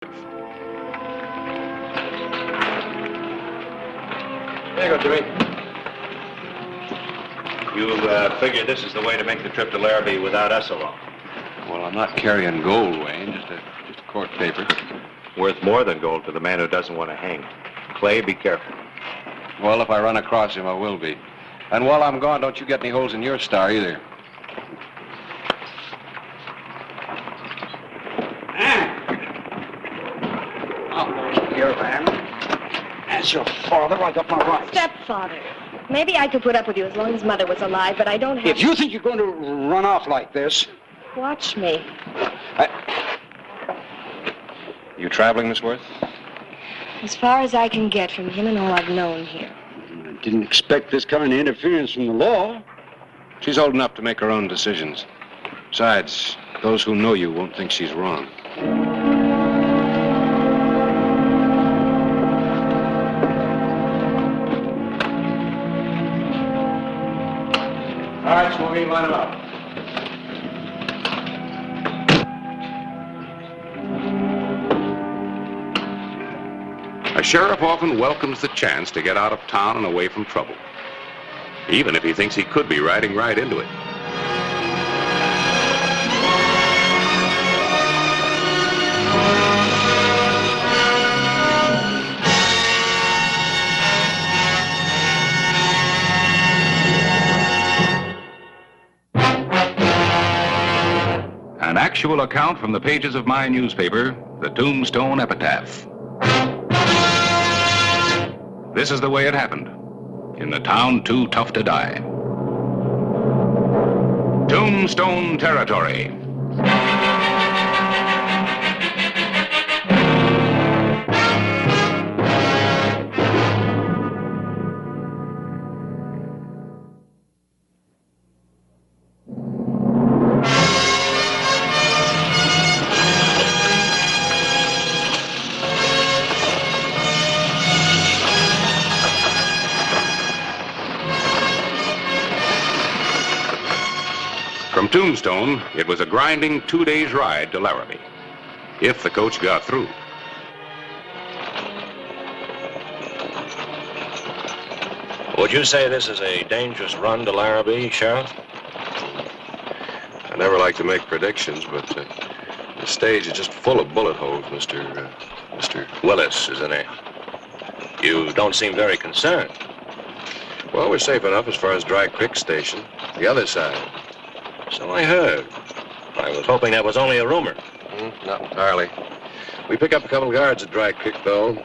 There you go, Jimmy. You figure this is the way to make the trip to Larrabee without us along? Well, I'm not carrying gold, Wayne, just a court paper. Worth more than gold to the man who doesn't want to hang. Clay, be careful. Well, if I run across him, I will be. And while I'm gone, don't you get any holes in your star either. Here, man. As your father, I got my rights. Stepfather. Maybe I could put up with you as long as Mother was alive, but I don't have... If you think you're going to run off like this... Watch me. You traveling, Miss Worth? As far as I can get from him and all I've known here. I didn't expect this kind of interference from the law. She's old enough to make her own decisions. Besides, those who know you won't think she's wrong. All right, Smokey, line them up. A sheriff often welcomes the chance to get out of town and away from trouble, even if he thinks he could be riding right into it. An actual account from the pages of my newspaper, the Tombstone Epitaph. This is the way it happened, in the town too tough to die. Tombstone territory. From Tombstone, it was a grinding 2 days' ride to Larrabee, if the coach got through. Would you say this is a dangerous run to Larrabee, Sheriff? I never like to make predictions, but the stage is just full of bullet holes, Mr. Willis, isn't it? You don't seem very concerned. Well, we're safe enough as far as Dry Creek Station, the other side. So I heard. I was hoping that was only a rumor. Not entirely. We pick up a couple of guards at Dry Creek, though.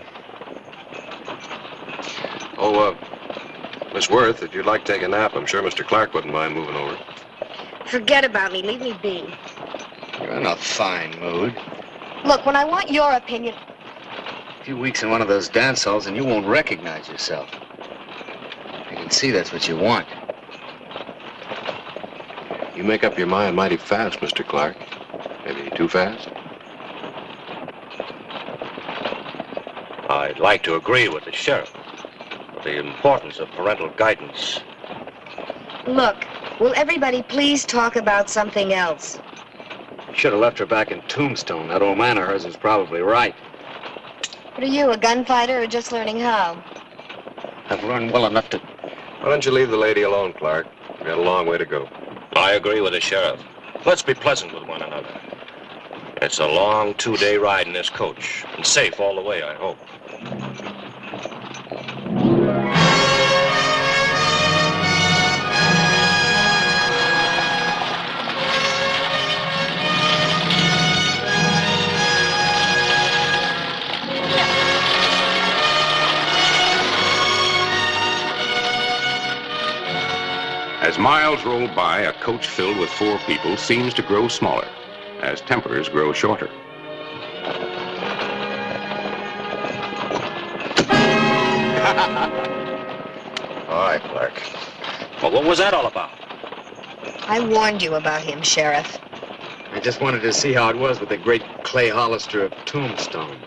Oh, Miss Worth, if you'd like to take a nap, I'm sure Mr. Clark wouldn't mind moving over. Forget about me. Leave me be. You're in a fine mood. Look, when I want your opinion... A few weeks in one of those dance halls and you won't recognize yourself. I can see that's what you want. You make up your mind mighty fast, Mr. Clark. Maybe too fast? I'd like to agree with the sheriff. The importance of parental guidance. Look, will everybody please talk about something else? Should have left her back in Tombstone. That old man of hers was probably right. What are you, a gunfighter or just learning how? I've learned well enough to... Why don't you leave the lady alone, Clark? We got a long way to go. I agree with the sheriff. Let's be pleasant with one another. It's a long 2-day ride in this coach, and safe all the way, I hope. As miles roll by, a coach filled with 4 people seems to grow smaller, as tempers grow shorter. All right, Clark. Well, what was that all about? I warned you about him, Sheriff. I just wanted to see how it was with the great Clay Hollister of Tombstone.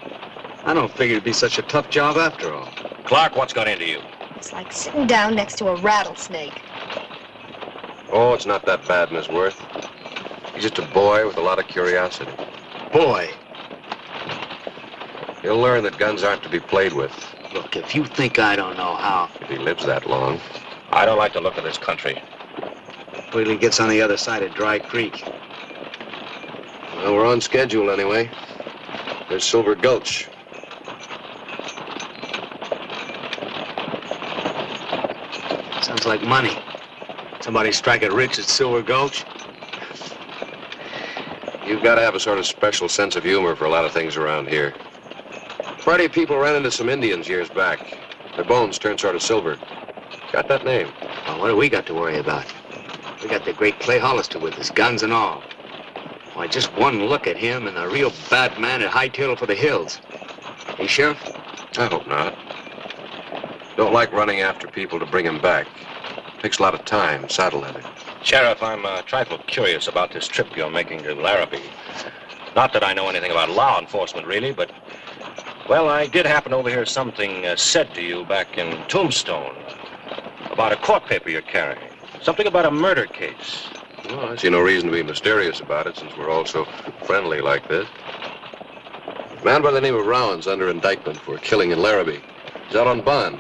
I don't figure it'd be such a tough job after all. Clark, what's got into you? It's like sitting down next to a rattlesnake. Oh, it's not that bad, Miss Worth. He's just a boy with a lot of curiosity. Boy. He'll learn that guns aren't to be played with Look, if you think I don't know how, if he lives that long. I don't like the look of this country. wait till he gets on the other side of Dry Creek. Well, we're on schedule anyway. There's Silver Gulch. Sounds like money. Somebody strike it rich at Silver Gulch. You've got to have a sort of special sense of humor for a lot of things around here. A party of people ran into some Indians years back. Their bones turned sort of silver. Got that name? Well, what do we got to worry about? We got the great Clay Hollister with us, guns and all. Why, just one look at him and a real bad man at hightail for the hills. Hey, Sheriff? I hope not. Don't like running after people to bring him back. Takes a lot of time, saddle leather. Sheriff, I'm a trifle curious about this trip you're making to Larrabee. Not that I know anything about law enforcement, really, but, well, I did happen to overhear something said to you back in Tombstone about a court paper you're carrying. Something about a murder case. Well, I see no reason to be mysterious about it since we're all so friendly like this. A man by the name of Rowan's under indictment for killing in Larrabee. He's out on bond.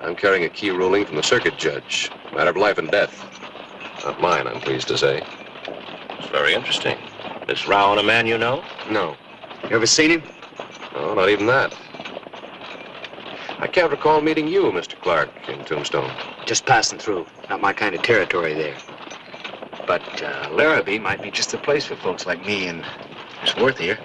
I'm carrying a key ruling from the circuit judge. Matter of life and death. Not mine, I'm pleased to say. It's very interesting. Is Rowan a man you know? No. You ever seen him? No, not even that. I can't recall meeting you, Mr. Clark, in Tombstone. Just passing through. Not my kind of territory there. But Larrabee might be just the place for folks like me and Miss Worth here.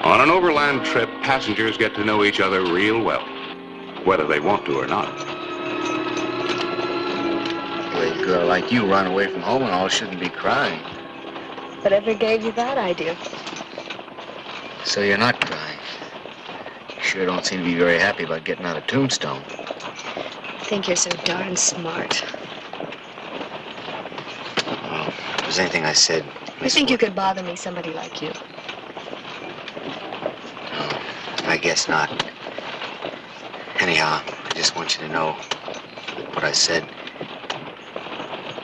On an overland trip, passengers get to know each other real well, whether they want to or not. A girl like you run away from home and all shouldn't be crying. Whatever gave you that idea? So you're not crying. You sure don't seem to be very happy about getting out of Tombstone. I think you're so darn smart. Well, if there's anything I said... You think you could bother me, somebody like you? I guess not. Anyhow, I just want you to know what I said.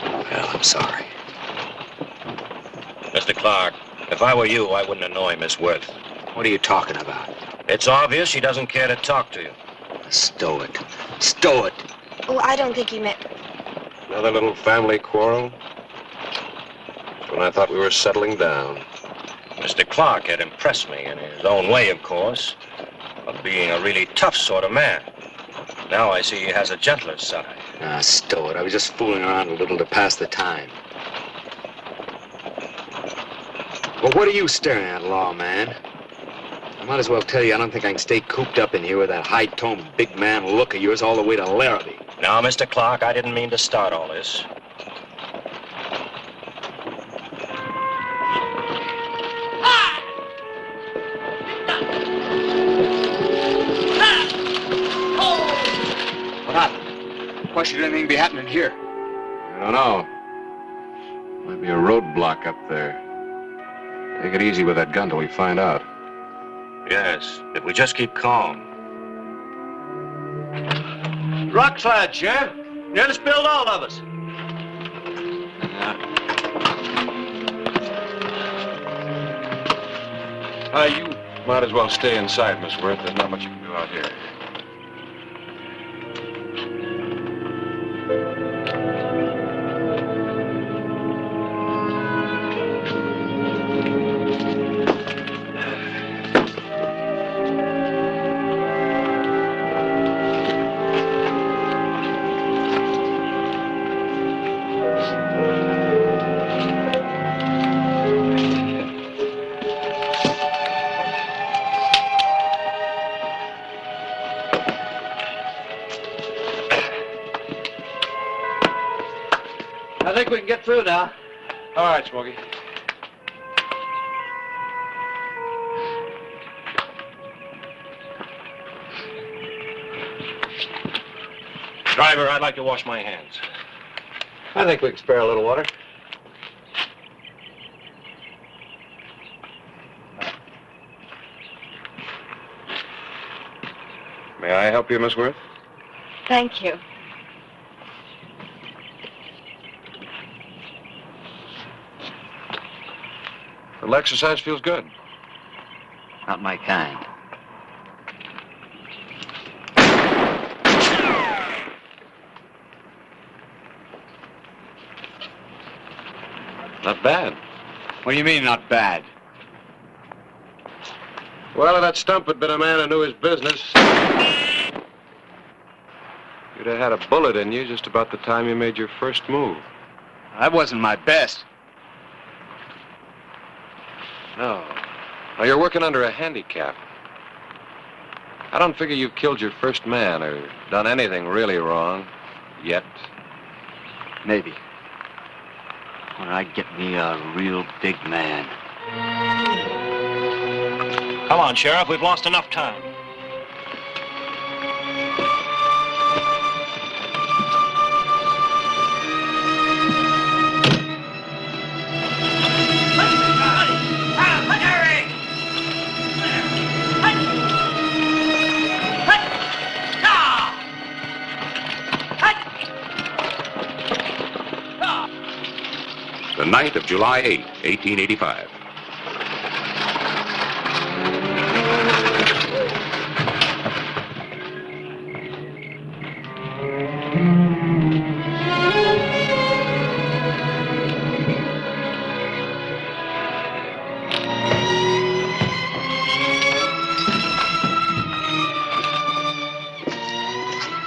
Well, I'm sorry. Mr. Clark, if I were you, I wouldn't annoy Miss Worth. What are you talking about? It's obvious she doesn't care to talk to you. Stow it. Stow it. Oh, I don't think he meant... Another little family quarrel? Just when I thought we were settling down. Mr. Clark had impressed me in his own way, of course, of being a really tough sort of man. Now I see he has a gentler side. Stow it. I was just fooling around a little to pass the time. Well, what are you staring at, lawman? I might as well tell you I don't think I can stay cooped up in here with that high-toned big man look of yours all the way to Larrabee. Now, Mr. Clark, I didn't mean to start all this. What happened? Why should anything be happening here? I don't know. Might be a roadblock up there. Take it easy with that gun till we find out. Yes, if we just keep calm. Rock slide, Sheriff. Nearly spilled all of us. You might as well stay inside, Miss Worth. There's not much you can do out here. I think we can get through now. All right, Smokey. Dry Driver, I'd like to wash my hands. I think we can spare a little water. May I help you, Miss Worth? Thank you. The exercise feels good. Not my kind. Not bad. What do you mean, not bad? Well, if that stump had been a man who knew his business, you'd have had a bullet in you just about the time you made your first move. That wasn't my best. No. Now, you're working under a handicap. I don't figure you've killed your first man or done anything really wrong yet. Maybe. When I get me a real big man. Come on, Sheriff. We've lost enough time. The night of July 8, 1885.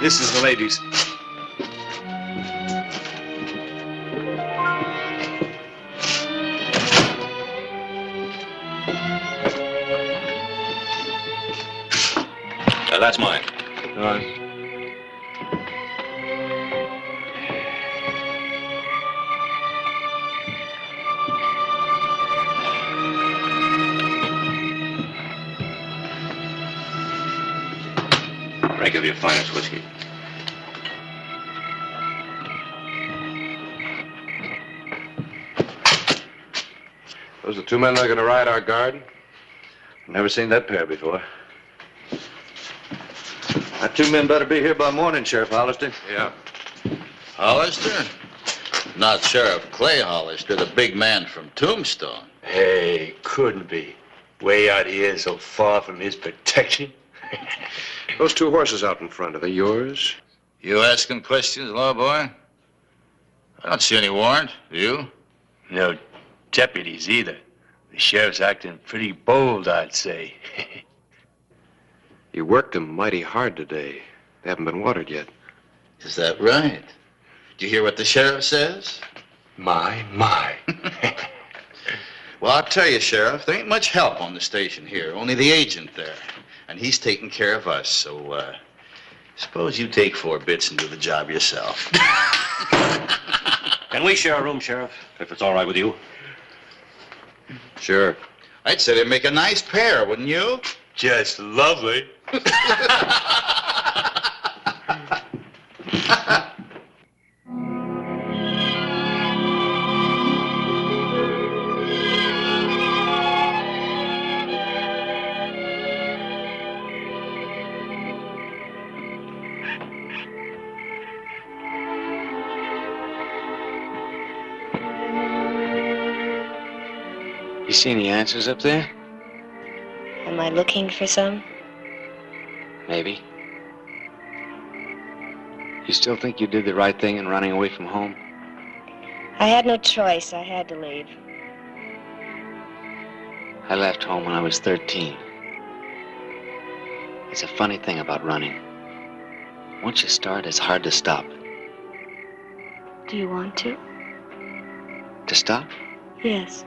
This is the ladies. That's mine. All right. Drink of your finest whiskey. Those are the two men that are going to ride our guard? Never seen that pair before. Our two men better be here by morning, Sheriff Hollister. Yeah. Hollister? Not Sheriff Clay Hollister, the big man from Tombstone. Hey, couldn't be. Way out here so far from his protection. Those two horses out in front, are they yours? You asking questions, law boy? I don't see any warrant. You? No deputies either. The sheriff's acting pretty bold, I'd say. You worked them mighty hard today. They haven't been watered yet. Is that right? Did you hear what the sheriff says? My. Well, I'll tell you, Sheriff, there ain't much help on the station here. Only the agent there. And he's taking care of us, so, suppose you take 4 bits and do the job yourself. Can we share a room, Sheriff, if it's all right with you? Sure. I'd say they'd make a nice pair, wouldn't you? Just lovely. You see any answers up there? Am I looking for some? Maybe. You still think you did the right thing in running away from home? I had no choice. I had to leave. I left home when I was 13. It's a funny thing about running. Once you start, it's hard to stop. Do you want to? To stop? Yes.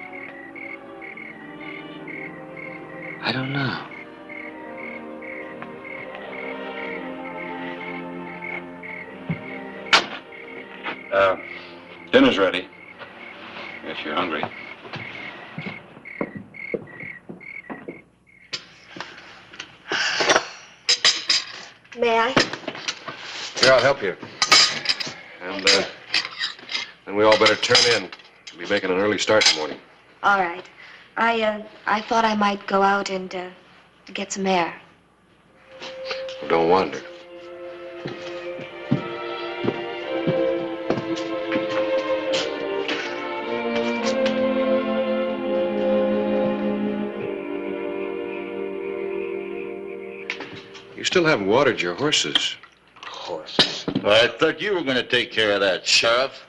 I don't know. Dinner's ready. If you're hungry. May I? Here, I'll help you. And then we all better turn in. We'll be making an early start in the morning. All right. I thought I might go out and get some air. Well, don't wander. You still haven't watered your horses. Horses? I thought you were going to take care of that, Sheriff.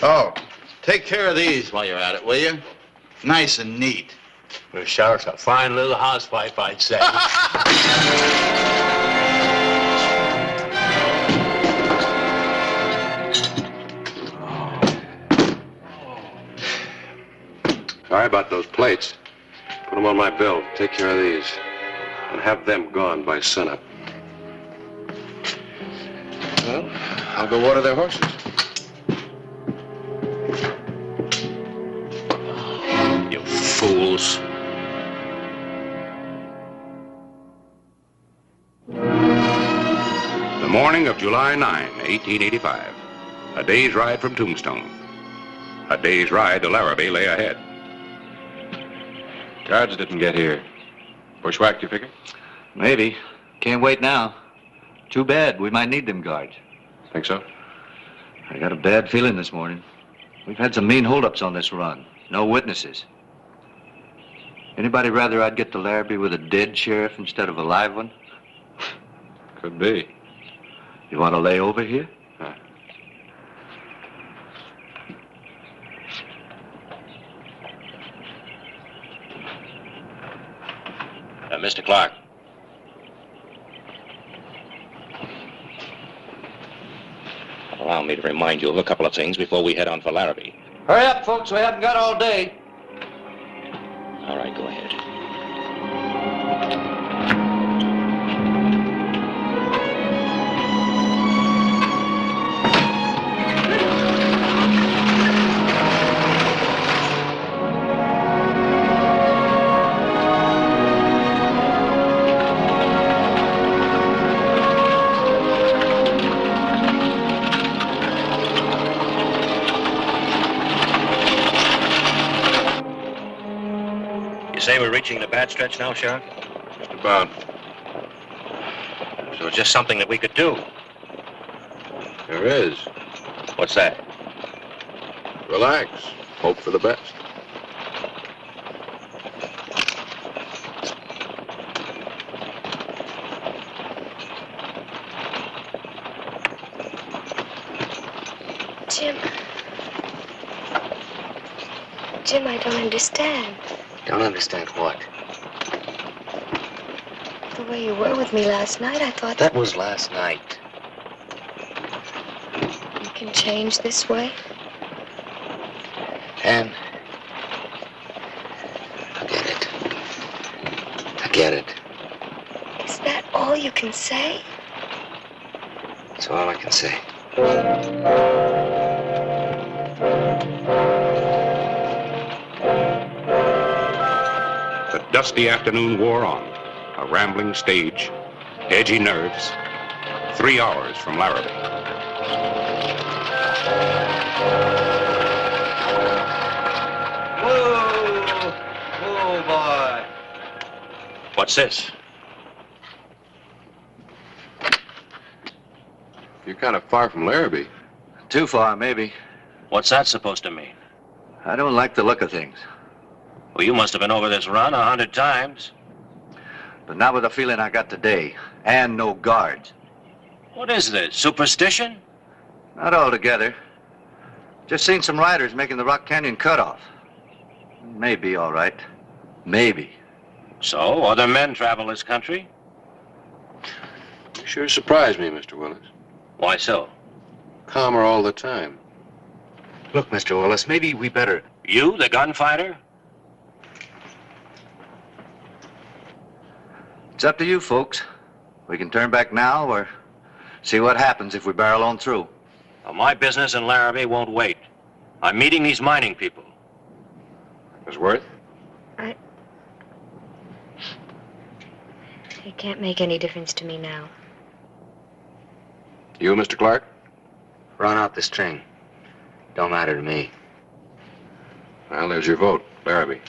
Oh, take care of these while you're at it, will you? Nice and neat. The sheriff's a fine little housewife, I'd say. Sorry about those plates. Put them on my bill. Take care of these. And have them gone by sunup. Well, I'll go water their horses. You fools. The morning of July 9, 1885. A day's ride from Tombstone. A day's ride to Larrabee lay ahead. Guards didn't get here. Bushwhacked, you figure? Maybe. Can't wait now. Too bad. We might need them guards. Think so? I got a bad feeling this morning. We've had some mean holdups on this run. No witnesses. Anybody rather I'd get to Larrabee with a dead sheriff instead of a live one? Could be. You want to lay over here? Mr. Clark. Allow me to remind you of a couple of things before we head on for Larrabee. Hurry up, folks. We haven't got all day. All right, go ahead. Say we're reaching the bad stretch now, Sheriff? Just about. So it's just something that we could do. There is. What's that? Relax. Hope for the best. Jim, I don't understand. Don't understand what? The way you were with me last night, I thought... That was last night. You can change this way? Ann, forget it. Forget it. Is that all you can say? That's all I can say. The dusty afternoon wore on. A rambling stage, edgy nerves. 3 hours from Larrabee. Whoa! Whoa, boy. What's this? You're kind of far from Larrabee. Too far, maybe. What's that supposed to mean? I don't like the look of things. Well, you must have been over this run 100 times. But not with the feeling I got today. And no guards. What is this, superstition? Not altogether. Just seen some riders making the Rock Canyon cutoff. Maybe all right. Maybe. So, other men travel this country? You sure surprised me, Mr. Willis. Why so? Calmer all the time. Look, Mr. Willis, maybe we better... You, the gunfighter? It's up to you, folks. We can turn back now or see what happens if we barrel on through. Well, my business in Larrabee won't wait. I'm meeting these mining people. Miss Worth? It can't make any difference to me now. You, Mr. Clark? Run out the string. Don't matter to me. Well, there's your vote, Larrabee.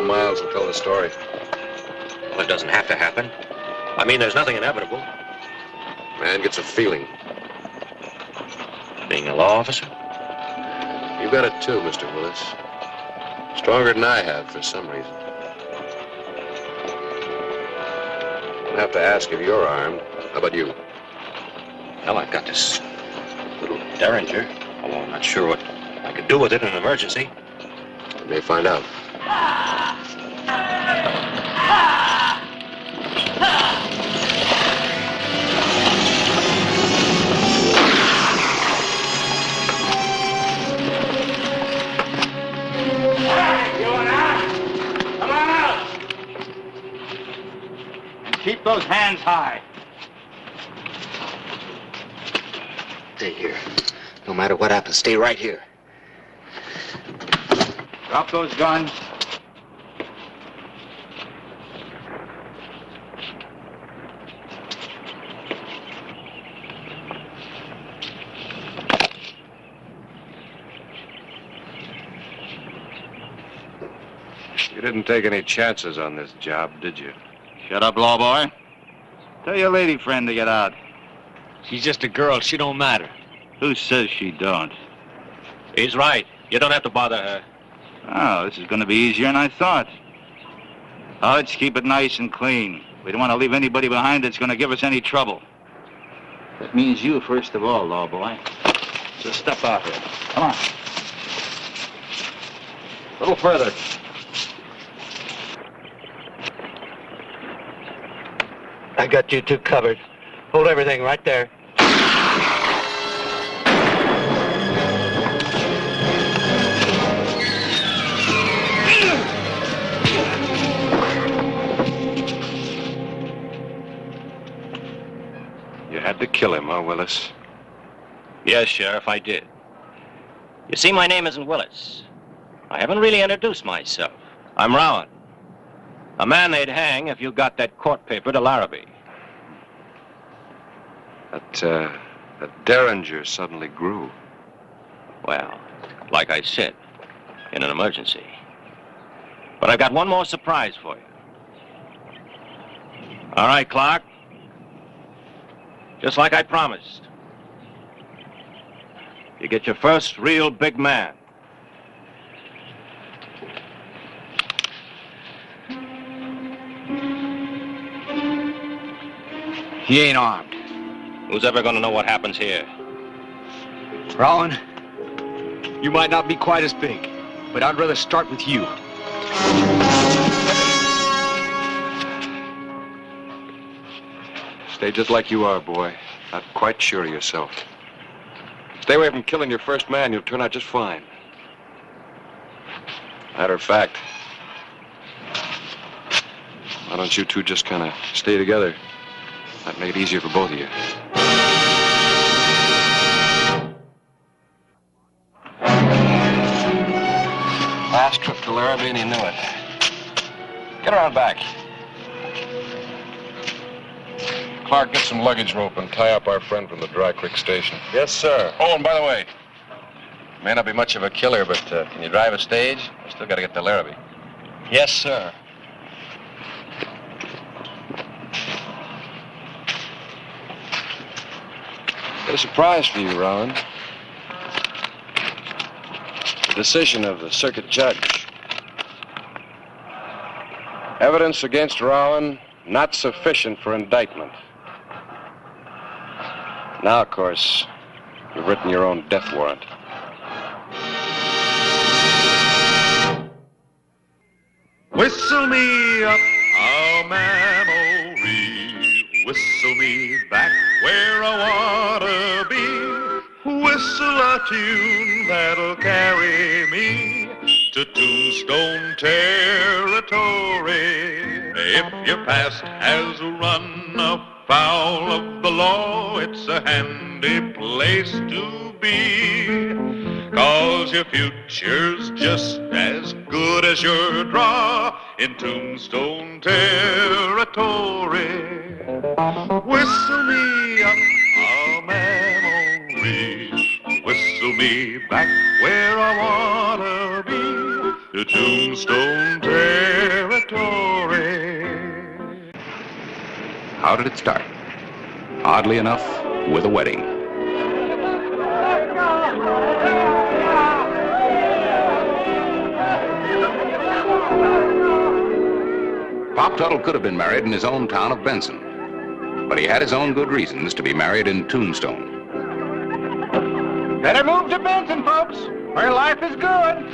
Miles will tell the story. Well, it doesn't have to happen. I mean, there's nothing inevitable. Man gets a feeling. Being a law officer? You've got it too, Mr. Willis. Stronger than I have for some reason. I'll have to ask if you're armed. How about you? Well, I've got this little derringer, although I'm not sure what I could do with it in an emergency. You may find out. Keep those hands high. Stay here. No matter what happens, stay right here. Drop those guns. You didn't take any chances on this job, did you? Shut up, law boy. Tell your lady friend to get out. She's just a girl. She don't matter. Who says she don't? He's right. You don't have to bother her. Oh, this is going to be easier than I thought. Oh, let's keep it nice and clean. We don't want to leave anybody behind that's going to give us any trouble. That means you first of all, law boy. So step out here. Come on. A little further. I got you two covered. Hold everything right there. You had to kill him, huh, Willis? Yes, Sheriff, I did. You see, my name isn't Willis. I haven't really introduced myself. I'm Rowan. A man they'd hang if you got that court paper to Larrabee. That derringer suddenly grew. Well, like I said, in an emergency. But I've got one more surprise for you. All right, Clark. Just like I promised. You get your first real big man. He ain't armed. Who's ever going to know what happens here? Rowan, you might not be quite as big, but I'd rather start with you. Stay just like you are, boy. Not quite sure of yourself. Stay away from killing your first man. You'll turn out just fine. Matter of fact, why don't you two just kind of stay together? That'd make it easier for both of you. Last trip to Larrabee and he knew it. Get around back. Clark, get some luggage rope and tie up our friend from the Dry Creek station. Yes, sir. Oh, and by the way, may not be much of a killer, but can you drive a stage? I still got to get to Larrabee. Yes, sir. Got a surprise for you, Rowan. The decision of the circuit judge. Evidence against Rowan not sufficient for indictment. Now, of course, you've written your own death warrant. Whistle me up a memory, whistle me back where I wanna be, whistle a tune that'll carry me to Tombstone territory. If your past has run afoul of the law, it's a handy place to be. 'Cause your future's just as good as your draw in Tombstone territory. Whistle me up a memory, whistle me back where I wanna be, to Tombstone territory. How did it start? Oddly enough, with a wedding. Pop Tuttle could have been married in his own town of Benson, but he had his own good reasons to be married in Tombstone. Better move to Benson, folks, where life is good.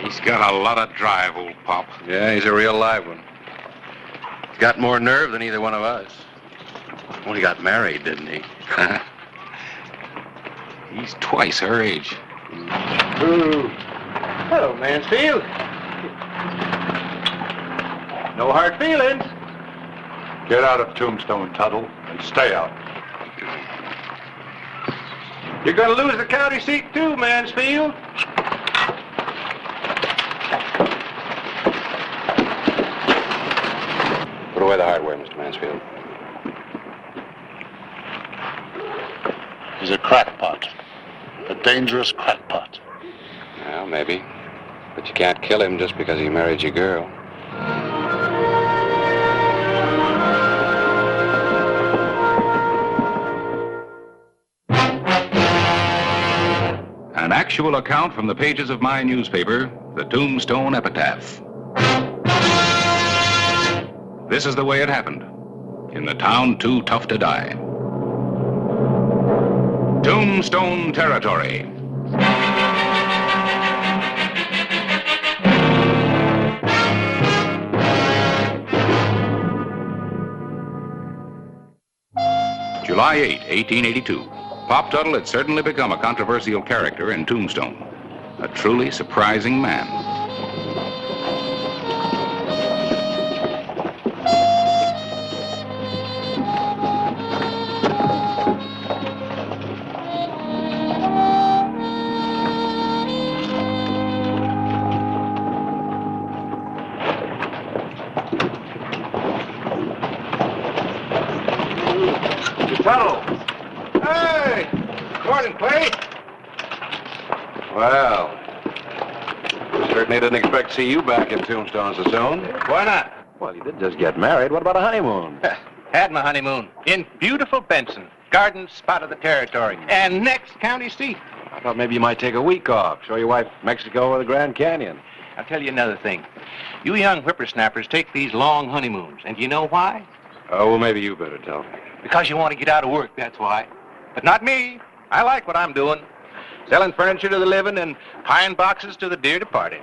He's got a lot of drive, old Pop. Yeah, he's a real live one. He's got more nerve than either one of us. Well, he got married, didn't he? He's twice her age. Ooh. Hello, Mansfield. No hard feelings. Get out of Tombstone, Tuttle, and stay out. You're going to lose the county seat, too, Mansfield. Put away the hardware, Mr. Mansfield. He's a crackpot. A dangerous crackpot. Well, maybe. But you can't kill him just because he married your girl. An actual account from the pages of my newspaper, the Tombstone Epitaph. This is the way it happened. In the town too tough to die. Tombstone territory. July 8, 1882. Pop Tuttle had certainly become a controversial character in Tombstone. A truly surprising man. Tuttle. Hey! Morning, Clay. Well, certainly didn't expect to see you back in Tombstone so soon. Why not? Well, you did just get married. What about a honeymoon? Had my honeymoon in beautiful Benson, garden spot of the territory, and next county seat. I thought maybe you might take a week off, show your wife Mexico or the Grand Canyon. I'll tell you another thing. You young whippersnappers take these long honeymoons, and do you know why? Oh, well, maybe you better tell me. Because you want to get out of work, that's why. But not me. I like what I'm doing. Selling furniture to the living and pine boxes to the dear departed.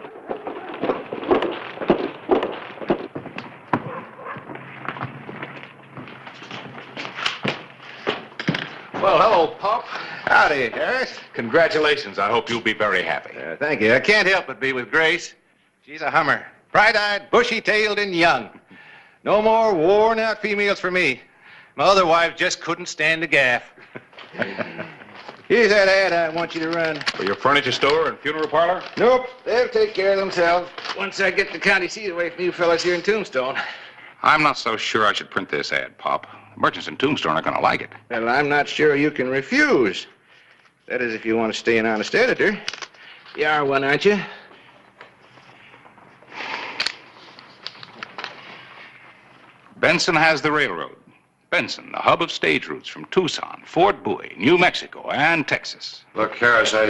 Well, hello, Pop. Howdy, Harris. Congratulations. I hope you'll be very happy. Thank you. I can't help but be with Grace. She's a hummer. Bright-eyed, bushy-tailed, and young. No more worn-out females for me. My other wives just couldn't stand the gaff. Here's that ad I want you to run. For your furniture store and funeral parlor? Nope. They'll take care of themselves once I get the county seat away from you fellas here in Tombstone. I'm not so sure I should print this ad, Pop. The merchants in Tombstone are going to like it. Well, I'm not sure you can refuse. That is, if you want to stay an honest editor. You are one, aren't you? Benson has the railroad. Benson, the hub of stage routes from Tucson, Fort Bowie, New Mexico, and Texas. Look, Harris, I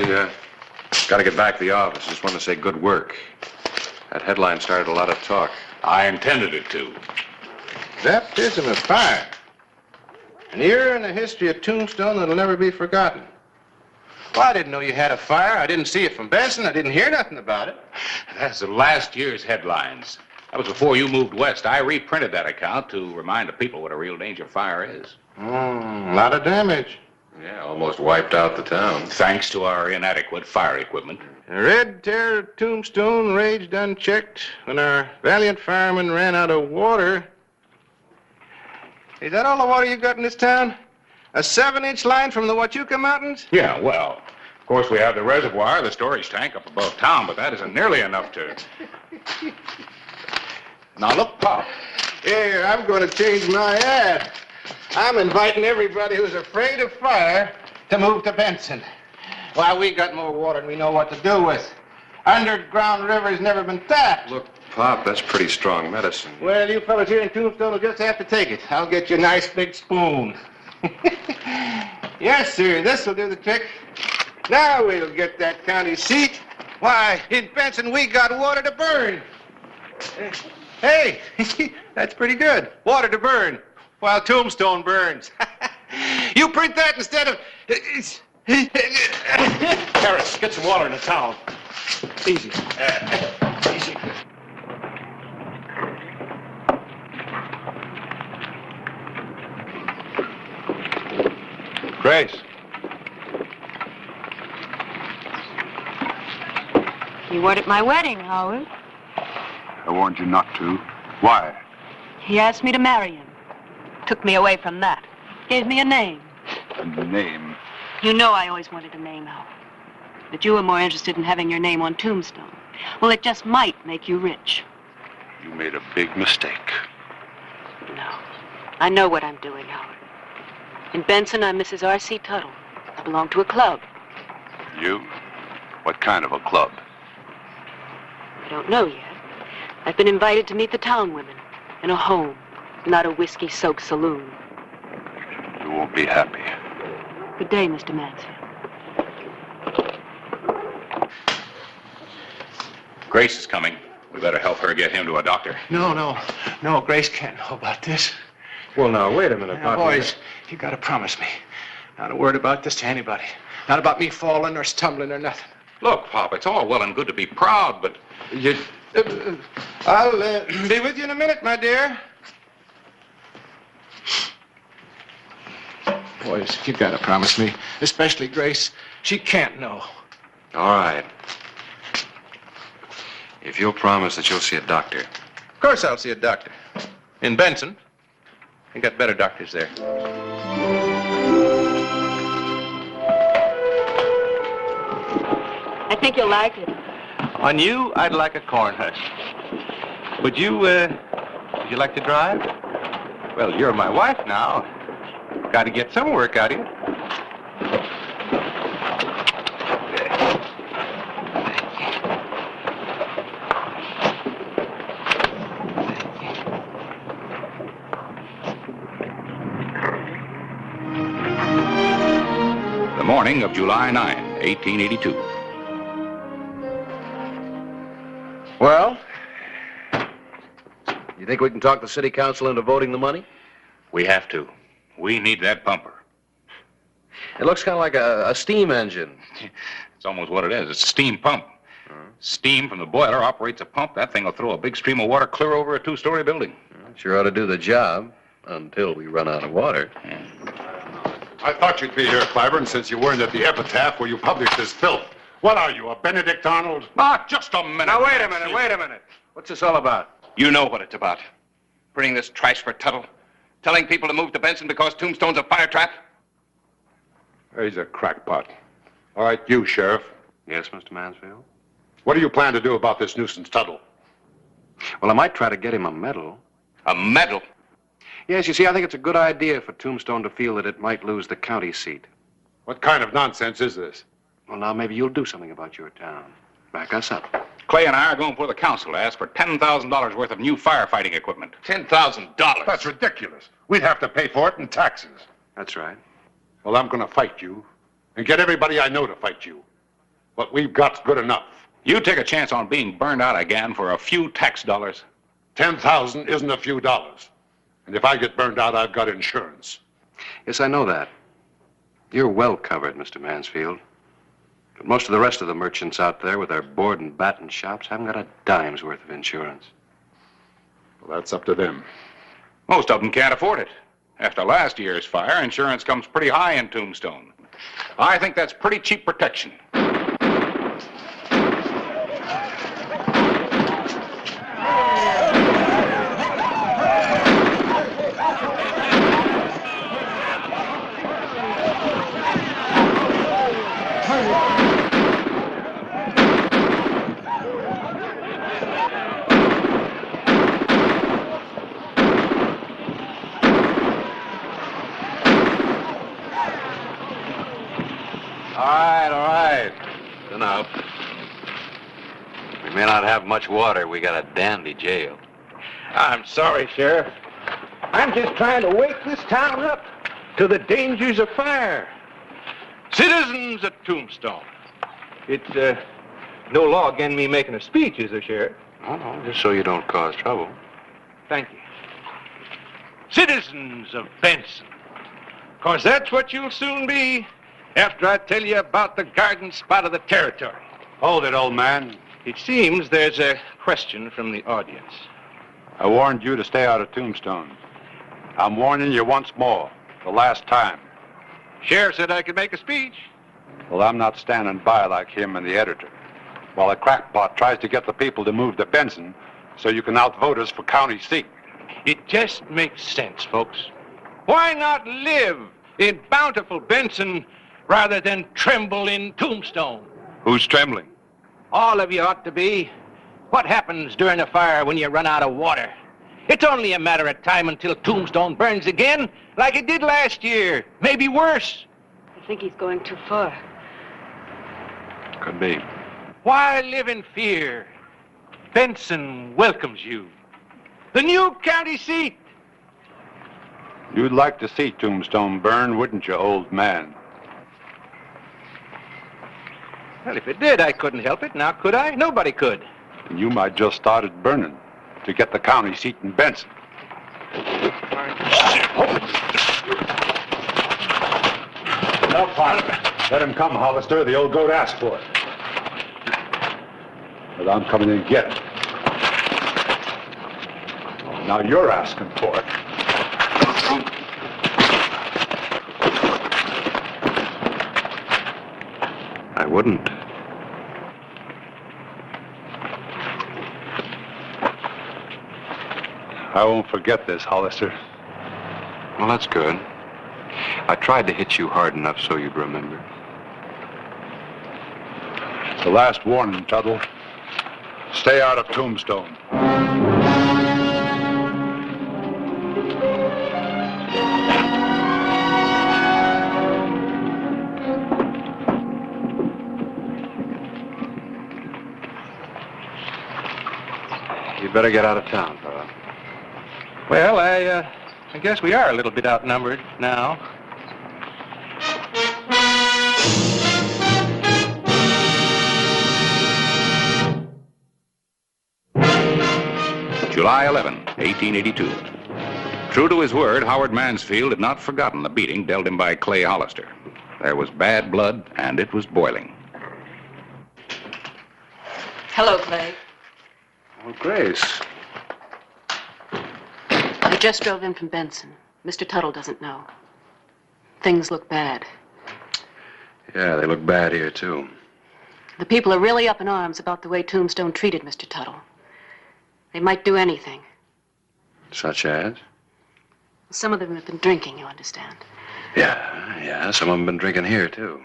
got to get back to the office. Just want to say good work. That headline started a lot of talk. I intended it to. Baptism of fire. An era in the history of Tombstone that'll never be forgotten. Well, I didn't know you had a fire. I didn't see it from Benson. I didn't hear nothing about it. That's the last year's headlines. That was before you moved west. I reprinted that account to remind the people what a real danger fire is. A lot of damage. Yeah, almost wiped out the town. Thanks to our inadequate fire equipment. The Red Terror of Tombstone raged unchecked when our valiant firemen ran out of water. Is that all the water you got in this town? A 7-inch line from the Huachuca Mountains? Yeah, well, of course we have the reservoir, the storage tank up above town, but that isn't nearly enough to... Now look, Pop. Here, I'm going to change my ad. I'm inviting everybody who's afraid of fire to move to Benson. Why, we got more water than we know what to do with. Underground river's never been tapped. Look, Pop, that's pretty strong medicine. Well, you fellas here in Tombstone will just have to take it. I'll get you a nice big spoon. Yes, sir, this will do the trick. Now we'll get that county seat. Why, in Benson we got water to burn. Hey, that's pretty good. Water to burn while Tombstone burns. You print that instead of... Harris, get some water in the town. Easy. Easy. Grace. You weren't at my wedding, Howard. I warned you not to. Why? He asked me to marry him. Took me away from that. Gave me a name. A name? You know I always wanted a name, Howard. But you were more interested in having your name on Tombstone. Well, it just might make you rich. You made a big mistake. No. I know what I'm doing, Howard. In Benson, I'm Mrs. R.C. Tuttle. I belong to a club. You? What kind of a club? I don't know yet. I've been invited to meet the town women in a home, not a whiskey-soaked saloon. You won't be happy. Good day, Mr. Mansfield. Grace is coming. We better help her get him to a doctor. No, Grace can't know about this. Well, now, wait a minute, Now, Pop. boys, you gotta promise me. Not a word about this to anybody. Not about me falling or stumbling or nothing. Look, Pop, it's all well and good to be proud, but... I'll be with you in a minute, my dear. Boys, you gotta promise me, especially Grace. She can't know. All right. If you'll promise that you'll see a doctor. Of course I'll see a doctor. In Benson. They got better doctors there. I think you'll like it. On you, I'd like a corn husk. Would you like to drive? Well, you're my wife now. Got to get some work out of you. The morning of July 9, 1882. Well, you think we can talk the city council into voting the money? We have to. We need that pumper. It looks kind of like a steam engine. It's almost what it is. It's a steam pump. Steam from the boiler operates a pump. That thing will throw a big stream of water clear over a 2-story building. Sure ought to do the job until we run out of water. I thought you'd be here, Clyburn, since you weren't at the epitaph where you published this filth. What are you, a Benedict Arnold? Ah, just a minute. Now, wait a minute. What's this all about? You know what it's about. Bringing this trash for Tuttle. Telling people to move to Benson because Tombstone's a fire trap. He's a crackpot. All right, you, Sheriff. Yes, Mr. Mansfield? What do you plan to do about this nuisance Tuttle? Well, I might try to get him a medal. A medal? Yes, you see, I think it's a good idea for Tombstone to feel that it might lose the county seat. What kind of nonsense is this? Well, now, maybe you'll do something about your town. Back us up. Clay and I are going before the council to ask for $10,000 worth of new firefighting equipment. $10,000? That's ridiculous. We'd have to pay for it in taxes. That's right. Well, I'm going to fight you and get everybody I know to fight you. What we've got's good enough. You take a chance on being burned out again for a few tax dollars. 10,000 isn't a few dollars. And if I get burned out, I've got insurance. Yes, I know that. You're well covered, Mr. Mansfield. But most of the rest of the merchants out there with their board and batten shops haven't got a dime's worth of insurance. Well, that's up to them. Most of them can't afford it. After last year's fire, insurance comes pretty high in Tombstone. I think that's pretty cheap protection. All right. Listen up. We may not have much water. We got a dandy jail. I'm sorry, Sheriff. I'm just trying to wake this town up to the dangers of fire. Citizens of Tombstone. It's no law against me making a speech, is there, Sheriff? No, just so you don't cause trouble. Thank you. Citizens of Benson. 'Cause that's what you'll soon be after I tell you about the garden spot of the territory. Hold it, old man. It seems there's a question from the audience. I warned you to stay out of Tombstone. I'm warning you once more, the last time. Sheriff said I could make a speech. Well, I'm not standing by like him and the editor, while a crackpot tries to get the people to move to Benson so you can outvote us for county seat. It just makes sense, folks. Why not live in bountiful Benson rather than tremble in Tombstone? Who's trembling? All of you ought to be. What happens during a fire when you run out of water? It's only a matter of time until Tombstone burns again, like it did last year. Maybe worse. I think he's going too far. Could be. Why live in fear? Benson welcomes you. The new county seat. You'd like to see Tombstone burn, wouldn't you, old man? Well, if it did, I couldn't help it. Now, could I? Nobody could. And you might just start it burning to get the county seat in Benson. No, partner. Let him come, Hollister. The old goat asked for it. But I'm coming in to get it. Now you're asking for it. I wouldn't. I won't forget this, Hollister. Well, that's good. I tried to hit you hard enough so you'd remember. It's the last warning, Tuttle. Stay out of Tombstone. You'd better get out of town, fella. Well, I guess we are a little bit outnumbered now. July 11, 1882. True to his word, Howard Mansfield had not forgotten the beating dealt him by Clay Hollister. There was bad blood, and it was boiling. Hello, Clay. Oh, Grace. I just drove in from Benson. Mr. Tuttle doesn't know. Things look bad. Yeah, they look bad here, too. The people are really up in arms about the way Tombstone treated Mr. Tuttle. They might do anything. Such as? Some of them have been drinking, you understand. Yeah, some of them been drinking here, too.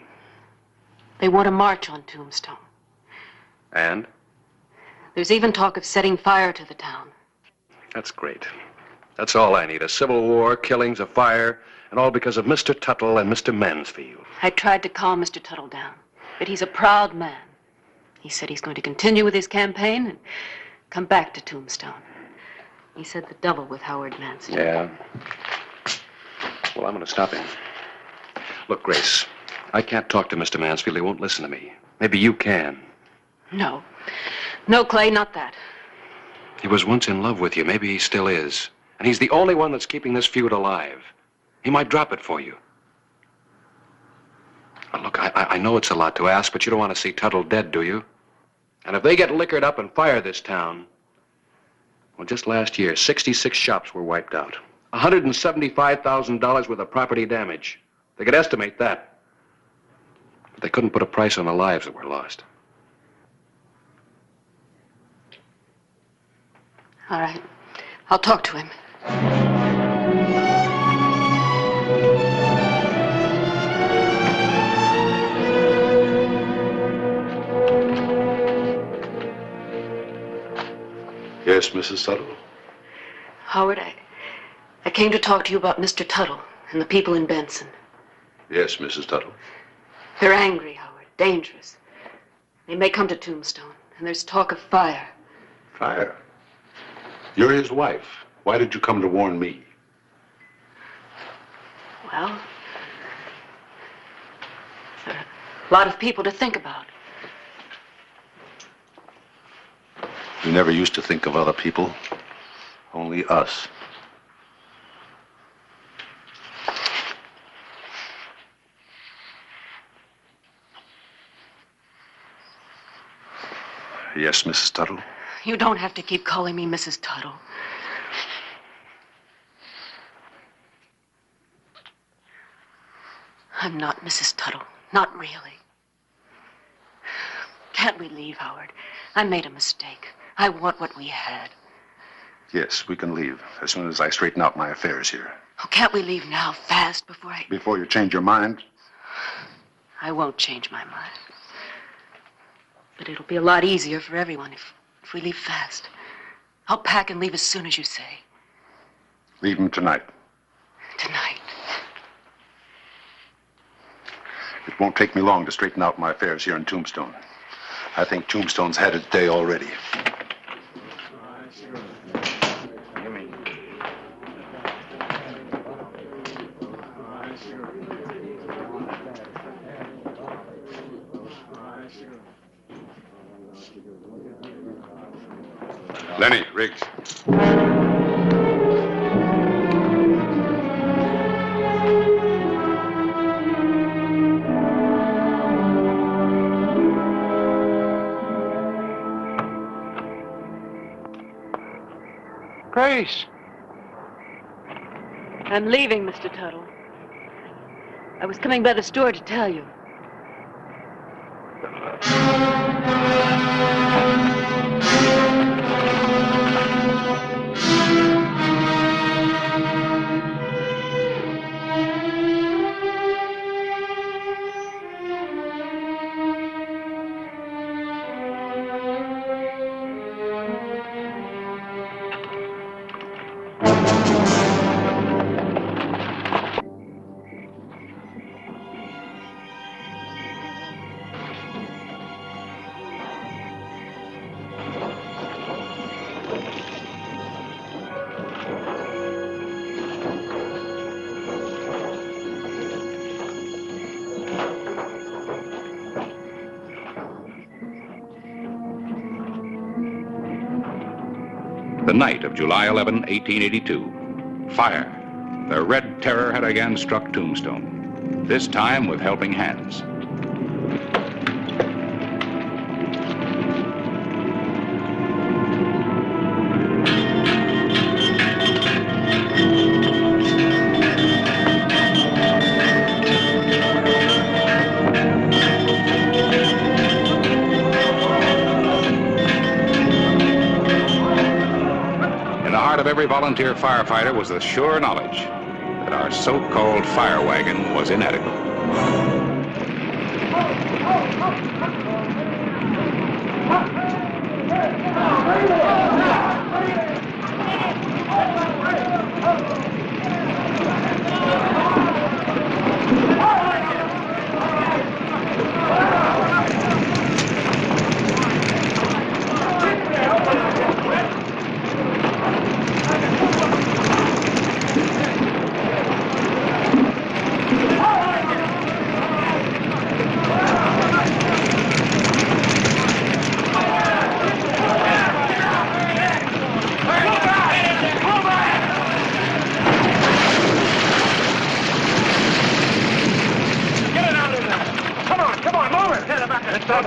They want to march on Tombstone. And? There's even talk of setting fire to the town. That's great. That's all I need. A civil war, killings, a fire, and all because of Mr. Tuttle and Mr. Mansfield. I tried to calm Mr. Tuttle down, but he's a proud man. He said he's going to continue with his campaign and come back to Tombstone. He said the double with Howard Mansfield. Yeah. Well, I'm going to stop him. Look, Grace, I can't talk to Mr. Mansfield. He won't listen to me. Maybe you can. No. No, Clay, not that. He was once in love with you. Maybe he still is. And he's the only one that's keeping this feud alive. He might drop it for you. Well, look, I know it's a lot to ask, but you don't want to see Tuttle dead, do you? And if they get liquored up and fire this town, well, just last year, 66 shops were wiped out. $175,000 worth of property damage. They could estimate that. But they couldn't put a price on the lives that were lost. All right. I'll talk to him. Yes, Mrs. Tuttle? Howard, I came to talk to you about Mr. Tuttle and the people in Benson. Yes, Mrs. Tuttle. They're angry, Howard. Dangerous. They may come to Tombstone, and there's talk of fire. Fire? You're his wife. Why did you come to warn me? Well, there are a lot of people to think about. You never used to think of other people. Only us. Yes, Mrs. Tuttle? You don't have to keep calling me Mrs. Tuttle. I'm not Mrs. Tuttle. Not really. Can't we leave, Howard? I made a mistake. I want what we had. Yes, we can leave as soon as I straighten out my affairs here. Oh, can't we leave now, fast, before I... Before you change your mind? I won't change my mind. But it'll be a lot easier for everyone if we leave fast. I'll pack and leave as soon as you say. Leave him tonight. Tonight. It won't take me long to straighten out my affairs here in Tombstone. I think Tombstone's had its day already. Lenny, Riggs. Grace. I'm leaving, Mr. Tuttle. I was coming by the store to tell you. The night of July 11, 1882. Fire. The Red Terror had again struck Tombstone, this time with helping hands. Every volunteer firefighter was the sure knowledge that our so-called fire wagon was inadequate.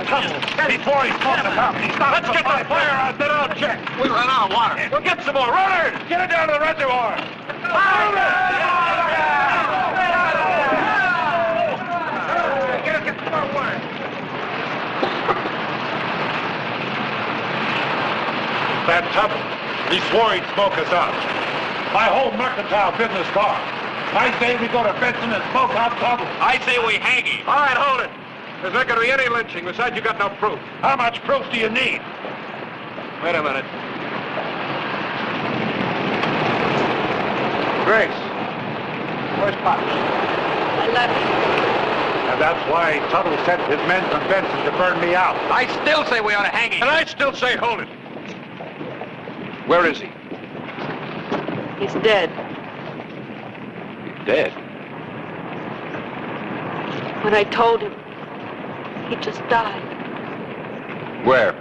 Tuttle before he smokes us out. Let's get the fire out, then I'll check. We run out of water. We'll get some more. Runners, get it down to the reservoir. Get some more water. That Tuttle, he swore he'd smoke us out. My whole mercantile business gone. I say we go to Benson and smoke out Tuttle. I say we hang him. All right, hold it. There's not going to be any lynching. Besides, you got no proof. How much proof do you need? Wait a minute. Grace, where's Pop? I left. And that's why Tuttle sent his men from Benson to burn me out. I still say we ought to hang him. And I still say hold it. Where is he? He's dead. He's dead. When I told him, he just died. Where?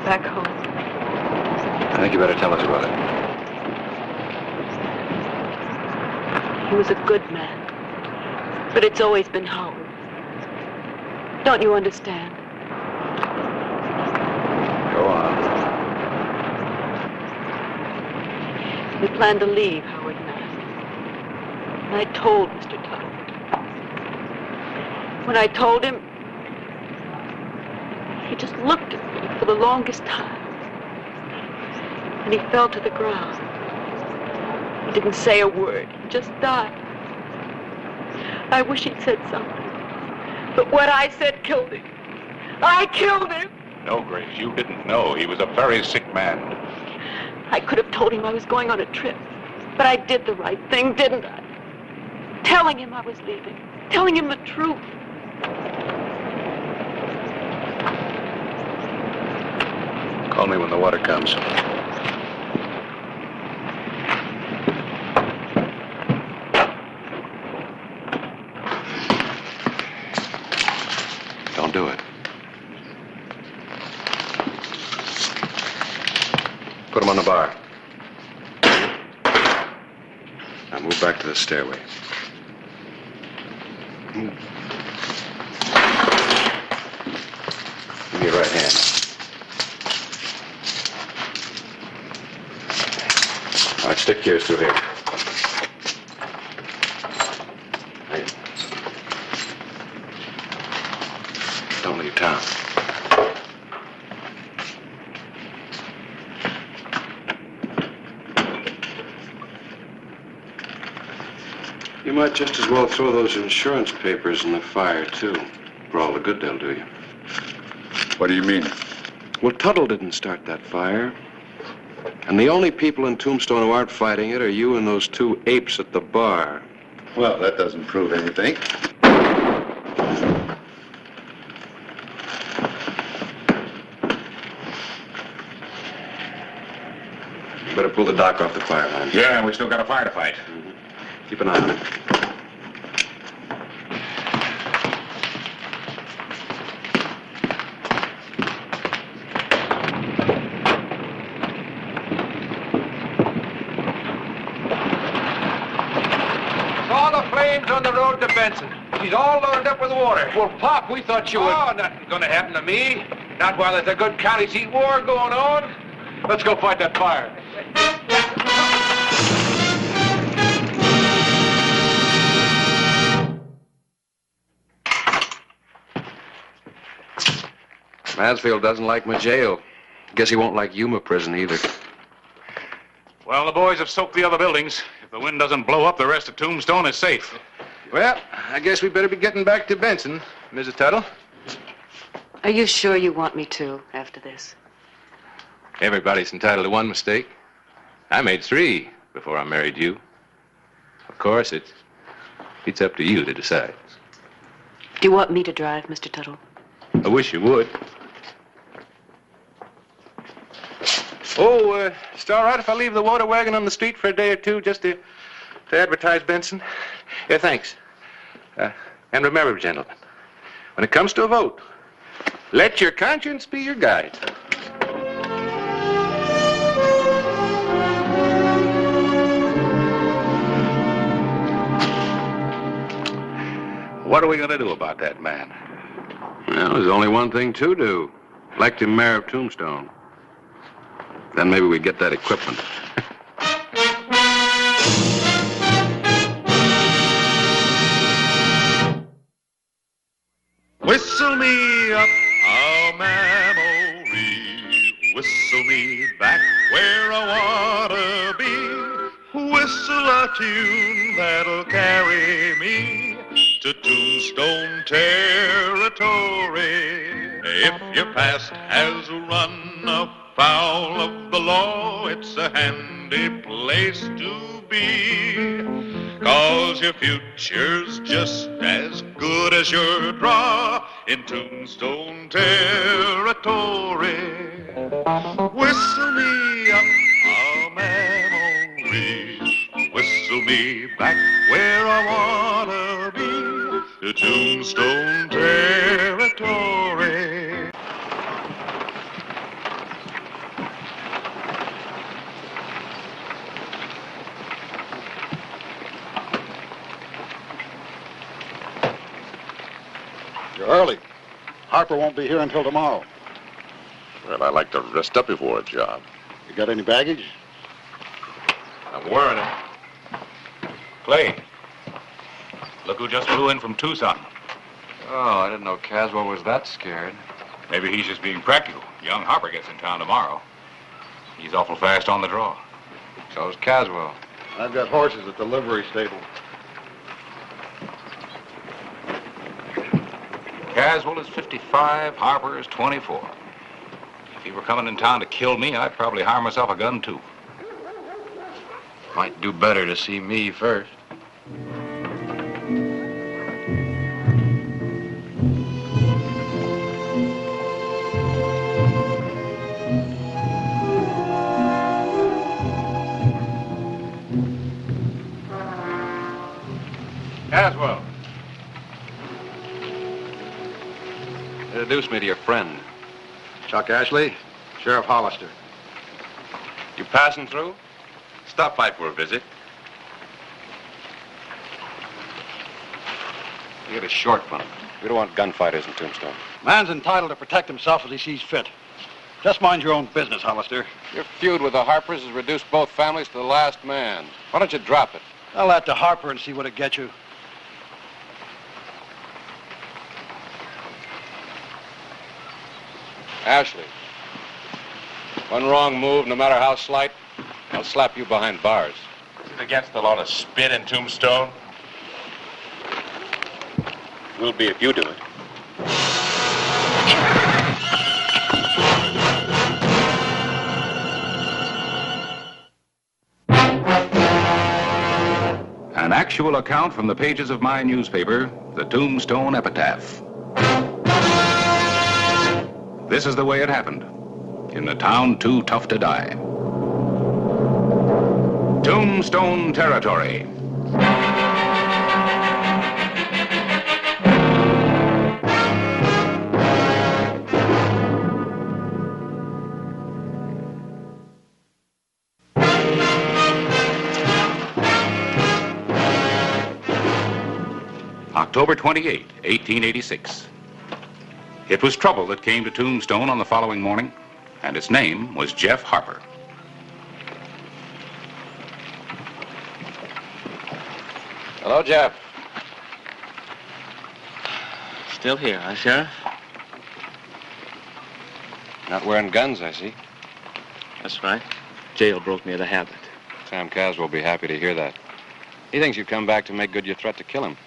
Back home. I think you better tell us about it. He was a good man. But it's always been Howard. Don't you understand? Go on. We planned to leave Howard and I. And I told Mr. Tuttle. When I told him, he just looked at me for the longest time. And he fell to the ground. He didn't say a word. He just died. I wish he'd said something. But what I said killed him. I killed him. No, Grace, you didn't know. He was a very sick man. I could have told him I was going on a trip. But I did the right thing, didn't I? Telling him I was leaving. Telling him the truth. Call me when the water comes. Don't do it. Put him on the bar. Now move back to the stairway. Give me your right hand. All right, stick yours through here. Right. Don't leave town. You might just as well throw those insurance papers in the fire, too. For all the good they'll do you. What do you mean? Well, Tuttle didn't start that fire. And the only people in Tombstone who aren't fighting it are you and those two apes at the bar. Well, that doesn't prove anything. You better pull the dock off the fire line. Yeah, we still got a fire to fight. Keep an eye on it. Saw the flames on the road to Benson. She's all loaded up with water. Well, Pop, we thought you would... Oh, nothing's gonna happen to me. Not while there's a good county seat war going on. Let's go fight that fire. Mansfield doesn't like my jail. Guess he won't like Yuma prison either. Well, the boys have soaked the other buildings. If the wind doesn't blow up, the rest of Tombstone is safe. Well, I guess we better be getting back to Benson, Mrs. Tuttle. Are you sure you want me to after this? Everybody's entitled to one mistake. I made 3 before I married you. Of course, it's up to you to decide. Do you want me to drive, Mr. Tuttle? I wish you would. Oh, it's all right if I leave the water wagon on the street for a day or two just to advertise Benson? Yeah, thanks. And remember, gentlemen, when it comes to a vote, let your conscience be your guide. What are we going to do about that man? Well, there's only one thing to do. Elect him mayor of Tombstone. Then maybe we'd get that equipment. Whistle me up a memory. Whistle me back where I wanna be. Whistle a tune that'll carry me to Tombstone territory. If your past has run afoul of the law, it's a handy place to be. 'Cause your future's just as good as your draw in Tombstone territory. Whistle me up a memory. Whistle me back where I wanna be, to Tombstone territory. You're early. Harper won't be here until tomorrow. Well, I like to rest up before a job. You got any baggage? I'm wearing it. Clay, look who just flew in from Tucson. Oh, I didn't know Caswell was that scared. Maybe he's just being practical. Young Harper gets in town tomorrow. He's awful fast on the draw. So's Caswell. I've got horses at the livery stable. Caswell is 55, Harper is 24. If he were coming in town to kill me, I'd probably hire myself a gun, too. Might do better to see me first. Caswell. Introduce me to your friend. Chuck Ashley, Sheriff Hollister. You passing through? Stop by for a visit. You get a short one. We don't want gunfighters in Tombstone. Man's entitled to protect himself as he sees fit. Just mind your own business, Hollister. Your feud with the Harpers has reduced both families to the last man. Why don't you drop it? Tell that to Harper and see what it gets you. Ashley, one wrong move, no matter how slight, I'll slap you behind bars. Is it against the law to spit in Tombstone? Will be if you do it. An actual account from the pages of my newspaper, the Tombstone Epitaph. This is the way it happened, in the town too tough to die. Tombstone territory. October 28, 1886. It was trouble that came to Tombstone on the following morning, and its name was Jeff Harper. Hello, Jeff. Still here, huh, Sheriff? Not wearing guns, I see. That's right. Jail broke me of the habit. Sam Caswell will be happy to hear that. He thinks you've come back to make good your threat to kill him.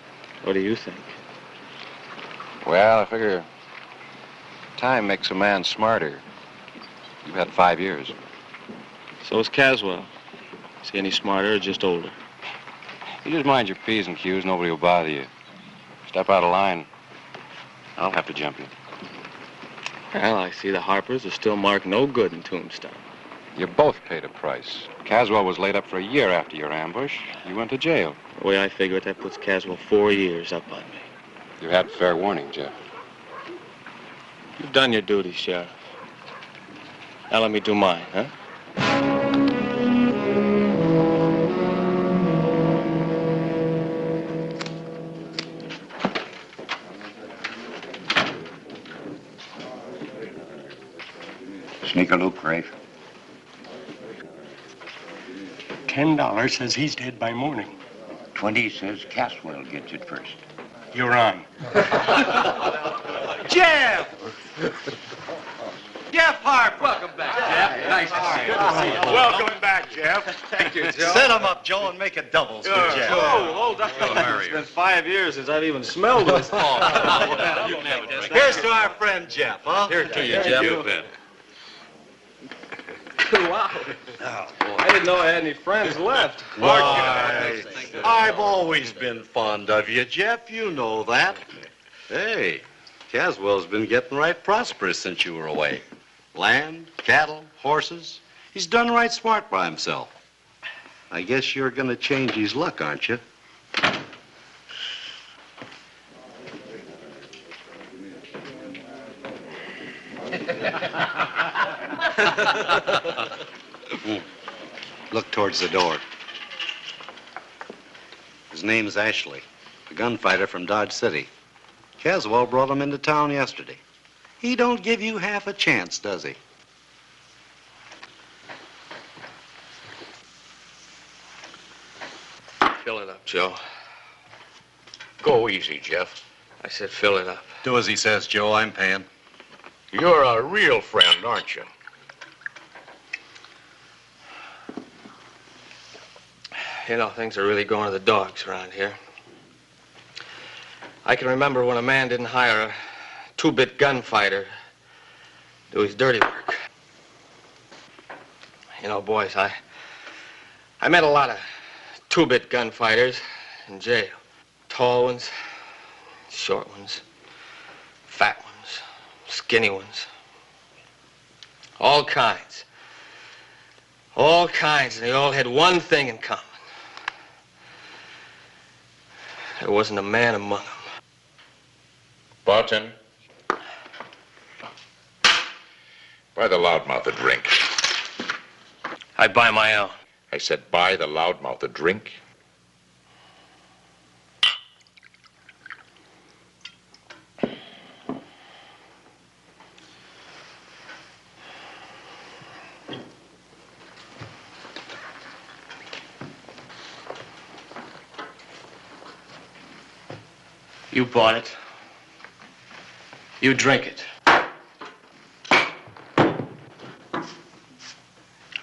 What do you think? Well, I figure time makes a man smarter. You've had 5 years. So is Caswell. Is he any smarter or just older? You just mind your P's and Q's, nobody will bother you. Step out of line, I'll have to jump you. Well, I see the Harpers are still marked no good in Tombstone. You both paid a price. Caswell was laid up for a year after your ambush. You went to jail. The way I figure it, that puts Caswell 4 years up on me. You had fair warning, Jeff. You've done your duty, Sheriff. Now let me do mine, huh? Take a look, Rafe. $10 says he's dead by morning. 20 says Caswell gets it first. You're on. Jeff! Jeff Harp, welcome back. Jeff, nice to see you. Welcome back, Jeff. Thank you, Joe. Set him up, Joe, and make it doubles for Jeff. Oh, hold on. It's been 5 years since I've even smelled this. Here's to our friend Jeff, huh? Here to you, Jeff. You bet. Wow. I didn't know I had any friends left. Why, I've always been fond of you, Jeff. You know that. Hey, Caswell's been getting right prosperous since you were away. Land, cattle, horses. He's done right smart by himself. I guess you're going to change his luck, aren't you? Look towards the door. His name's Ashley, a gunfighter from Dodge City. Caswell brought him into town yesterday. He don't give you half a chance, does he? Fill it up, Joe. Go easy, Jeff. I said fill it up. Do as he says, Joe. I'm paying. You're a real friend, aren't you? You know, things are really going to the dogs around here. I can remember when a man didn't hire a two-bit gunfighter to do his dirty work. You know, boys, I met a lot of two-bit gunfighters in jail. Tall ones, short ones, fat ones, skinny ones. All kinds. All kinds, and they all had one thing in common. There wasn't a man among them. Barton. Buy the loudmouth a drink. I buy my own. I said buy the loudmouth a drink. You bought it. You drink it.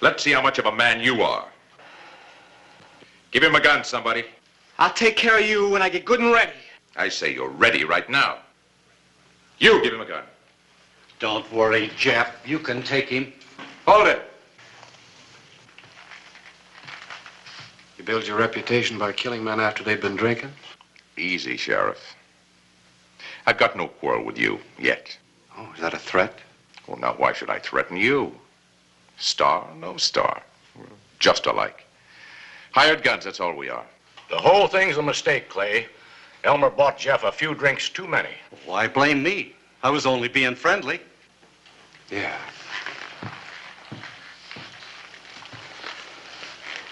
Let's see how much of a man you are. Give him a gun, somebody. I'll take care of you when I get good and ready. I say you're ready right now. You give him a gun. Don't worry, Jeff. You can take him. Hold it. You build your reputation by killing men after they've been drinking? Easy, Sheriff. I've got no quarrel with you yet. Oh, is that a threat? Well, now, why should I threaten you? Star, no star. We're just alike. Hired guns, that's all we are. The whole thing's a mistake, Clay. Elmer bought Jeff a few drinks too many. Why blame me? I was only being friendly. Yeah.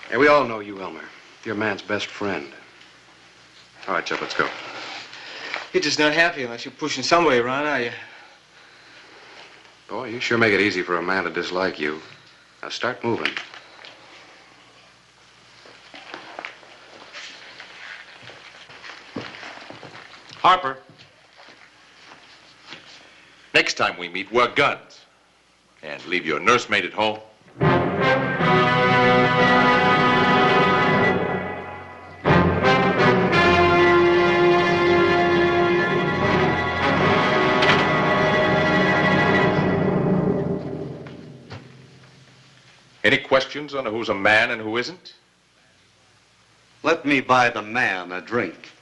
Hey, we all know you, Elmer. You're a man's best friend. All right, Jeff, let's go. You're just not happy unless you're pushing somebody around, are you? Boy, you sure make it easy for a man to dislike you. Now start moving. Harper. Next time we meet, wear guns. And leave your nursemaid at home. Any questions on who's a man and who isn't? Let me buy the man a drink.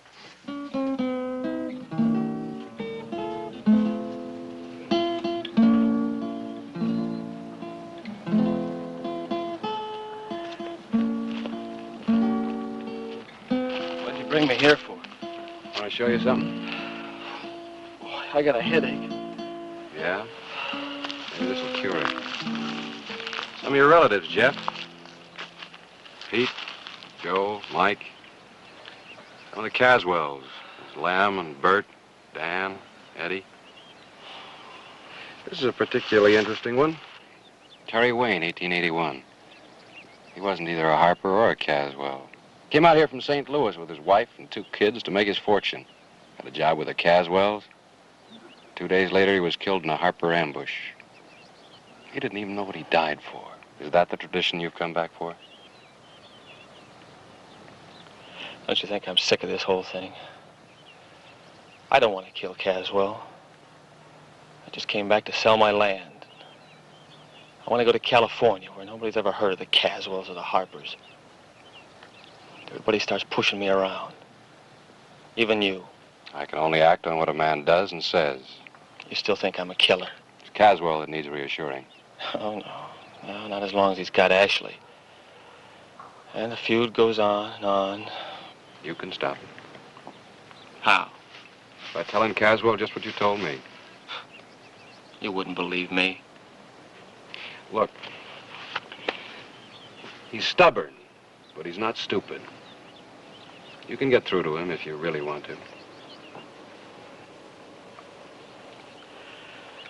What'd you bring me here for? Want to show you something? Boy, I got a headache. Yeah? Maybe this will cure it. Some of your relatives, Jeff. Pete, Joe, Mike. Some of the Caswells. There's Lem and Bert, Dan, Eddie. This is a particularly interesting one. Terry Wayne, 1881. He wasn't either a Harper or a Caswell. Came out here from St. Louis with his wife and 2 kids to make his fortune. Got a job with the Caswells. 2 days later, he was killed in a Harper ambush. He didn't even know what he died for. Is that the tradition you've come back for? Don't you think I'm sick of this whole thing? I don't want to kill Caswell. I just came back to sell my land. I want to go to California, where nobody's ever heard of the Caswells or the Harpers. Everybody starts pushing me around. Even you. I can only act on what a man does and says. You still think I'm a killer? It's Caswell that needs reassuring. Oh, no. No, not as long as he's got Ashley. And the feud goes on and on. You can stop it. How? By telling Caswell just what you told me. You wouldn't believe me. Look, he's stubborn, but he's not stupid. You can get through to him if you really want to.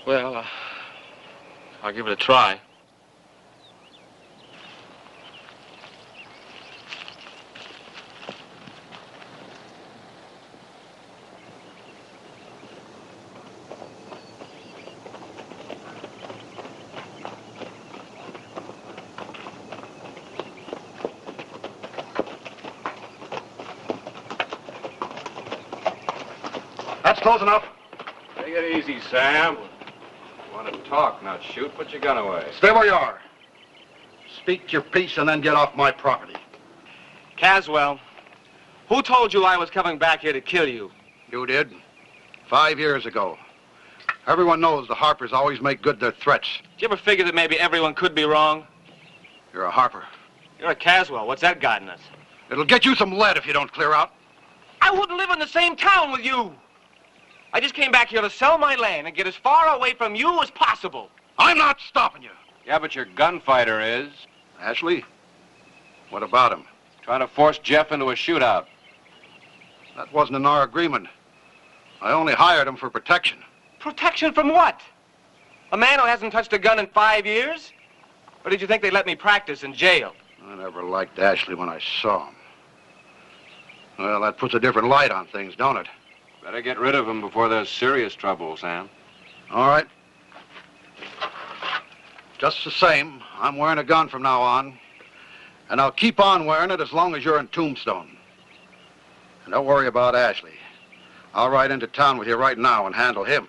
Well, I'll give it a try. That's close enough. Take it easy, Sam. You want to talk, not shoot. Put your gun away. Stay where you are. Speak your piece and then get off my property. Caswell, who told you I was coming back here to kill you? You did. 5 years ago. Everyone knows the Harpers always make good their threats. Did you ever figure that maybe everyone could be wrong? You're a Harper. You're a Caswell. What's that got in us? It'll get you some lead if you don't clear out. I wouldn't live in the same town with you. I just came back here to sell my land and get as far away from you as possible. I'm not stopping you. Yeah, but your gunfighter is. Ashley? What about him? Trying to force Jeff into a shootout. That wasn't in our agreement. I only hired him for protection. Protection from what? A man who hasn't touched a gun in 5 years? Or did you think they let me practice in jail? I never liked Ashley when I saw him. Well, that puts a different light on things, don't it? Better get rid of him before there's serious trouble, Sam. All right. Just the same, I'm wearing a gun from now on. And I'll keep on wearing it as long as you're in Tombstone. And don't worry about Ashley. I'll ride into town with you right now and handle him.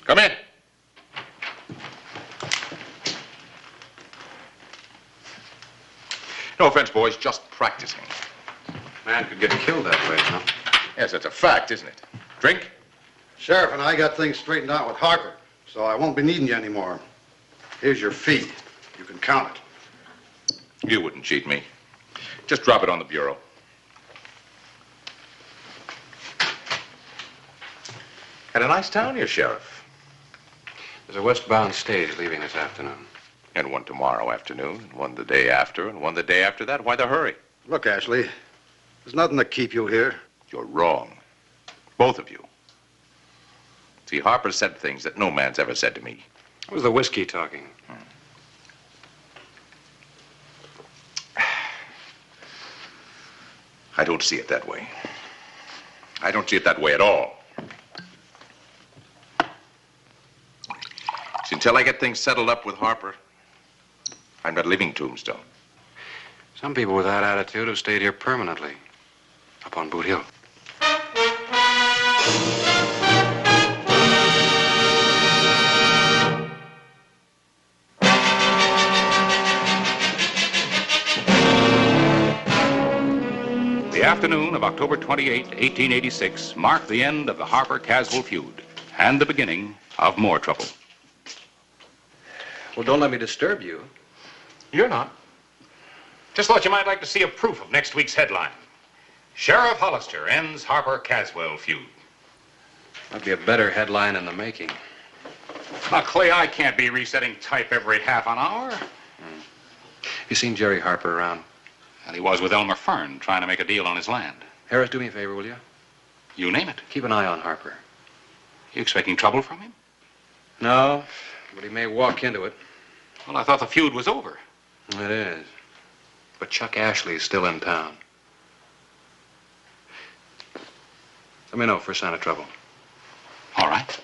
Come in. No offense, boys, just practicing. Man could get killed that way, huh? Yes, that's a fact, isn't it? Drink? Sheriff and I got things straightened out with Harper, so I won't be needing you anymore. Here's your fee. You can count it. You wouldn't cheat me. Just drop it on the bureau. Had a nice town here, Sheriff. There's a westbound stage leaving this afternoon. And one tomorrow afternoon, and one the day after, and one the day after that. Why the hurry? Look, Ashley, there's nothing to keep you here. You're wrong. Both of you. See, Harper said things that no man's ever said to me. It was the whiskey talking. I don't see it that way. I don't see it that way at all. See, until I get things settled up with Harper, I'm not leaving Tombstone. Some people with that attitude have stayed here permanently, up on Boot Hill. afternoon of October 28, 1886, marked the end of the Harper-Caswell feud and the beginning of more trouble. Well, don't let me disturb you. You're not. Just thought you might like to see a proof of next week's headline. Sheriff Hollister ends Harper-Caswell feud. Might be a better headline in the making. Now, Clay, I can't be resetting type every half an hour. You seen Jerry Harper around? And he was with Elmer Fern trying to make a deal on his land. Harris, do me a favor, will you? You name it. Keep an eye on Harper. You expecting trouble from him? No, but he may walk into it. Well, I thought the feud was over. It is. But Chuck Ashley is still in town. Let me know if we're sign of trouble. All right.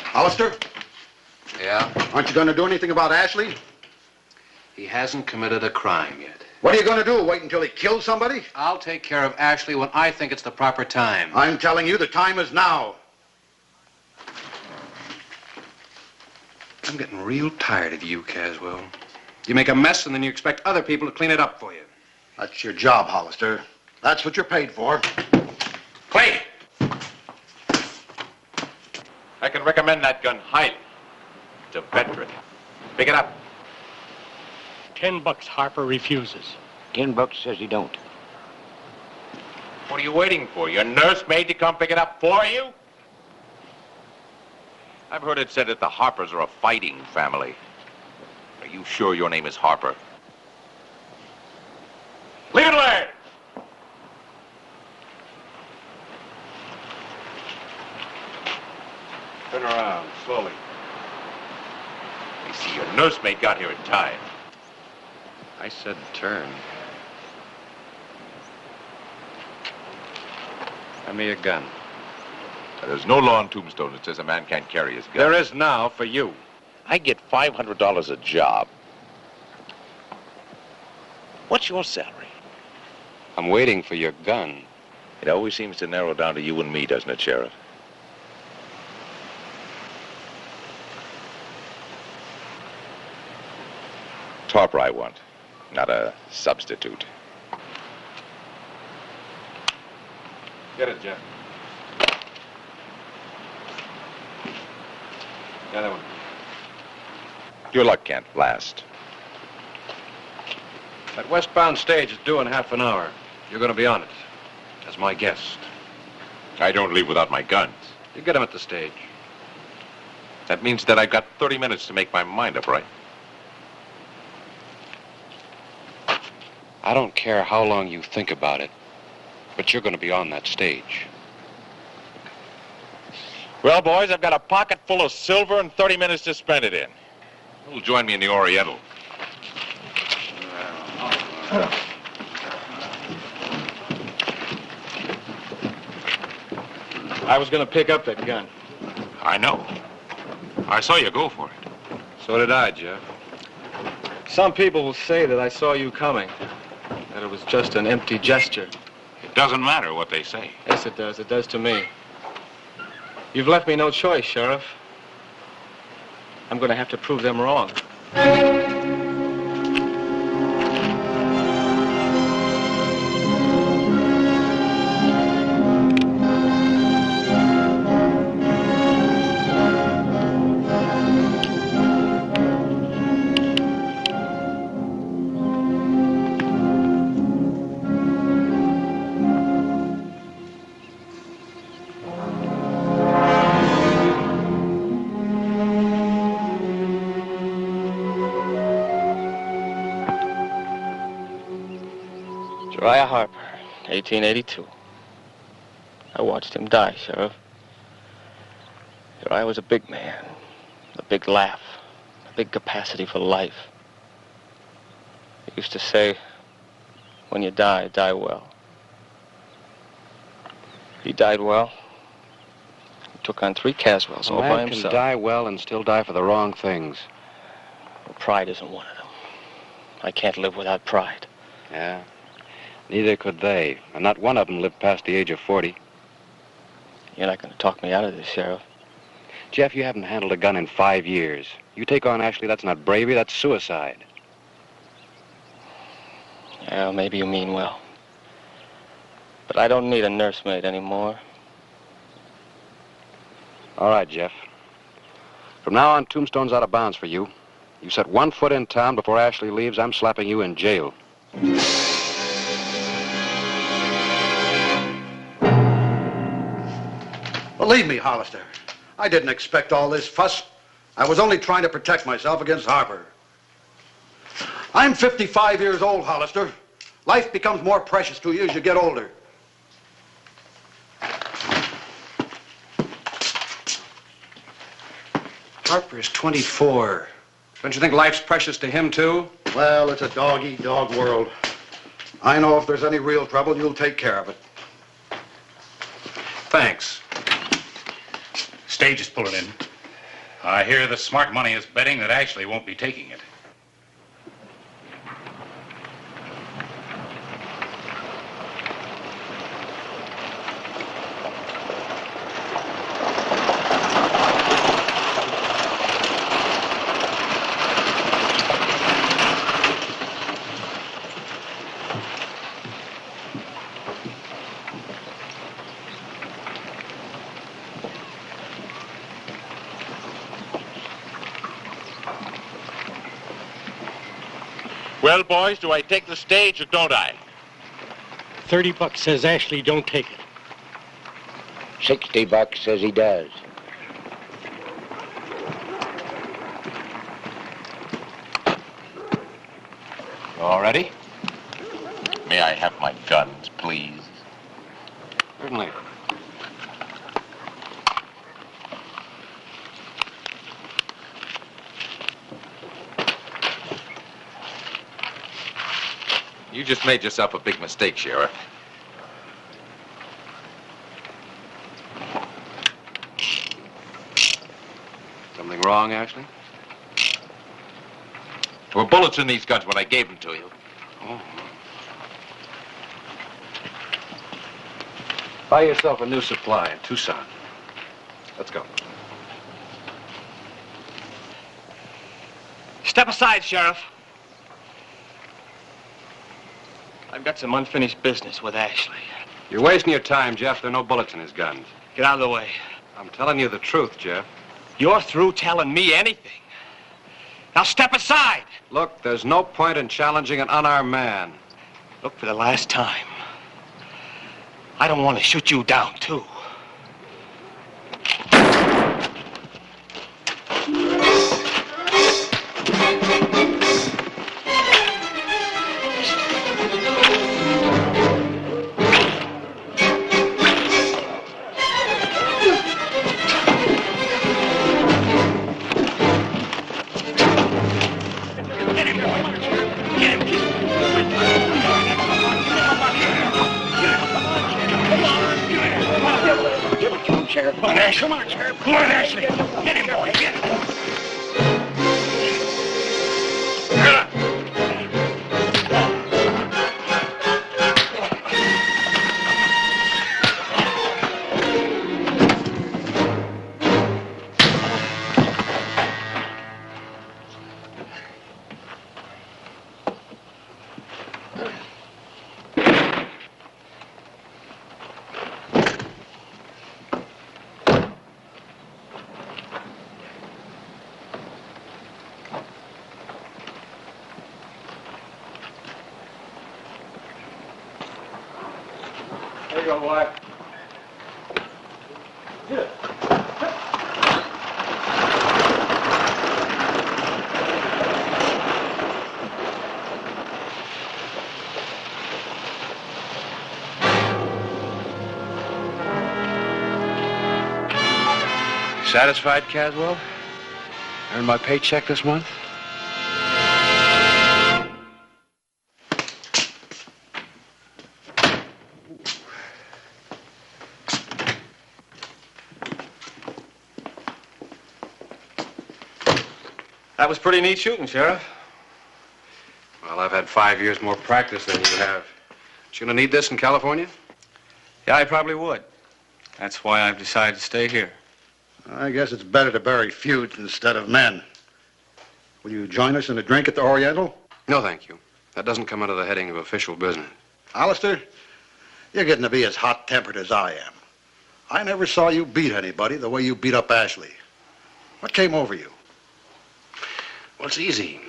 Hollister? Yeah? Aren't you going to do anything about Ashley? He hasn't committed a crime yet. What are you going to do? Wait until he kills somebody? I'll take care of Ashley when I think it's the proper time. I'm telling you, the time is now. I'm getting real tired of you, Caswell. You make a mess and then you expect other people to clean it up for you. That's your job, Hollister. That's what you're paid for. Clay! I can recommend that gun highly. It's a veteran. Pick it up. $10 Harper refuses. $10 says he don't. What are you waiting for? Your nursemaid to come pick it up for you? I've heard it said that the Harpers are a fighting family. Are you sure your name is Harper? Leave it alone! Turn around, slowly. I see your nursemaid got here in time. I said turn. Hand me a gun. There's no law in Tombstone that says a man can't carry his gun. There is now for you. I get $500 a job. What's your salary? I'm waiting for your gun. It always seems to narrow down to you and me, doesn't it, Sheriff? Tarper I want, not a substitute. Get it, Jeff. The other one. Your luck can't last. That westbound stage is due in half an hour. You're going to be on it, as my guest. I don't leave without my guns. You get him at the stage. That means that I've got 30 minutes to make my mind up, right? I don't care how long you think about it, but you're going to be on that stage. Well, boys, I've got a pocket full of silver and 30 minutes to spend it in. Who'll join me in the Oriental? I was going to pick up that gun. I know. I saw you go for it. So did I, Jeff. Some people will say that I saw you coming, that it was just an empty gesture. It doesn't matter what they say. Yes, it does. It does to me. You've left me no choice, Sheriff. I'm going to have to prove them wrong. Harper, 1882. I watched him die, Sheriff. Uriah was a big man, a big laugh, a big capacity for life. He used to say, when you die, die well. He died well. He took on 3 Caswells all by himself. A man can die well and still die for the wrong things. Well, pride isn't one of them. I can't live without pride. Yeah. Neither could they, and not one of them lived past the age of 40. You're not going to talk me out of this, Sheriff. Jeff, you haven't handled a gun in 5 years. You take on Ashley, that's not bravery, that's suicide. Well, maybe you mean well. But I don't need a nursemaid anymore. All right, Jeff. From now on, Tombstone's out of bounds for you. You set one foot in town before Ashley leaves, I'm slapping you in jail. Believe me, Hollister, I didn't expect all this fuss. I was only trying to protect myself against Harper. I'm 55 years old, Hollister. Life becomes more precious to you as you get older. Harper is 24. Don't you think life's precious to him, too? Well, it's a dog-eat-dog world. I know if there's any real trouble, you'll take care of it. Thanks. Stage is pulling in. I hear the smart money is betting that Ashley won't be taking it. Well, boys, do I take the stage or don't I? $30 says Ashley don't take it. $60 says he does. You all ready? May I have my guns, please? Certainly. You just made yourself a big mistake, Sheriff. Something wrong, Ashley? There were bullets in these guns when I gave them to you. Oh. Buy yourself a new supply in Tucson. Let's go. Step aside, Sheriff. I've got some unfinished business with Ashley. You're wasting your time, Jeff. There are no bullets in his guns. Get out of the way. I'm telling you the truth, Jeff. You're through telling me anything. Now step aside. Look, there's no point in challenging an unarmed man. Look, for the last time, I don't want to shoot you down, too. Come on, Ashley. Come on, Sheriff. Come on, Ashley. Get him, boy. Get him. There you go, boy. Satisfied, Caswell? Earned my paycheck this month? That was pretty neat shooting, Sheriff. Well, I've had 5 years more practice than you have. You gonna need this in California? Yeah, I probably would. That's why I've decided to stay here. I guess it's better to bury feuds instead of men. Will you join us in a drink at the Oriental? No, thank you. That doesn't come under the heading of official business. Hollister, you're getting to be as hot-tempered as I am. I never saw you beat anybody the way you beat up Ashley. What came over you? Well, it's easy.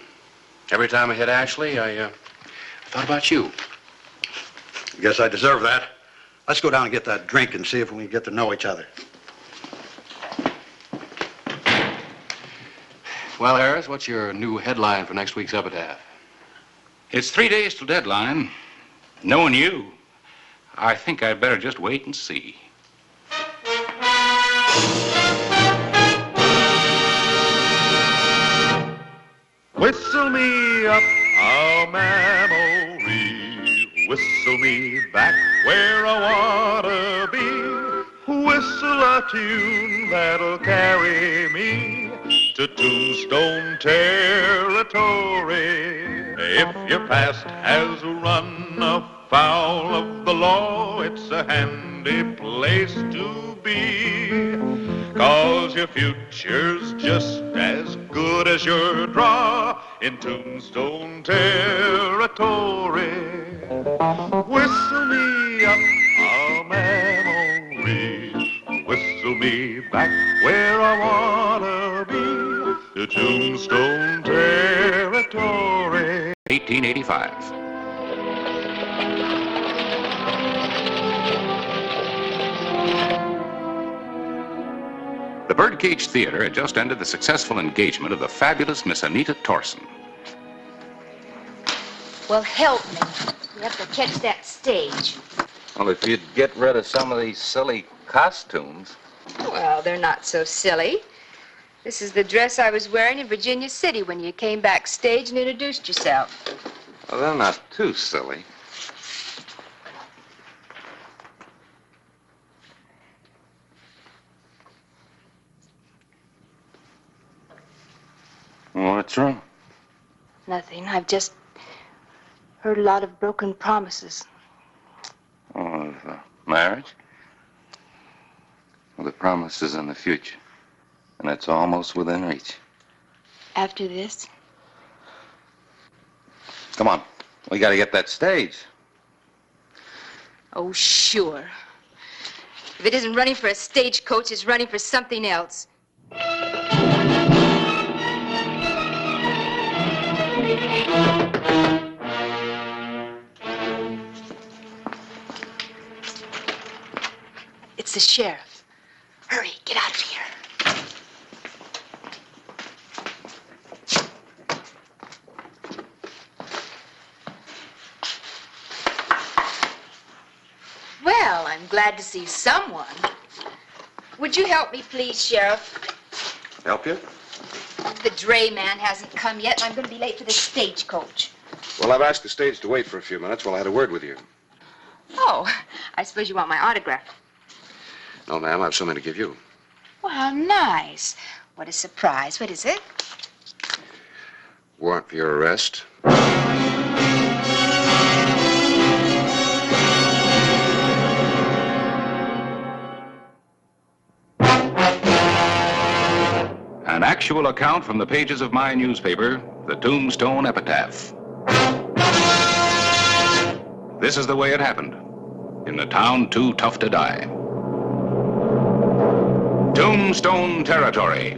Every time I hit Ashley, I thought about you. Guess I deserve that. Let's go down and get that drink and see if we can get to know each other. Well, Harris, what's your new headline for next week's Epitaph? It's 3 days till deadline. Knowing you, I think I'd better just wait and see. Whistle me up a memory, whistle me back where I wanna be, whistle a tune that'll carry me to Tombstone territory. If your past has run afoul of the law, it's a handy place to be, 'cause your future's just as good as your draw in Tombstone territory. Whistle me up a memory, whistle me back where I wanna be, to Tombstone territory. 1885. The Birdcage Theater had just ended the successful engagement of the fabulous Miss Anita Torson. Well, help me. We have to catch that stage. Well, if you'd get rid of some of these silly costumes. Well, they're not so silly. This is the dress I was wearing in Virginia City when you came backstage and introduced yourself. Well, they're not too silly. What's wrong? Nothing. I've just heard a lot of broken promises. Oh, marriage? Well, the promise is in the future, and it's almost within reach. After this? Come on. We got to get that stage. Oh, sure. If it isn't running for a stagecoach, it's running for something else. It's the sheriff. Hurry, get out of here. Well, I'm glad to see someone. Would you help me, please, Sheriff? Help you? The dray man hasn't come yet, and I'm going to be late for the stagecoach. Well, I've asked the stage to wait for a few minutes while I had a word with you. Oh, I suppose you want my autograph. No, ma'am, I have something to give you. Well, how nice. What a surprise. What is it? Warrant for your arrest. An actual account from the pages of my newspaper, the Tombstone Epitaph. This is the way it happened in the town too tough to die. Tombstone territory.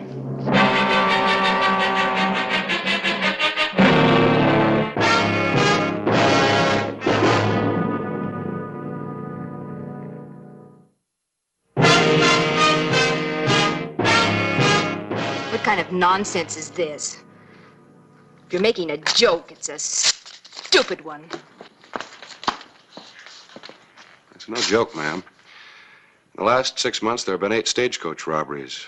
What kind of nonsense is this? If you're making a joke, it's a stupid one. It's no joke, ma'am. In the last 6 months, there have been 8 stagecoach robberies.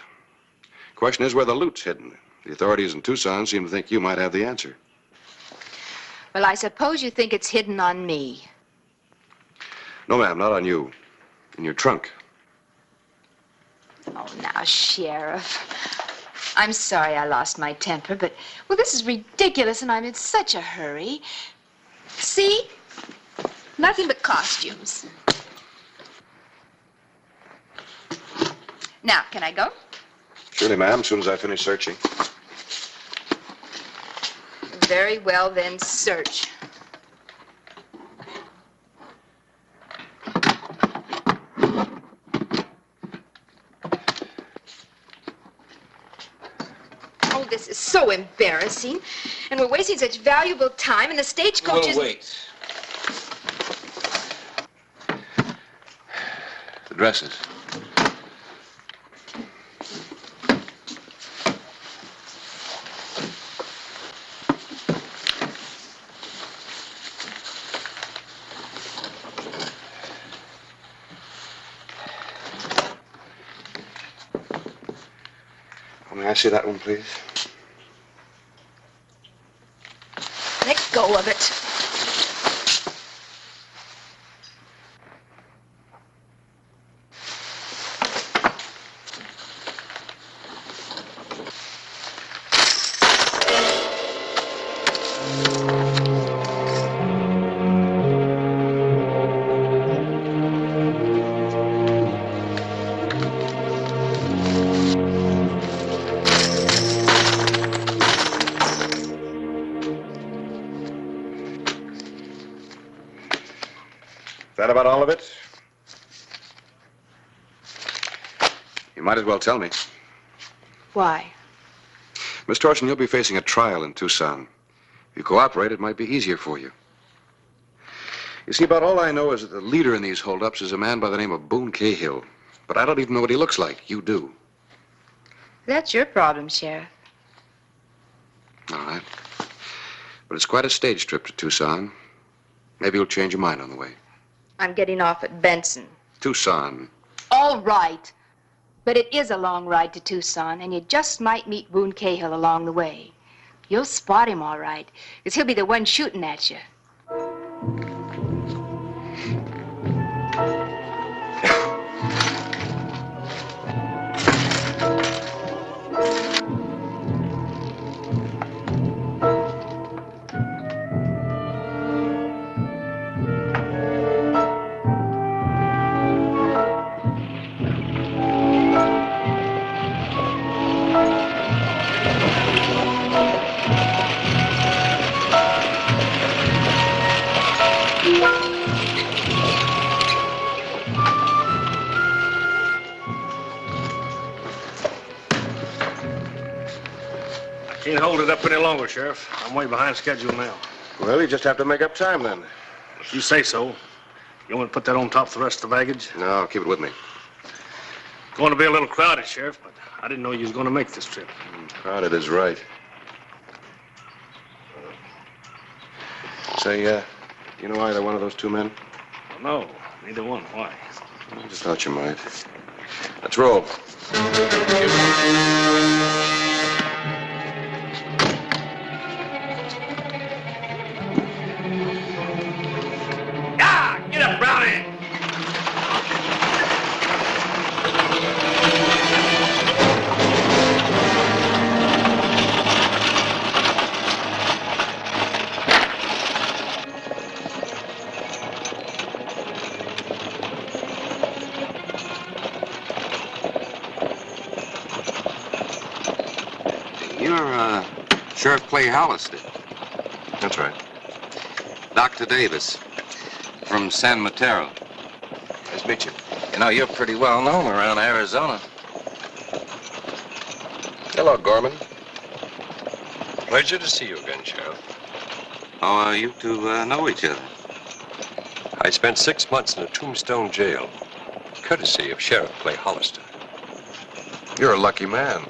Question is where the loot's hidden. The authorities in Tucson seem to think you might have the answer. Well, I suppose you think it's hidden on me. No, ma'am, not on you. In your trunk. Oh, now, Sheriff. I'm sorry I lost my temper, but, well, this is ridiculous, and I'm in such a hurry. See? Nothing but costumes. Now, can I go? Surely, ma'am, as soon as I finish searching. Very well, then, search. is so embarrassing. And we're wasting such valuable time, and the stagecoach is... We'll wait. The dresses. May I see that one, please? Let go of it. Is that about all of it? You might as well tell me. Why? Miss Torson, you'll be facing a trial in Tucson. If you cooperate, it might be easier for you. You see, about all I know is that the leader in these holdups is a man by the name of Boone Cahill. But I don't even know what he looks like. You do. That's your problem, Sheriff. All right. But it's quite a stage trip to Tucson. Maybe you'll change your mind on the way. I'm getting off at Benson. Tucson. All right. But it is a long ride to Tucson, and you just might meet Boone Cahill along the way. You'll spot him all right, because he'll be the one shooting at you. Can't hold it up any longer, Sheriff. I'm way behind schedule now. Well, you just have to make up time then. If you say so. You want to put that on top of the rest of the baggage? No, keep it with me. Going to be a little crowded, Sheriff, but I didn't know you was going to make this trip. Crowded is right. Say, you know either one of those two men? No, neither one. Why? I just thought you might. Let's roll. Get up, Brownie! You're, Sheriff Clay Hollister. That's right. Dr. Davis from San Mateo. Nice to meet you. You know, you're pretty well known around Arizona. Hello, Gorman. Pleasure to see you again, Sheriff. How you two know each other? I spent 6 months in a Tombstone jail, courtesy of Sheriff Clay Hollister. You're a lucky man.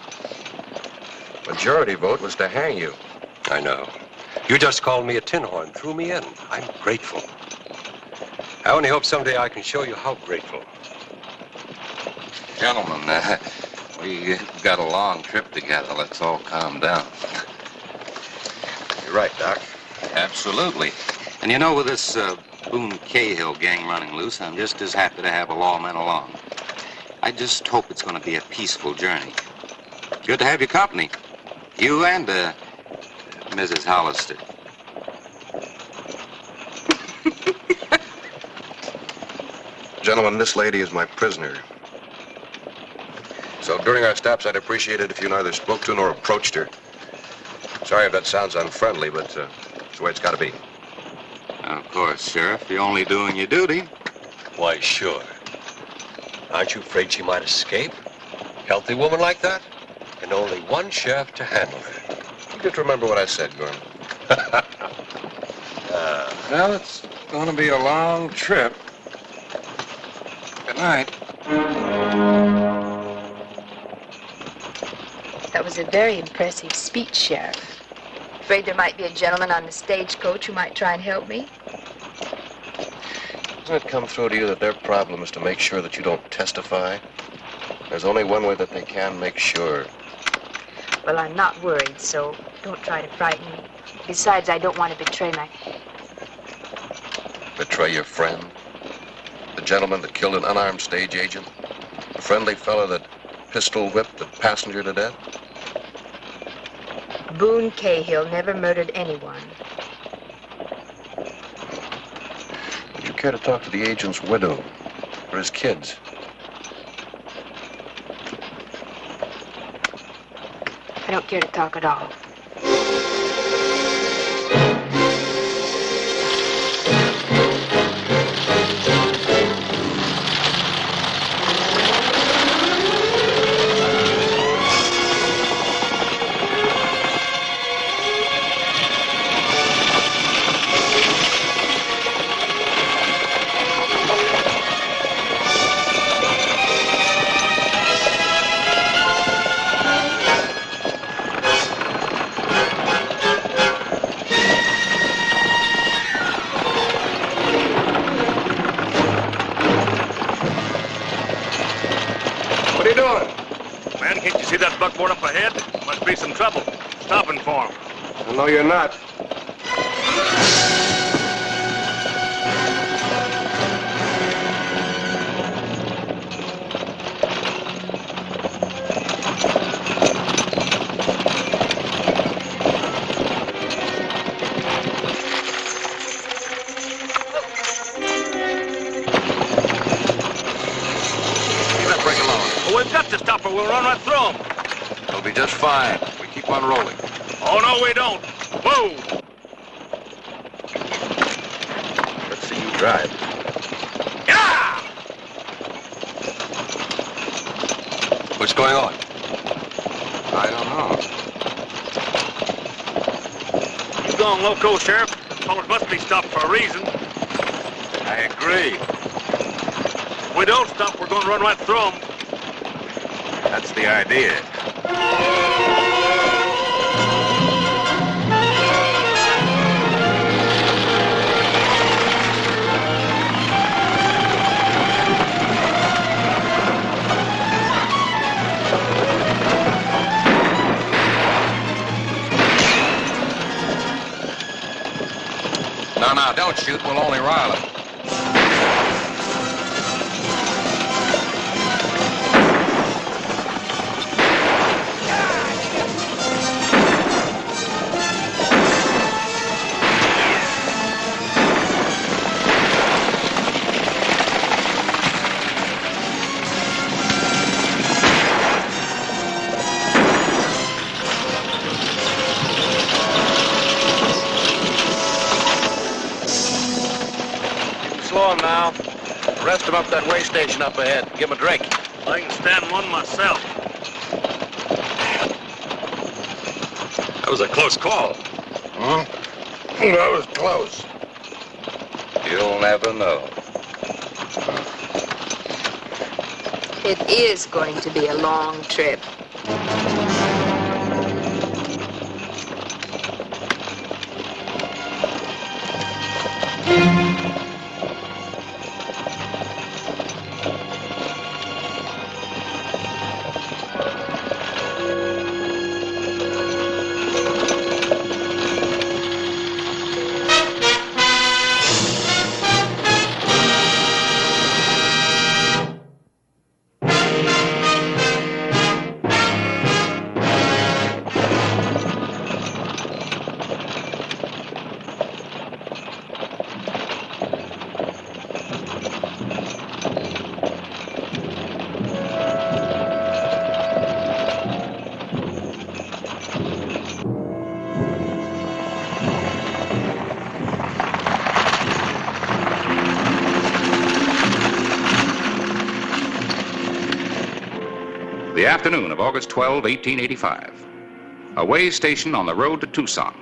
Majority vote was to hang you. I know. You just called me a tin horn, threw me in. I'm grateful. I only hope someday I can show you how grateful. Gentlemen, we've got a long trip together. Let's all calm down. You're right, Doc. Absolutely. And you know, with this Boone Cahill gang running loose, I'm just as happy to have a lawman along. I just hope it's going to be a peaceful journey. Good to have your company. You and Mrs. Hollister. Gentlemen, this lady is my prisoner. So during our stops, I'd appreciate it if you neither spoke to nor approached her. Sorry if that sounds unfriendly, but it's the way it's got to be. Of course, Sheriff. You're only doing your duty. Why, sure. Aren't you afraid she might escape? Healthy woman like that? And only one sheriff to handle her. Just remember what I said, Gorman. Well, it's going to be a long trip. Good night. That was a very impressive speech, Sheriff. Afraid there might be a gentleman on the stagecoach who might try and help me. Doesn't it come through to you that their problem is to make sure that you don't testify? There's only one way that they can make sure. Well, I'm not worried, so don't try to frighten me. Besides, I don't want to betray my... Betray your friend? The gentleman that killed an unarmed stage agent? The friendly fellow that pistol whipped the passenger to death? Boone Cahill never murdered anyone. Would you care to talk to the agent's widow or his kids? I don't care to talk at all. What are you doing? Man, can't you see that buckboard up ahead? Must be some trouble. Stopping for him. No, you're not. We've got to stop or we'll run right through them. It'll be just fine. We keep on rolling. Oh, no, we don't. Whoa! Let's see you drive. Yeah! What's going on? I don't know. You gone loco, Sheriff? Fellas must be stopped for a reason. I agree. If we don't stop, we're going to run right through them. That's the idea. No, don't shoot. We'll only rile them. Slow him now. Rest him up that way station up ahead. Give him a drink. I can stand one myself. That was a close call. Huh? That was close. You'll never know. It is going to be a long trip. The afternoon of August 12, 1885. A way station on the road to Tucson,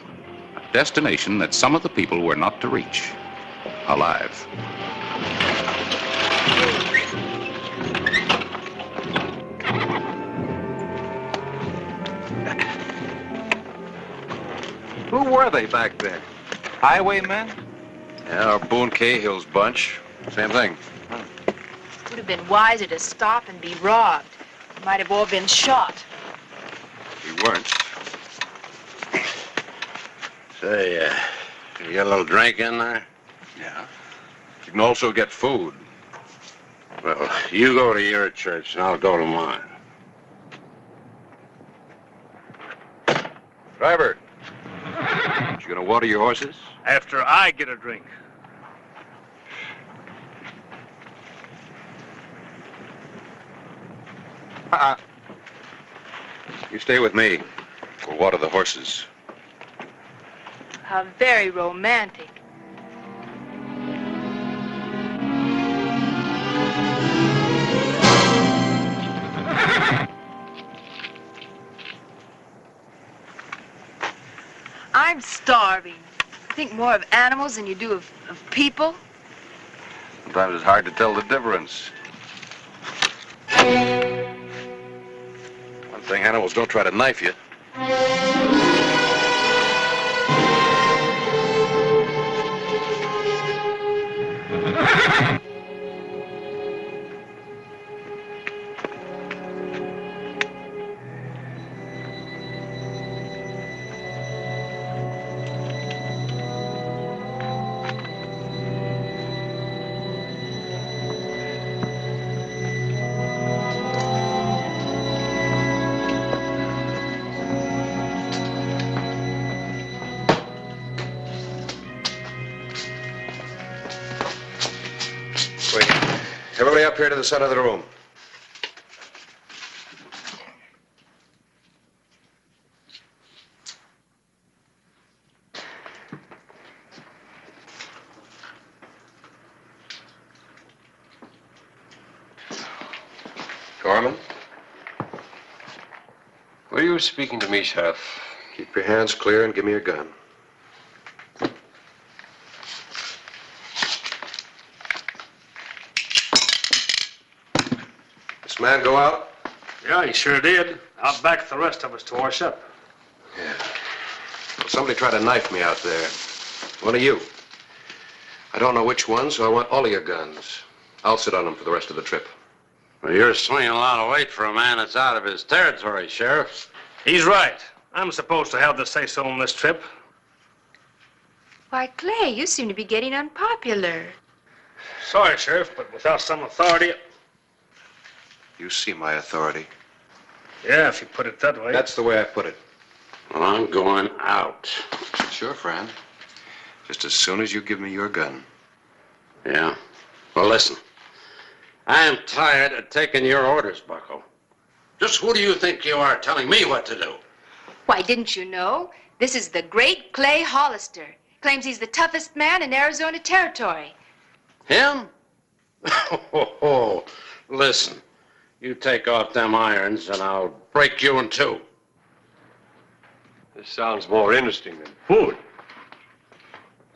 a destination that some of the people were not to reach alive. Who were they back there? Highwaymen? Yeah, or Boone Cahill's bunch. Same thing. Would have been wiser to stop and be robbed. Might have all been shot. You weren't. Say, you get a little drink in there? Yeah. You can also get food. Well, you go to your church and I'll go to mine. Driver, you gonna water your horses? After I get a drink. You stay with me. We'll water the horses. How very romantic. I'm starving. You think more of animals than you do of people? Sometimes it's hard to tell the difference. One thing, animals don't try to knife you. Wait. Everybody up here to the center of the room. Gorman? Were you speaking to me, Sheriff? Keep your hands clear and give me your gun. This man go out? Yeah, he sure did. Out back the rest of us to wash up. Yeah. Well, somebody tried to knife me out there. One of you. I don't know which one, so I want all of your guns. I'll sit on them for the rest of the trip. Well, you're swinging a lot of weight for a man that's out of his territory, Sheriff. He's right. I'm supposed to have the say-so on this trip. Why, Clay, you seem to be getting unpopular. Sorry, Sheriff, but without some authority... You see my authority. Yeah, if you put it that way. That's the way I put it. Well, I'm going out. Sure, friend. Just as soon as you give me your gun. Yeah? Well, listen. I am tired of taking your orders, Bucko. Just who do you think you are telling me what to do? Why, didn't you know? This is the great Clay Hollister. Claims he's the toughest man in Arizona Territory. Him? Listen, you take off them irons and I'll break you in two. This sounds more interesting than food.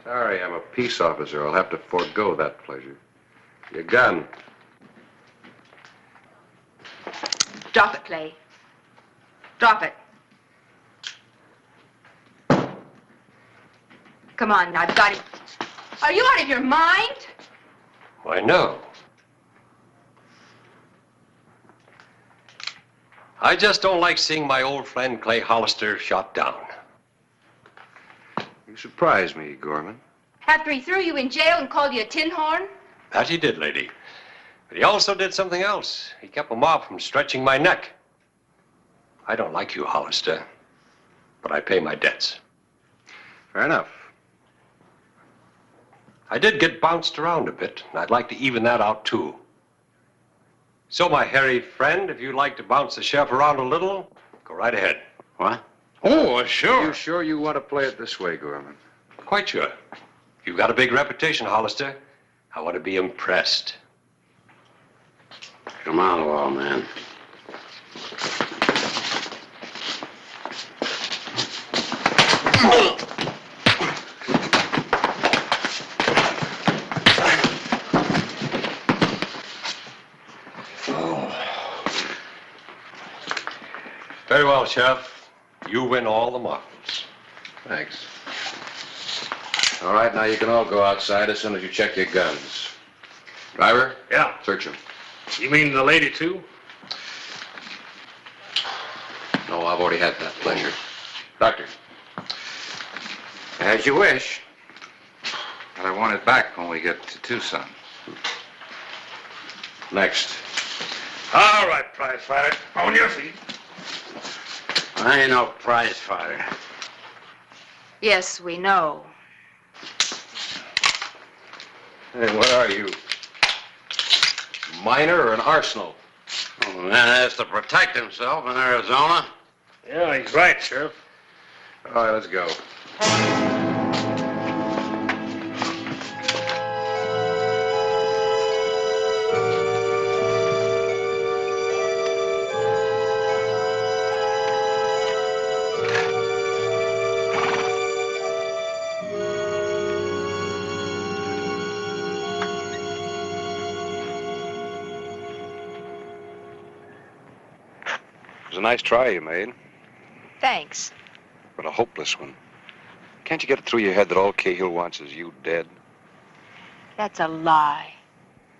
Sorry, I'm a peace officer. I'll have to forego that pleasure. Your gun. Drop it, Clay. Drop it. Come on, I've got it. Are you out of your mind? Why, no. I just don't like seeing my old friend Clay Hollister shot down. You surprise me, Gorman. After he threw you in jail and called you a tin horn? That he did, lady. But he also did something else. He kept a mob from stretching my neck. I don't like you, Hollister, but I pay my debts. Fair enough. I did get bounced around a bit, and I'd like to even that out, too. So, my hairy friend, if you'd like to bounce the sheriff around a little, go right ahead. What? Oh, sure. Are you sure you want to play it this way, Gorman? Quite sure. You've got a big reputation, Hollister. I want to be impressed. Come on, old man. Very well, Sheriff. You win all the marbles. Thanks. All right, now you can all go outside as soon as you check your guns. Driver? Yeah. Search them. You mean the lady, too? No, I've already had that pleasure. Doctor. As you wish. But I want it back when we get to Tucson. Next. All right, prize fighter. On your feet. I ain't no prize fighter. Yes, we know. Hey, what are you? Miner or an arsenal? Oh, man has to protect himself in Arizona. Yeah, he's right, Sheriff. All right, let's go. It was a nice try you made, Thanks. but a hopeless one. Can't you get it through your head that all Cahill wants is you dead? That's a lie.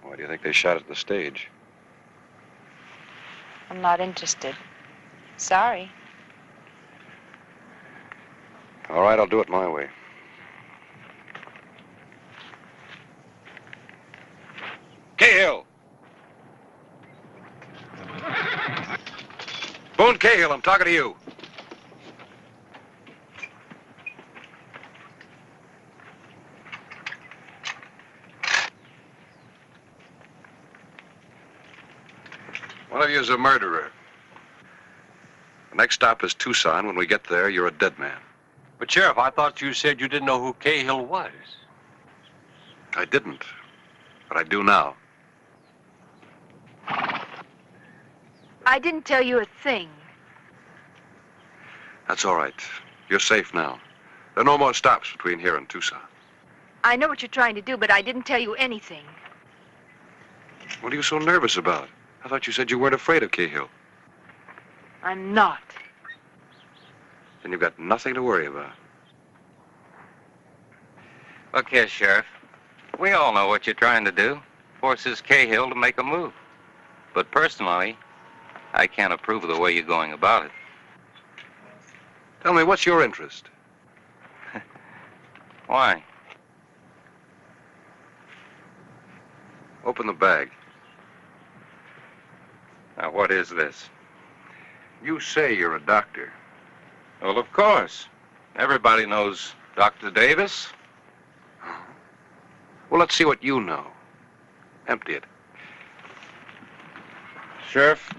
Why do you think they shot at the stage? I'm not interested. Sorry. All right, I'll do it my way. Cahill! Boone Cahill, I'm talking to you. One of you is a murderer. The next stop is Tucson. When we get there, you're a dead man. But, Sheriff, I thought you said you didn't know who Cahill was. I didn't, but I do now. I didn't tell you a thing. That's all right. You're safe now. There are no more stops between here and Tucson. I know what you're trying to do, but I didn't tell you anything. What are you so nervous about? I thought you said you weren't afraid of Cahill. I'm not. Then you've got nothing to worry about. Look here, Sheriff. We all know what you're trying to do. Forces Cahill to make a move. But personally, I can't approve of the way you're going about it. Tell me, what's your interest? Why? Open the bag. Now, what is this? You say you're a doctor. Well, of course. Everybody knows Dr. Davis. Well, let's see what you know. Empty it. Sheriff,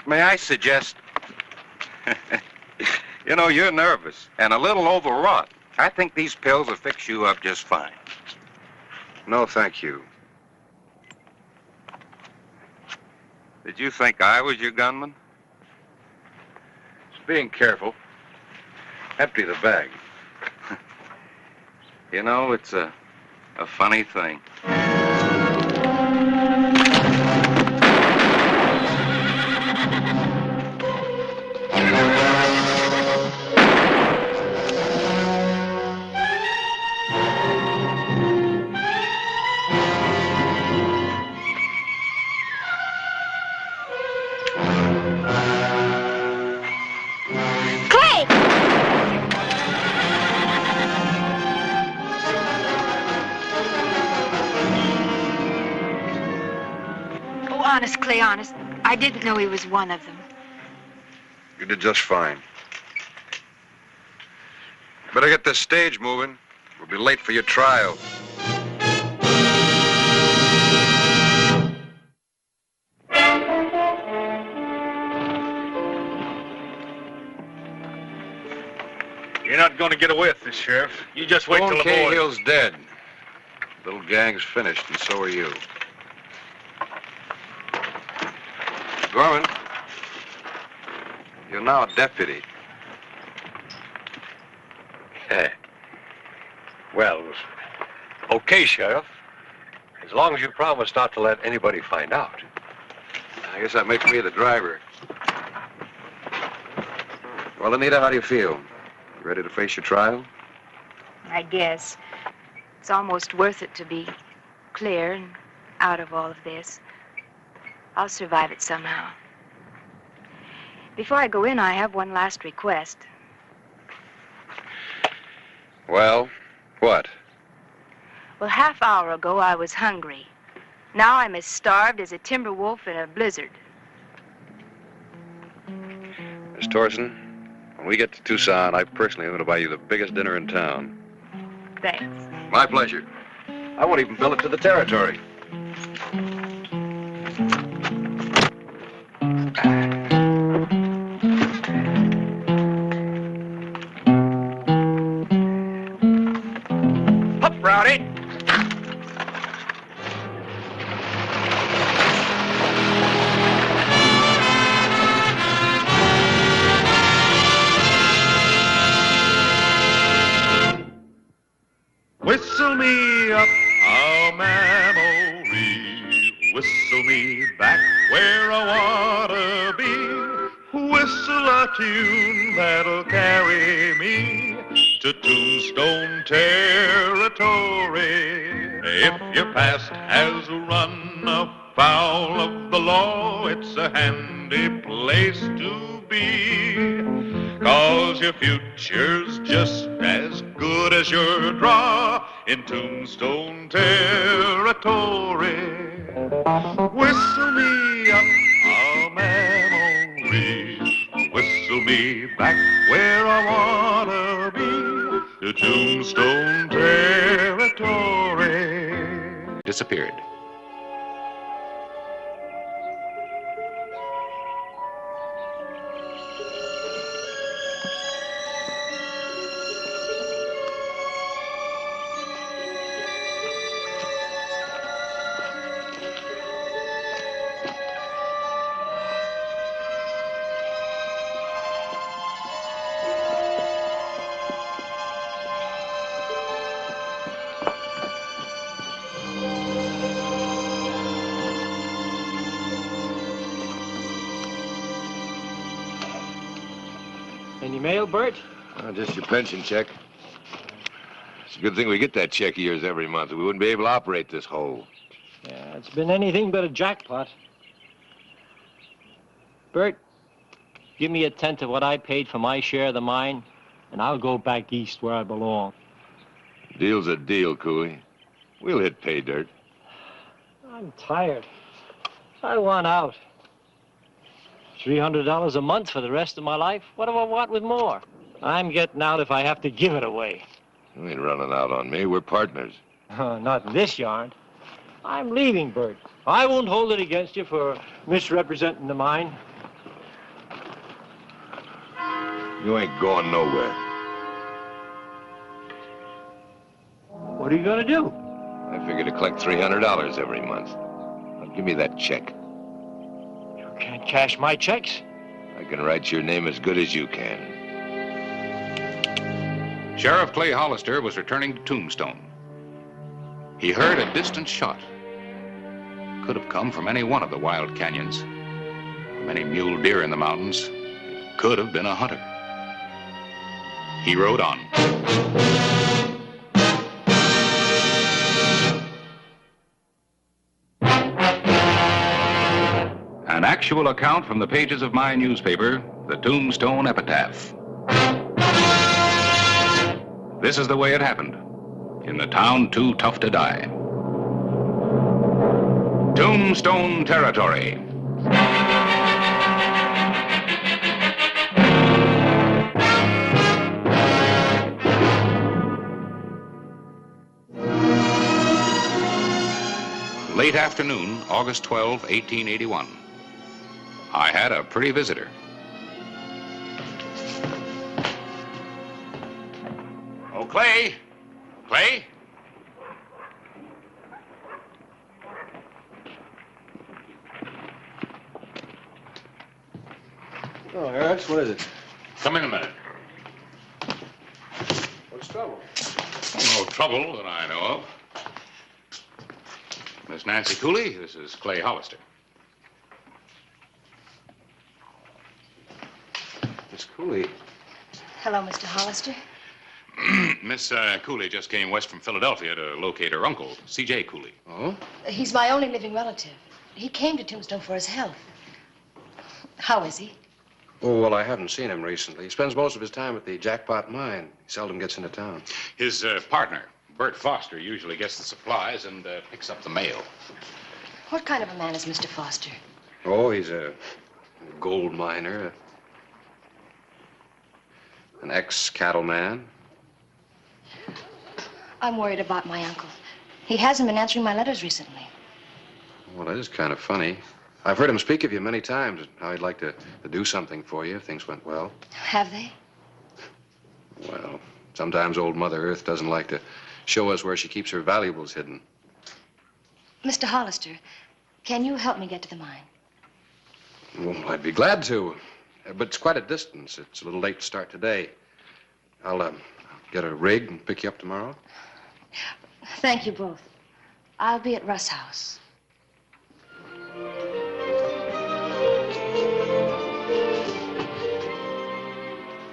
may I suggest... You know, you're nervous and a little overwrought. I think these pills will fix you up just fine. No, thank you. Did you think I was your gunman? Just being careful. Empty the bag. You know, it's a funny thing. Honest, Clay, honest. I didn't know he was one of them. You did just fine. Better get this stage moving. We'll be late for your trial. You're not going to get away with this, Sheriff. You just wait till the boys... Cahill's dead. Little gang's finished, and so are you. Gorman, you're now a deputy. Well, okay, Sheriff. As long as you promise not to let anybody find out. I guess that makes me the driver. Well, Anita, how do you feel? You ready to face your trial? I guess. It's almost worth it to be clear and out of all of this. I'll survive it somehow. Before I go in, I have one last request. Well, what? Well, half hour ago, I was hungry. Now I'm as starved as a timber wolf in a blizzard. Miss Torson, when we get to Tucson, I personally am going to buy you the biggest dinner in town. Thanks. My pleasure. I won't even bill it to the territory. Up, Rowdy. Whistle me up a memory, whistle me back where I wanna be, whistle a tune that'll carry me to Tombstone territory. If your past has run afoul of the law, it's a handy place to be, 'cause your future's just as good as your draw in Tombstone territory. Whistle me up a memory, whistle me back where I wanna be, to Tombstone territory. Disappeared. Any mail, Bert? Just your pension check. It's a good thing we get that check of yours every month. We wouldn't be able to operate this hole. Yeah, it's been anything but a jackpot. Bert, give me a tenth of what I paid for my share of the mine, and I'll go back east where I belong. Deal's a deal, Cooley. We'll hit pay dirt. I'm tired. I want out. $300 a month for the rest of my life? What do I want with more? I'm getting out if I have to give it away. You ain't running out on me. We're partners. Not in this yarn. I'm leaving, Bert. I won't hold it against you for misrepresenting the mine. You ain't going nowhere. What are you going to do? I figure to collect $300 every month. Now give me that check. You can't cash my checks. I can write your name as good as you can. Sheriff Clay Hollister was returning to Tombstone. He heard a distant shot. Could have come from any one of the wild canyons. From any mule deer in the mountains. It could have been a hunter. He rode on. An actual account from the pages of my newspaper, the Tombstone Epitaph. This is the way it happened. In the town too tough to die. Tombstone territory. Late afternoon, August 12, 1881. I had a pretty visitor. Oh, Clay! Clay? Oh, Harris, what is it? Come in a minute. What's trouble? No trouble that I know of. Miss Nancy Cooley, this is Clay Hollister. Miss Cooley, Hello, Mr. Hollister. Miss Cooley just came west from Philadelphia to locate her uncle, C.J. Cooley. Oh? He's my only living relative. He came to Tombstone for his health. How is he? Oh, well, I haven't seen him recently. He spends most of his time at the Jackpot Mine. He seldom gets into town. His partner, Bert Foster, usually gets the supplies and picks up the mail. What kind of a man is Mr. Foster? Oh, he's a gold miner, an ex-cattleman. I'm worried about my uncle. He hasn't been answering my letters recently. Well, that is kind of funny. I've heard him speak of you many times, how he'd like to do something for you if things went well. Have they? Well, sometimes old Mother Earth doesn't like to show us where she keeps her valuables hidden. Mr. Hollister, can you help me get to the mine? Well, I'd be glad to, but it's quite a distance. It's a little late to start today. I'll get a rig and pick you up tomorrow. Thank you both. I'll be at Russ' house.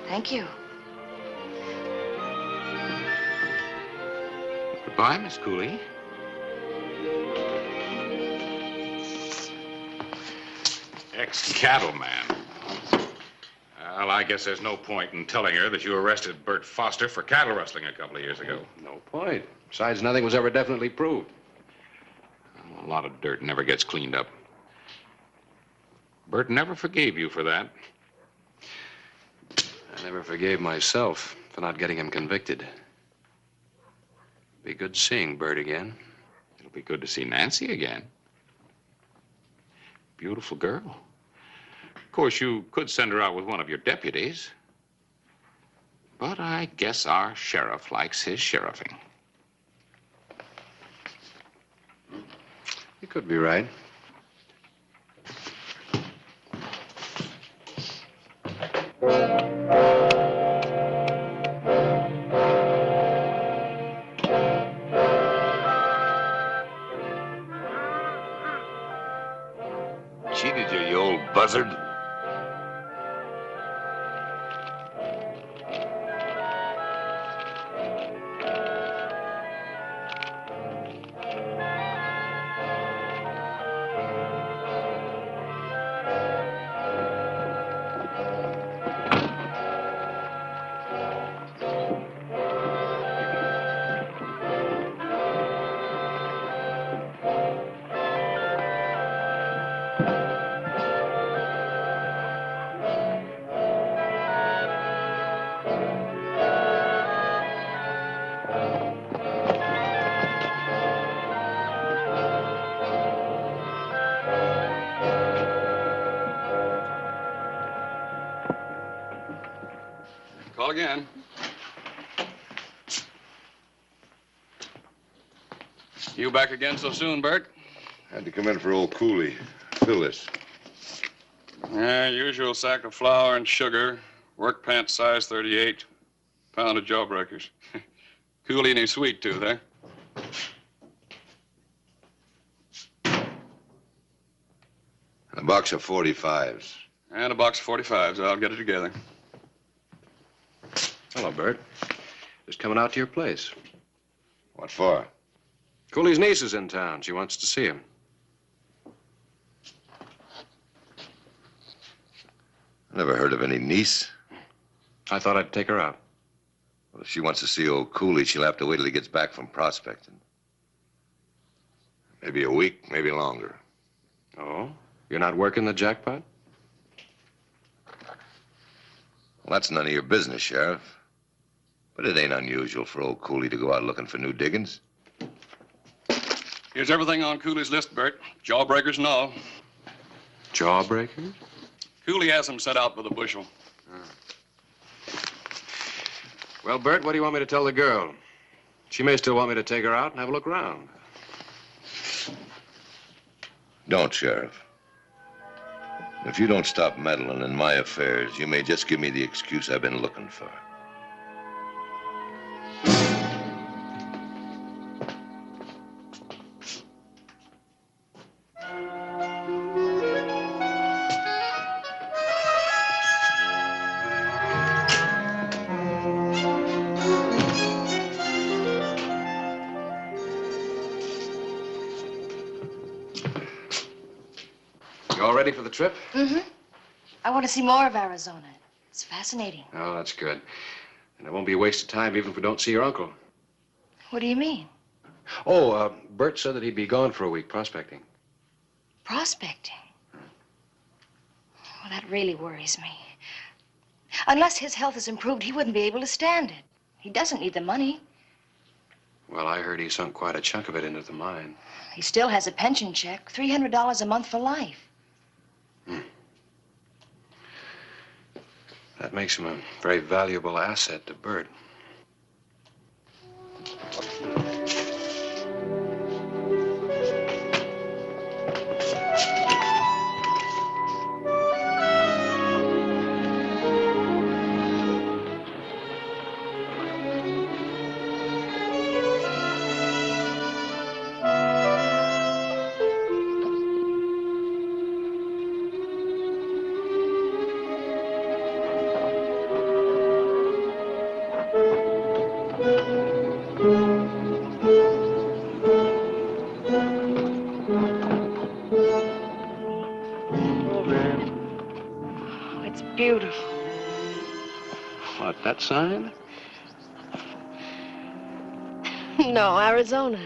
Thank you. Goodbye, Miss Cooley. Ex-cattleman. Well, I guess there's no point in telling her that you arrested Bert Foster for cattle rustling a couple of years ago. No point. Besides, nothing was ever definitely proved. A lot of dirt never gets cleaned up. Bert never forgave you for that. I never forgave myself for not getting him convicted. Be good seeing Bert again. It'll be good to see Nancy again. Beautiful girl. Of course, you could send her out with one of your deputies. But I guess our sheriff likes his sheriffing. You could be right. Cheated you, you old buzzard. Call again. You back again so soon, Bert? Had to come in for old Cooley. Fill this. Yeah, usual sack of flour and sugar, work pants size 38, pound of jawbreakers. Cooley and his sweet tooth, eh? A box of 45s. And a box of 45s. I'll get it together. Hello, Bert. Just coming out to your place. What for? Cooley's niece is in town. She wants to see him. Never heard of any niece. I thought I'd take her out. Well, if she wants to see old Cooley, she'll have to wait till he gets back from prospecting. Maybe a week, maybe longer. Oh? You're not working the jackpot? Well, that's none of your business, Sheriff. But it ain't unusual for old Cooley to go out looking for new diggings. Here's everything on Cooley's list, Bert. Jawbreakers and all. Jawbreakers? Cooley has them set out by the bushel. Well, Bert, what do you want me to tell the girl? She may still want me to take her out and have a look around. Don't, Sheriff. If you don't stop meddling in my affairs, you may just give me the excuse I've been looking for. ready for the trip? Mm-hmm. I want to see more of Arizona. It's fascinating. Oh, that's good. And it won't be a waste of time even if we don't see your uncle. What do you mean? Oh, Bert said that he'd be gone for a week prospecting. Prospecting? Well, that really worries me. Unless his health is improved, he wouldn't be able to stand it. He doesn't need the money. Well, I heard he sunk quite a chunk of it into the mine. He still has a pension check, $300 a month for life. That makes him a very valuable asset to Bert. It's beautiful. What, that sign? No, Arizona.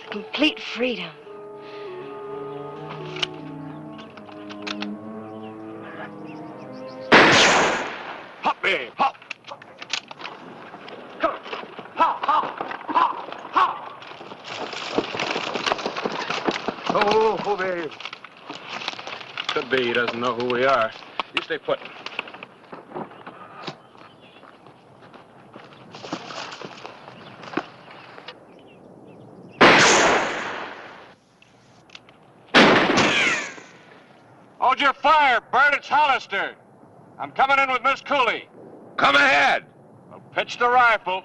Complete freedom. Hop, babe, hop. Come on. Hop, hop, hop, hop. Oh, babe. Could be he doesn't know who we are. You stay put. Hold your fire, Bert. It's Hollister. I'm coming in with Miss Cooley. Come ahead. Well, pitch the rifle.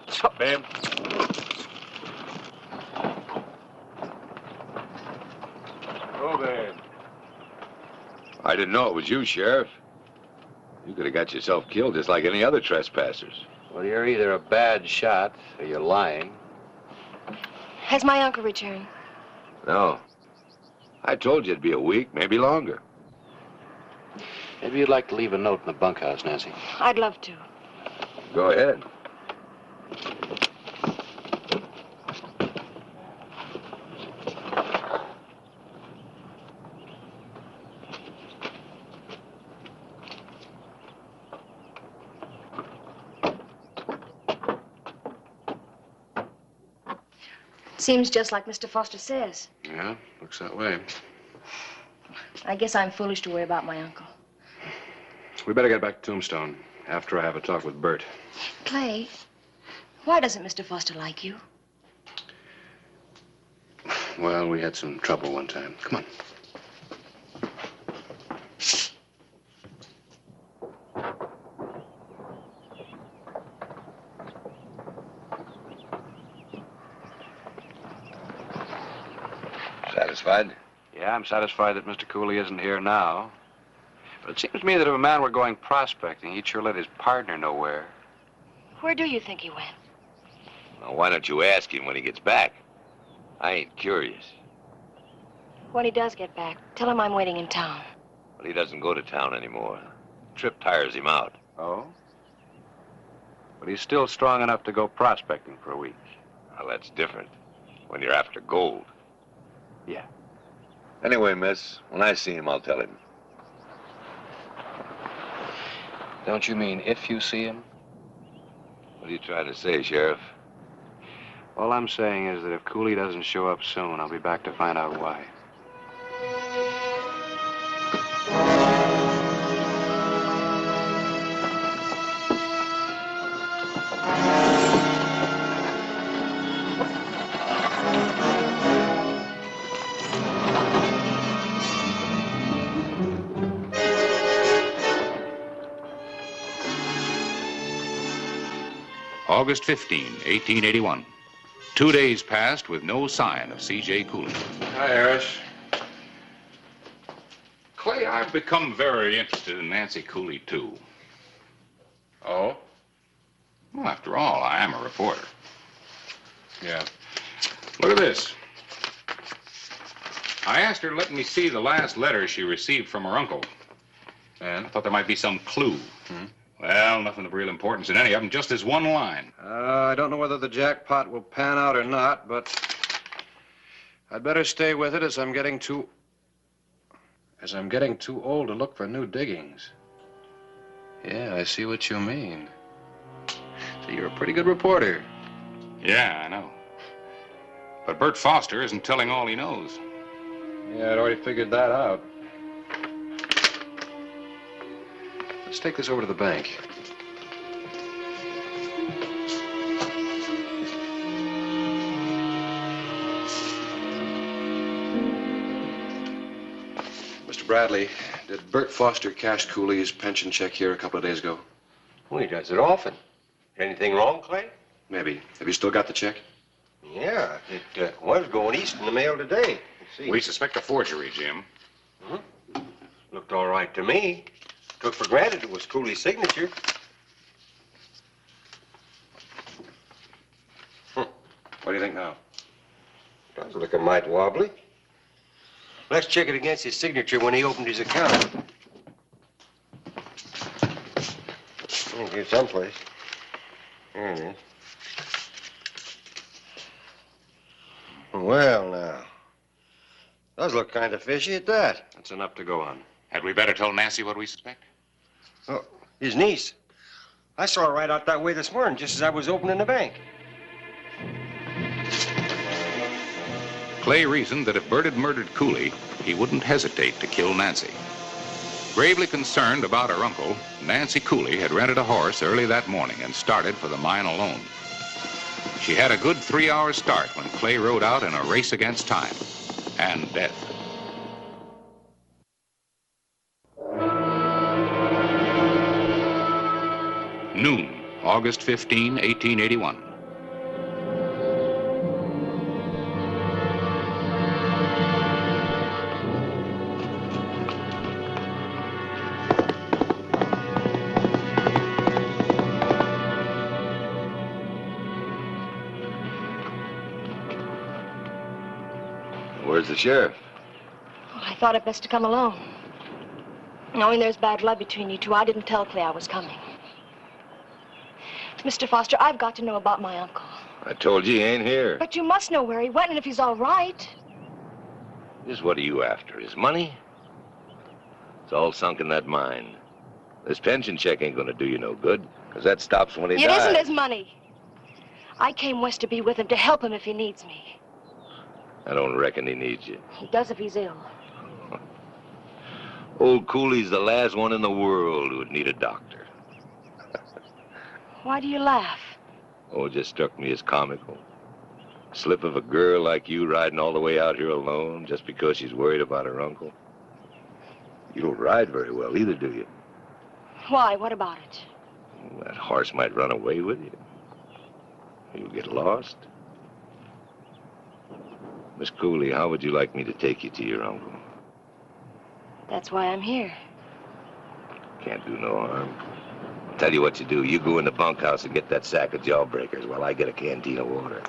What's up, babe? Oh, babe. I didn't know it was you, Sheriff. You could have got yourself killed just like any other trespassers. Well, you're either a bad shot or you're lying. Has my uncle returned? No. I told you it'd be a week, maybe longer. Maybe you'd like to leave a note in the bunkhouse, Nancy. I'd love to. Go ahead. Seems just like Mr. Foster says. Yeah, looks that way. I guess I'm foolish to worry about my uncle. We better get back to Tombstone after I have a talk with Bert. Clay, why doesn't Mr. Foster like you? Well, we had some trouble one time. Come on. Satisfied? Yeah, I'm satisfied that Mr. Cooley isn't here now. But it seems to me that if a man were going prospecting, he'd sure let his partner know where. Where do you think he went? Well, why don't you ask him when he gets back? I ain't curious. When he does get back, tell him I'm waiting in town. But he doesn't go to town anymore. Trip tires him out. Oh? But he's still strong enough to go prospecting for a week. Well, that's different. When you're after gold. Yeah. Anyway, miss, when I see him, I'll tell him. Don't you mean if you see him? What are you trying to say, Sheriff? All I'm saying is that if Cooley doesn't show up soon, I'll be back to find out why. August 15, 1881. 2 days passed with no sign of C.J. Cooley. Hi, Harris. Clay, I've become very interested in Nancy Cooley, too. Oh? Well, after all, I am a reporter. Yeah. Look at this. I asked her to let me see the last letter she received from her uncle. And I thought there might be some clue. Well, nothing of real importance in any of them, just this one line. I don't know whether the jackpot will pan out or not, but I'd better stay with it as I'm getting too old to look for new diggings. Yeah, I see what you mean. So you're a pretty good reporter. Yeah, I know. But Bert Foster isn't telling all he knows. Yeah, I'd already figured that out. Let's take this over to the bank. Mr. Bradley, did Bert Foster cash Cooley's pension check here a couple of days ago? Well, he does it often. Anything wrong, Clay? Maybe. Have you still got the check? Yeah, it was going east in the mail today. Let's see. We suspect a forgery, Jim. Looked all right to me. Took for granted it was Cooley's signature. What do you think now? Does looking mighty wobbly. Let's check it against his signature when he opened his account. Here someplace. There it is. Well, now. Does look kind of fishy at that. That's enough to go on. Had we better tell Nancy what we suspect? Oh, his niece. I saw her right out that way this morning, just as I was opening the bank. Clay reasoned that if Bert had murdered Cooley, he wouldn't hesitate to kill Nancy. Gravely concerned about her uncle, Nancy Cooley had rented a horse early that morning and started for the mine alone. She had a good 3-hour start when Clay rode out in a race against time and death. Noon, August 15, 1881. Where's the sheriff? Oh, I thought it best to come alone. Knowing there's bad blood between you two, I didn't tell Clay I was coming. Mr. Foster, I've got to know about my uncle. I told you he ain't here. But you must know where he went and if he's all right. Just what are you after? His money? It's all sunk in that mine. This pension check ain't gonna do you no good, because that stops when he It dies. isn't his money. I came west to be with him, to help him if he needs me. I don't reckon he needs you. He does if he's ill. Old Cooley's the last one in the world who would need a doctor. Why do you laugh? Oh, it just struck me as comical. Slip of a girl like you riding all the way out here alone just because she's worried about her uncle. You don't ride very well either, do you? Why? What about it? That horse might run away with you. You'll get lost. Miss Cooley, how would you like me to take you to your uncle? That's why I'm here. Can't do no harm. Tell you what you do. You go in the bunkhouse and get that sack of jawbreakers while I get a canteen of water.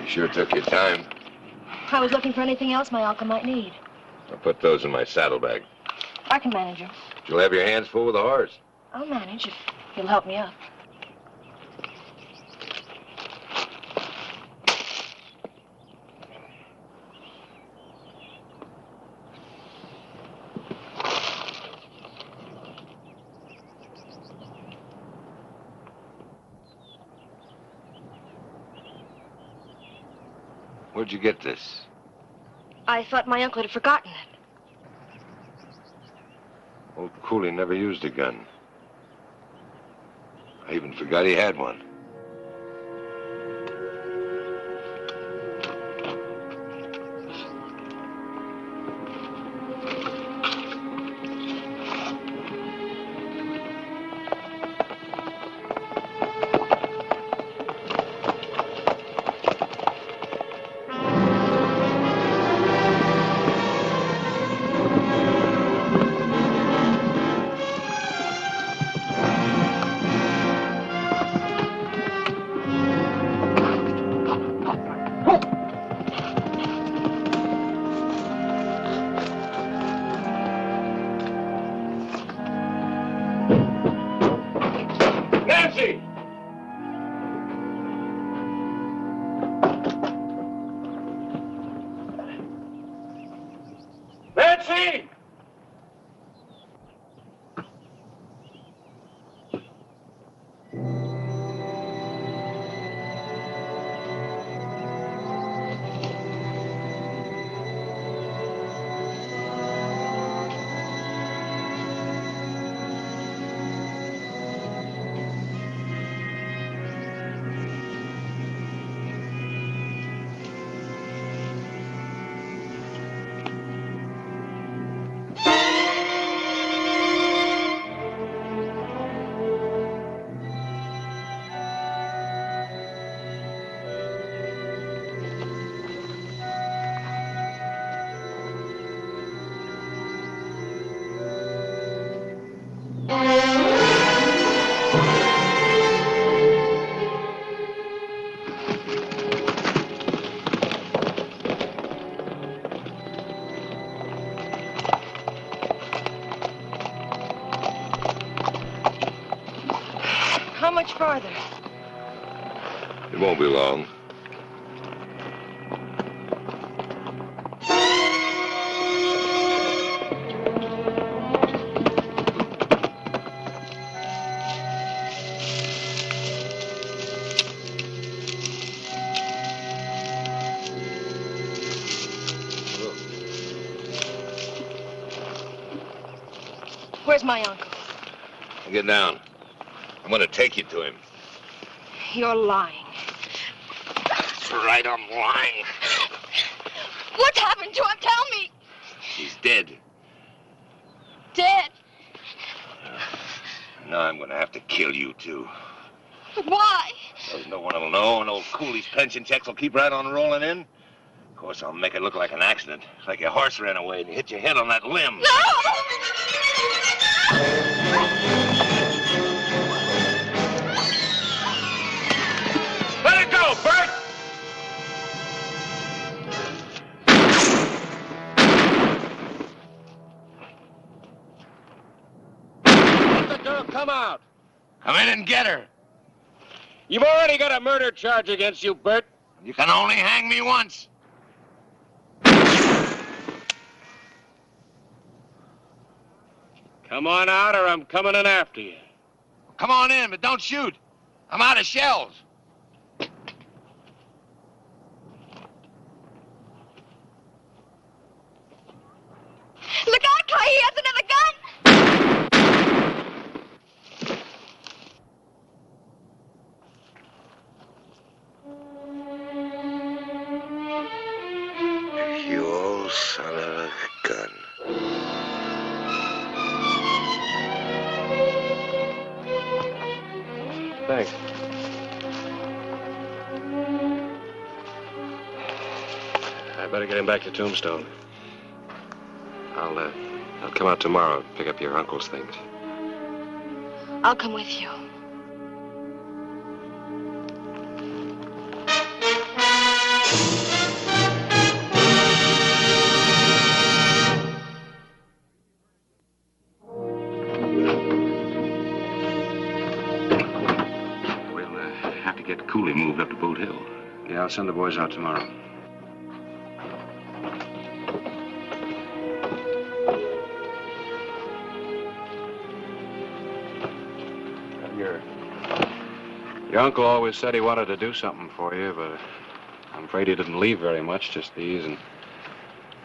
You sure took your time. I was looking for anything else my uncle might need. I'll put those in my saddlebag. I can manage them. You'll have your hands full with the horse. I'll manage if you'll help me up. Where'd you get this? I thought my uncle had forgotten it. Old Cooley never used a gun. I even forgot he had one. Nancy! Nancy! How much farther? It won't be long. Where's my uncle? Get down. I'm gonna take you to him. You're lying. That's right, I'm lying. What's happened to him? Tell me. He's dead. Dead. Now I'm gonna have to kill you, too. Why? Because no one will know, and old Cooley's pension checks will keep right on rolling in. Of course, I'll make it look like an accident, like your horse ran away and you hit your head on that limb. Let it go, Bert! Let the girl come out. Come in and get her. You've already got a murder charge against you, Bert. You can only hang me once. Come on out or I'm coming in after you. Come on in, but don't shoot. I'm out of shells. Look out, Clay. He has another gun. You old son of a gun. Thanks. I better get him back to Tombstone. I'll come out tomorrow and pick up your uncle's things. I'll come with you. get Cooley moved up to Boot Hill. Yeah, I'll send the boys out tomorrow. Your uncle always said he wanted to do something for you, but I'm afraid he didn't leave very much, just these and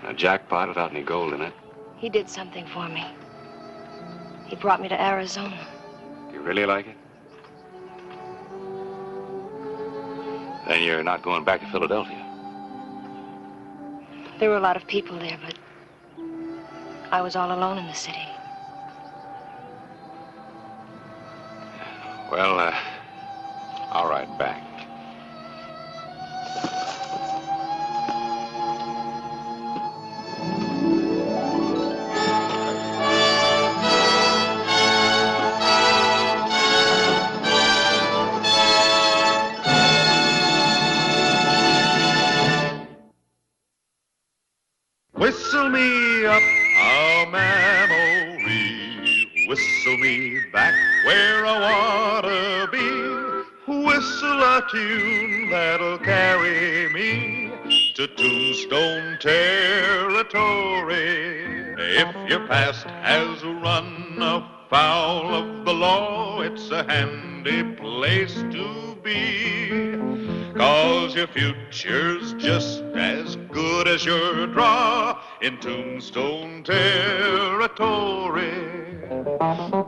a jackpot without any gold in it. He did something for me. He brought me to Arizona. Do you really like it? Then you're not going back to Philadelphia. There were a lot of people there, but I was all alone in the city. Well, I'll ride back. Whistle me up a memory, whistle me back where I wanna be, whistle a tune that'll carry me to Tombstone territory. If your past has run afoul of the law, it's a handy place to be, 'cause your future's just as good as your draw in Tombstone territory.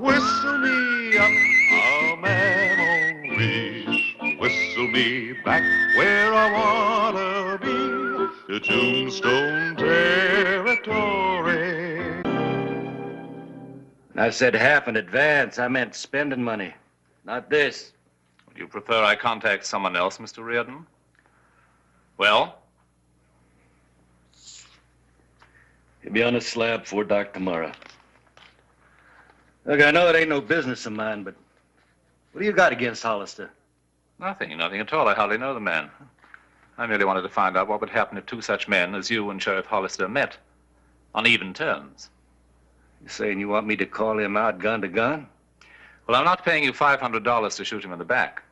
Whistle me up a memory, whistle me back where I wanna be, to Tombstone territory. I said half in advance. I meant spending money, not this. Would you prefer I contact someone else, Mr. Reardon? Well? He'll be on a slab before dark tomorrow. Look, I know it ain't no business of mine, but what do you got against Hollister? Nothing at all. I hardly know the man. I merely wanted to find out what would happen if two such men as you and Sheriff Hollister met on even terms. You saying you want me to call him out gun to gun? Well, I'm not paying you $500 to shoot him in the back.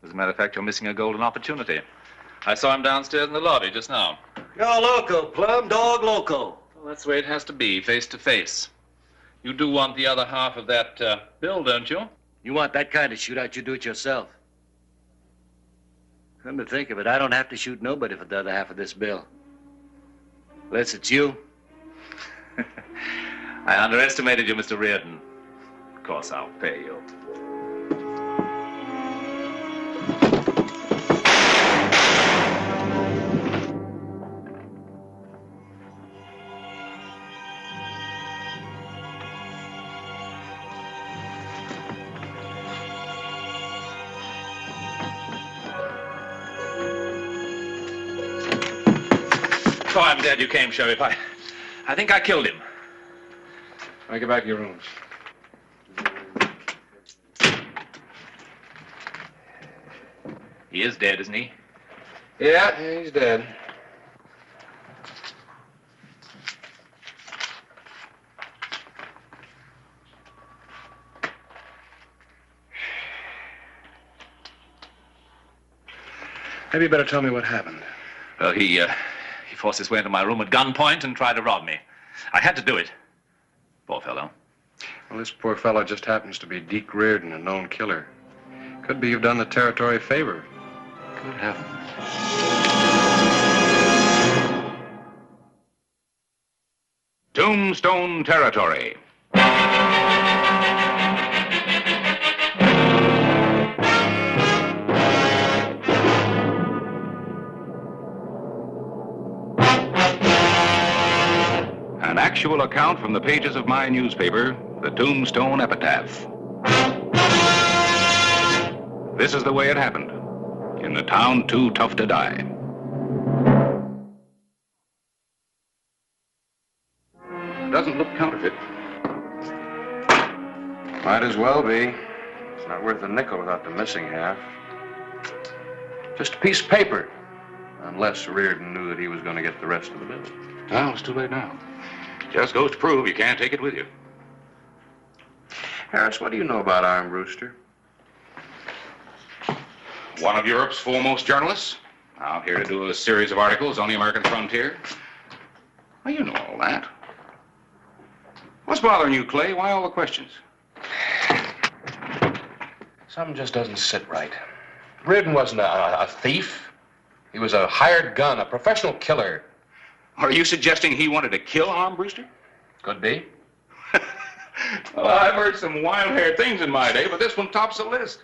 As a matter of fact, you're missing a golden opportunity. I saw him downstairs in the lobby just now. You're loco, Plum, dog loco. Well, that's the way it has to be, face to face. You do want the other half of that bill, don't you? You want that kind of shootout, you do it yourself. Come to think of it, I don't have to shoot nobody for the other half of this bill. Unless it's you. I underestimated you, Mr. Reardon. Of course, I'll pay you. Oh, I'm glad you came, Sheriff. I think I killed him. All right, get back to your rooms. He is dead, isn't he? Yeah, he's dead. Maybe you better tell me what happened. Well, he forced his way into my room at gunpoint and tried to rob me. I had to do it. Poor fellow. Well, this poor fellow just happens to be Deke Reardon, a known killer. Could be you've done the territory a favor. Good heavens. Tombstone territory. An actual account from the pages of my newspaper, the Tombstone Epitaph. This is the way it happened, in the town too tough to die. Doesn't look counterfeit. Might as well be. It's not worth a nickel without the missing half. Just a piece of paper. Unless Reardon knew that he was going to get the rest of the bill. Well, it's too late now. Just goes to prove you can't take it with you. Harris, what do you know about Armed Rooster? One of Europe's foremost journalists. Out here to do a series of articles on the American frontier. Well, you know all that. What's bothering you, Clay? Why all the questions? Something just doesn't sit right. Reardon wasn't a thief. He was a hired gun, a professional killer. Are you suggesting he wanted to kill Armbruster? Could be. Well, I've heard some wild-haired things in my day, but this one tops the list.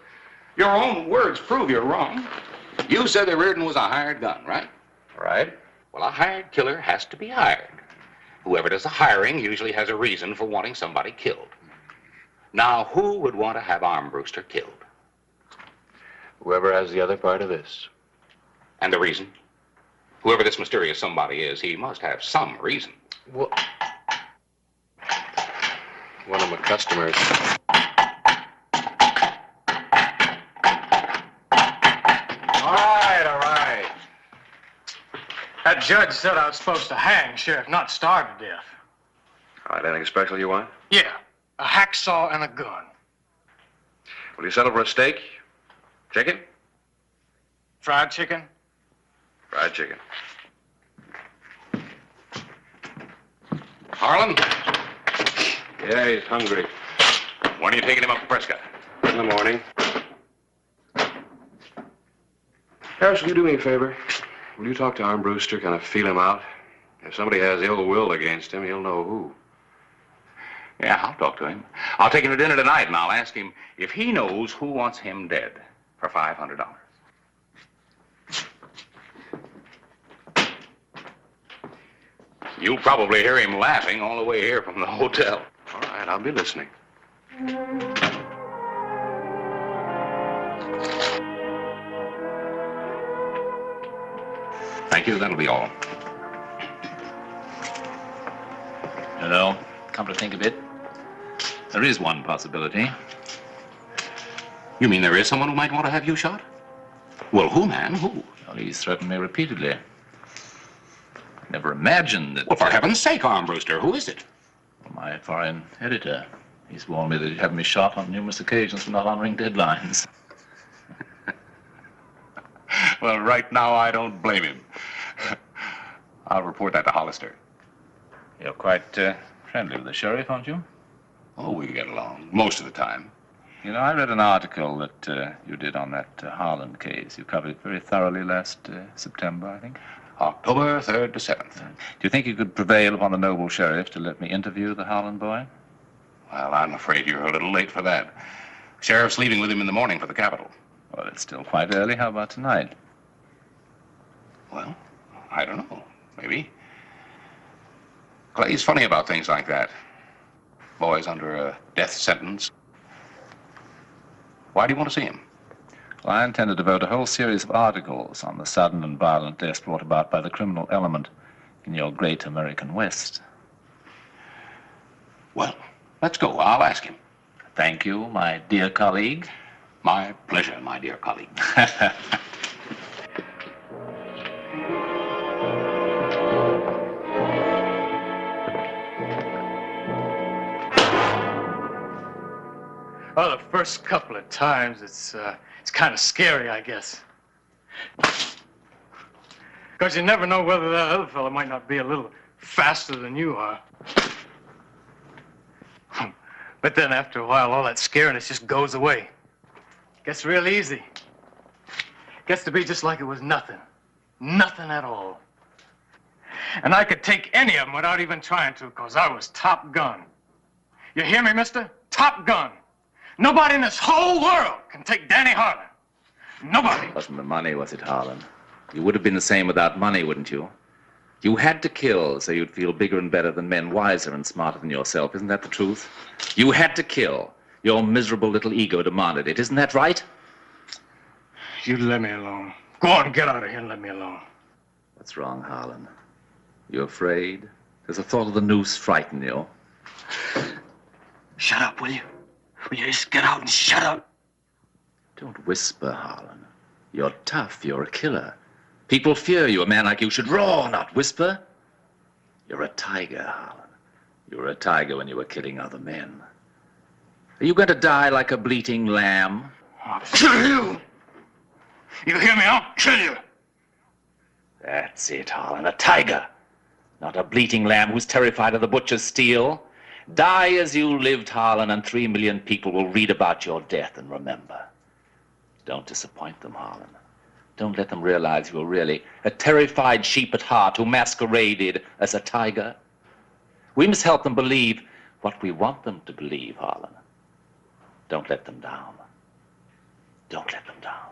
Your own words prove you're wrong. You said that Reardon was a hired gun, right? Right. Well, a hired killer has to be hired. Whoever does the hiring usually has a reason for wanting somebody killed. Now, who would want to have Armbruster killed? Whoever has the other part of this. And the reason? Whoever this mysterious somebody is, he must have some reason. Well, one of my customers. All right. That judge said I was supposed to hang, Sheriff, not starve to death. All right, anything special you want? Yeah, a hacksaw and a gun. Will you settle for a steak? Chicken? Fried chicken? Fried chicken. Harlan? Yeah, he's hungry. When are you taking him up to Prescott? In the morning. Harris, will you do me a favor? Will you talk to Armbruster, kind of feel him out? If somebody has ill will against him, he'll know who. Yeah, I'll talk to him. I'll take him to dinner tonight, and I'll ask him if he knows who wants him dead for $500. You'll probably hear him laughing all the way here from the hotel. All right, I'll be listening. Thank you, that'll be all. You know, come to think of it, there is one possibility. You mean there is someone who might want to have you shot? Well, who, man? Who? Well, he's threatened me repeatedly. I never imagined that... Well, for heaven's sake, Armbruster, who is it? My foreign editor. He's warned me that he'd have me shot on numerous occasions for not honoring deadlines. Well, right now, I don't blame him. I'll report that to Hollister. You're quite friendly with the sheriff, aren't you? Oh, we get along most of the time. You know, I read an article that you did on that Harlan case. You covered it very thoroughly last September, I think. October 3rd to 7th. Do you think you could prevail upon the noble sheriff to let me interview the Harlan boy? Well, I'm afraid you're a little late for that. Sheriff's leaving with him in the morning for the capital. Well, it's still quite early. How about tonight? Well, I don't know. Maybe. Clay's funny about things like that. Boys under a death sentence. Why do you want to see him? Well, I intend to devote a whole series of articles on the sudden and violent deaths brought about by the criminal element in your great American West. Well, let's go. I'll ask him. Thank you, my dear colleague. My pleasure, my dear colleague. Well, the first couple of times, it's kind of scary, I guess. Because you never know whether that other fellow might not be a little faster than you are. But then after a while, all that scariness just goes away. Gets real easy. Gets to be just like it was nothing. Nothing at all. And I could take any of them without even trying to, because I was top gun. You hear me, mister? Top gun. Nobody in this whole world can take Danny Harlan. Nobody. It wasn't the money, was it, Harlan? You would have been the same without money, wouldn't you? You had to kill so you'd feel bigger and better than men, wiser and smarter than yourself. Isn't that the truth? You had to kill. Your miserable little ego demanded it. Isn't that right? You let me alone. Go on, get out of here and let me alone. What's wrong, Harlan? You afraid? Does the thought of the noose frighten you? Shut up, will you? Will you just get out and shut up? Don't whisper, Harlan. You're tough. You're a killer. People fear you. A man like you should roar, not whisper. You're a tiger, Harlan. You were a tiger when you were killing other men. Are you going to die like a bleating lamb? I'll kill you! You hear me? I'll kill you. That's it, Harlan. A tiger. Not a bleating lamb who's terrified of the butcher's steel. Die as you lived, Harlan, and 3 million people will read about your death and remember. Don't disappoint them, Harlan. Don't let them realize you were really a terrified sheep at heart who masqueraded as a tiger. We must help them believe what we want them to believe, Harlan. Don't let them down. Don't let them down.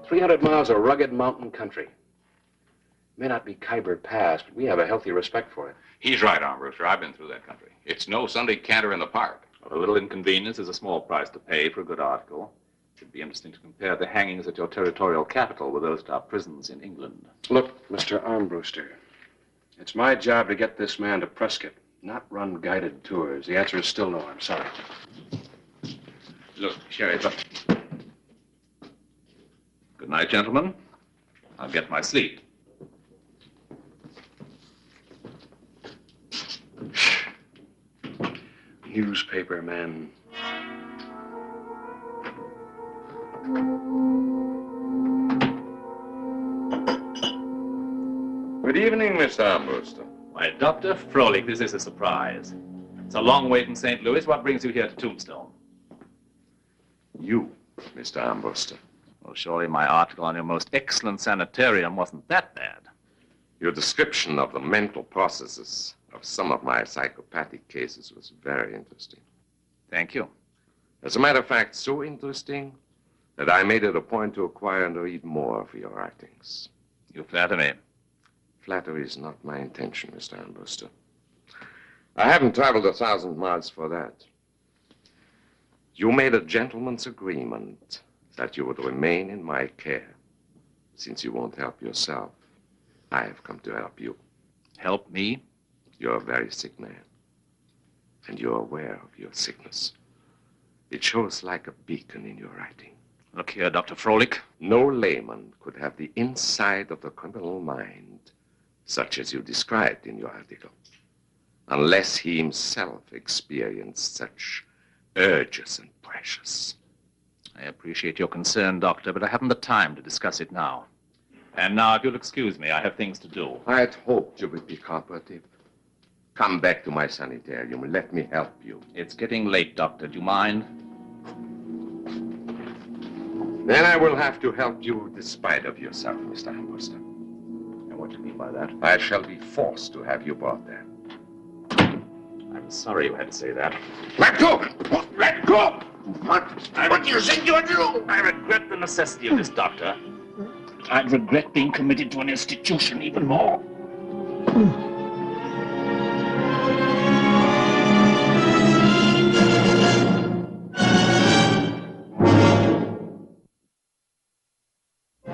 "300 miles of rugged mountain country. May not be Khyber Pass, but we have a healthy respect for it. He's right, Armbruster. I've been through that country. It's no Sunday canter in the park. Well, a little inconvenience is a small price to pay for a good article. It'd be interesting to compare the hangings at your territorial capital with those at our prisons in England. Look, Mr. Armbruster, it's my job to get this man to Prescott, not run guided tours. The answer is still no. I'm sorry. Look, Sheriff. Good night, gentlemen. I'll get my sleep. Newspaper men. Good evening, Mr. Armbruster. Why, Dr. Froelich, this is a surprise. It's a long way from St. Louis. What brings you here to Tombstone? You, Mr. Armbruster. Well, surely my article on your most excellent sanitarium wasn't that bad. Your description of the mental processes of some of my psychopathic cases was very interesting. Thank you. As a matter of fact, so interesting that I made it a point to acquire and read more of your writings. You flatter me. Flattery is not my intention, Mr. Armbruster. I haven't traveled 1,000 miles for that. You made a gentleman's agreement that you would remain in my care. Since you won't help yourself, I have come to help you. Help me? You're a very sick man, and you're aware of your sickness. It shows like a beacon in your writing. Look here, Dr. Froelich. No layman could have the inside of the criminal mind, such as you described in your article, unless he himself experienced such urges and pressures. I appreciate your concern, Doctor, but I haven't the time to discuss it now. And now, if you'll excuse me, I have things to do. I had hoped you would be cooperative. Come back to my sanitarium and let me help you. It's getting late, Doctor. Do you mind? Then I will have to help you despite of yourself, Mr. Armbruster. And what do you mean by that? I shall be forced to have you brought there. I'm sorry you had to say that. Let go! Let go! What do you think you're doing? I regret the necessity of this, Doctor. I regret being committed to an institution even more.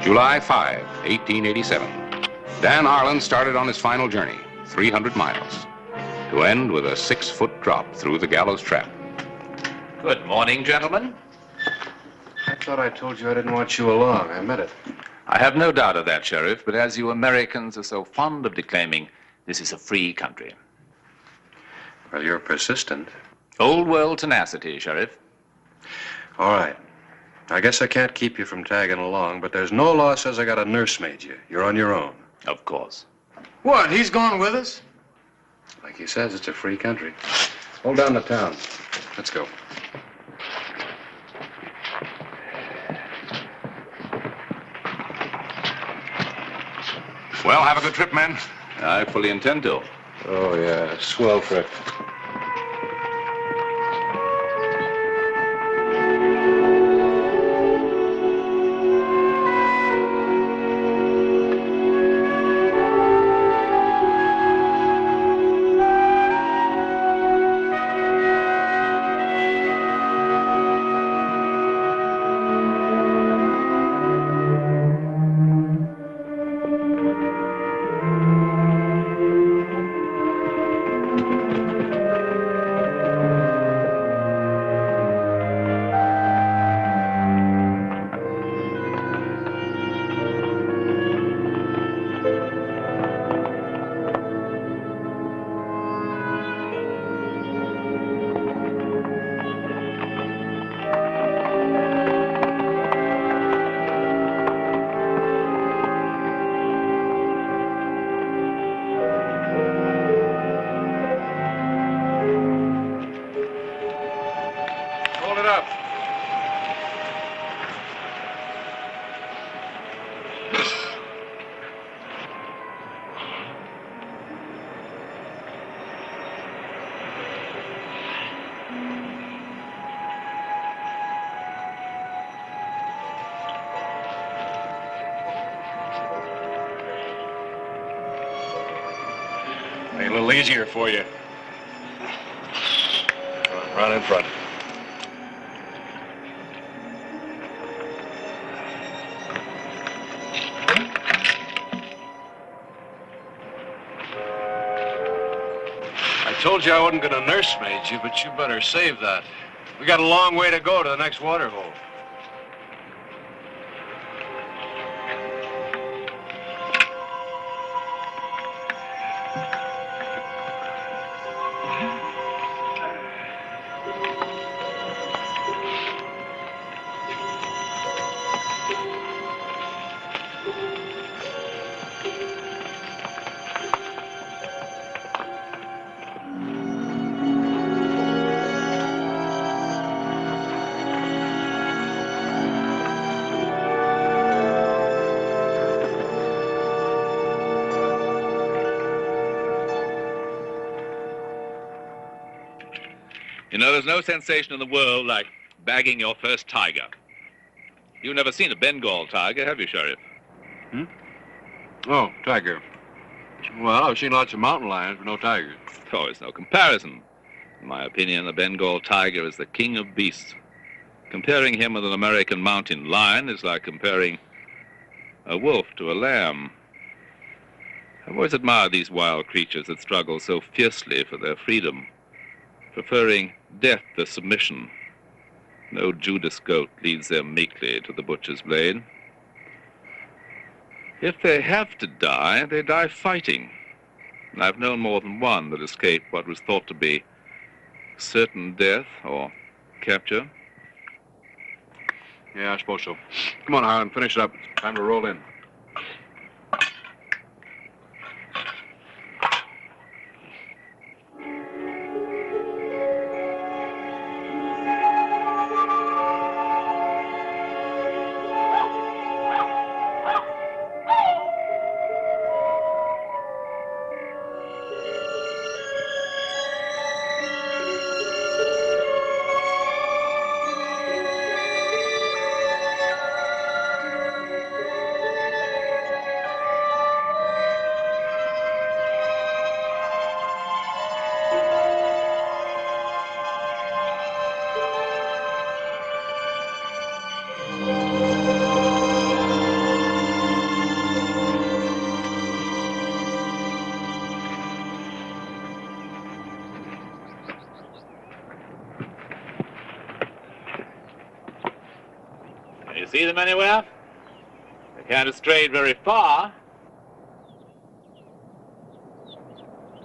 July 5, 1887. Dan Harlan started on his final journey, 300 miles, to end with a 6-foot drop through the gallows trap. Good morning, gentlemen. I thought I told you I didn't want you along. I meant it. I have no doubt of that, Sheriff, but as you Americans are so fond of declaiming, this is a free country. Well, you're persistent. Old world tenacity, Sheriff. All right. I guess I can't keep you from tagging along, but there's no law says I got to nursemaid you. You're on your own. Of course. What, he's going with us? Like he says, it's a free country. Hold down the town. Let's go. Well, have a good trip, men. I fully intend to. Oh, yeah. Swell trip. Made it a little easier for you. Run in front. I told you I wasn't going to nursemaid you, but you better save that. We got a long way to go to the next water hole. You know, there's no sensation in the world like bagging your first tiger. You've never seen a Bengal tiger, have you, Sheriff? Oh, tiger. Well, I've seen lots of mountain lions, but no tigers. Oh, it's no comparison. In my opinion, the Bengal tiger is the king of beasts. Comparing him with an American mountain lion is like comparing a wolf to a lamb. I've always admired these wild creatures that struggle so fiercely for their freedom, preferring death to submission. No Judas goat leads them meekly to the butcher's blade. If they have to die, they die fighting. And I've known more than one that escaped what was thought to be certain death or capture. Yeah, I suppose so. Come on, Harlan, finish it up. It's time to roll in. You see them anywhere? They can't have strayed very far.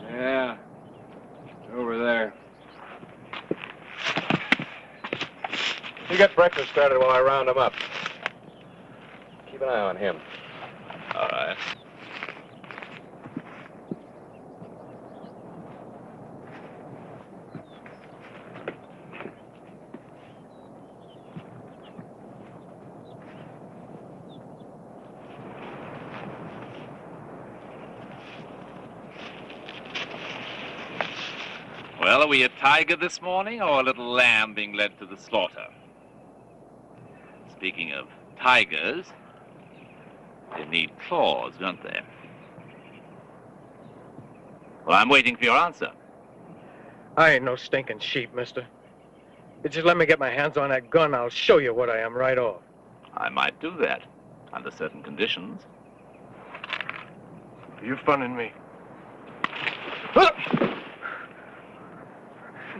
Yeah, over there. You get breakfast started while I round him up. Keep an eye on him. All right. Well, are we a tiger this morning or a little lamb being led to the slaughter? Speaking of tigers, they need claws, don't they? Well, I'm waiting for your answer. I ain't no stinking sheep, mister. You just let me get my hands on that gun, I'll show you what I am right off. I might do that, under certain conditions. You funning me.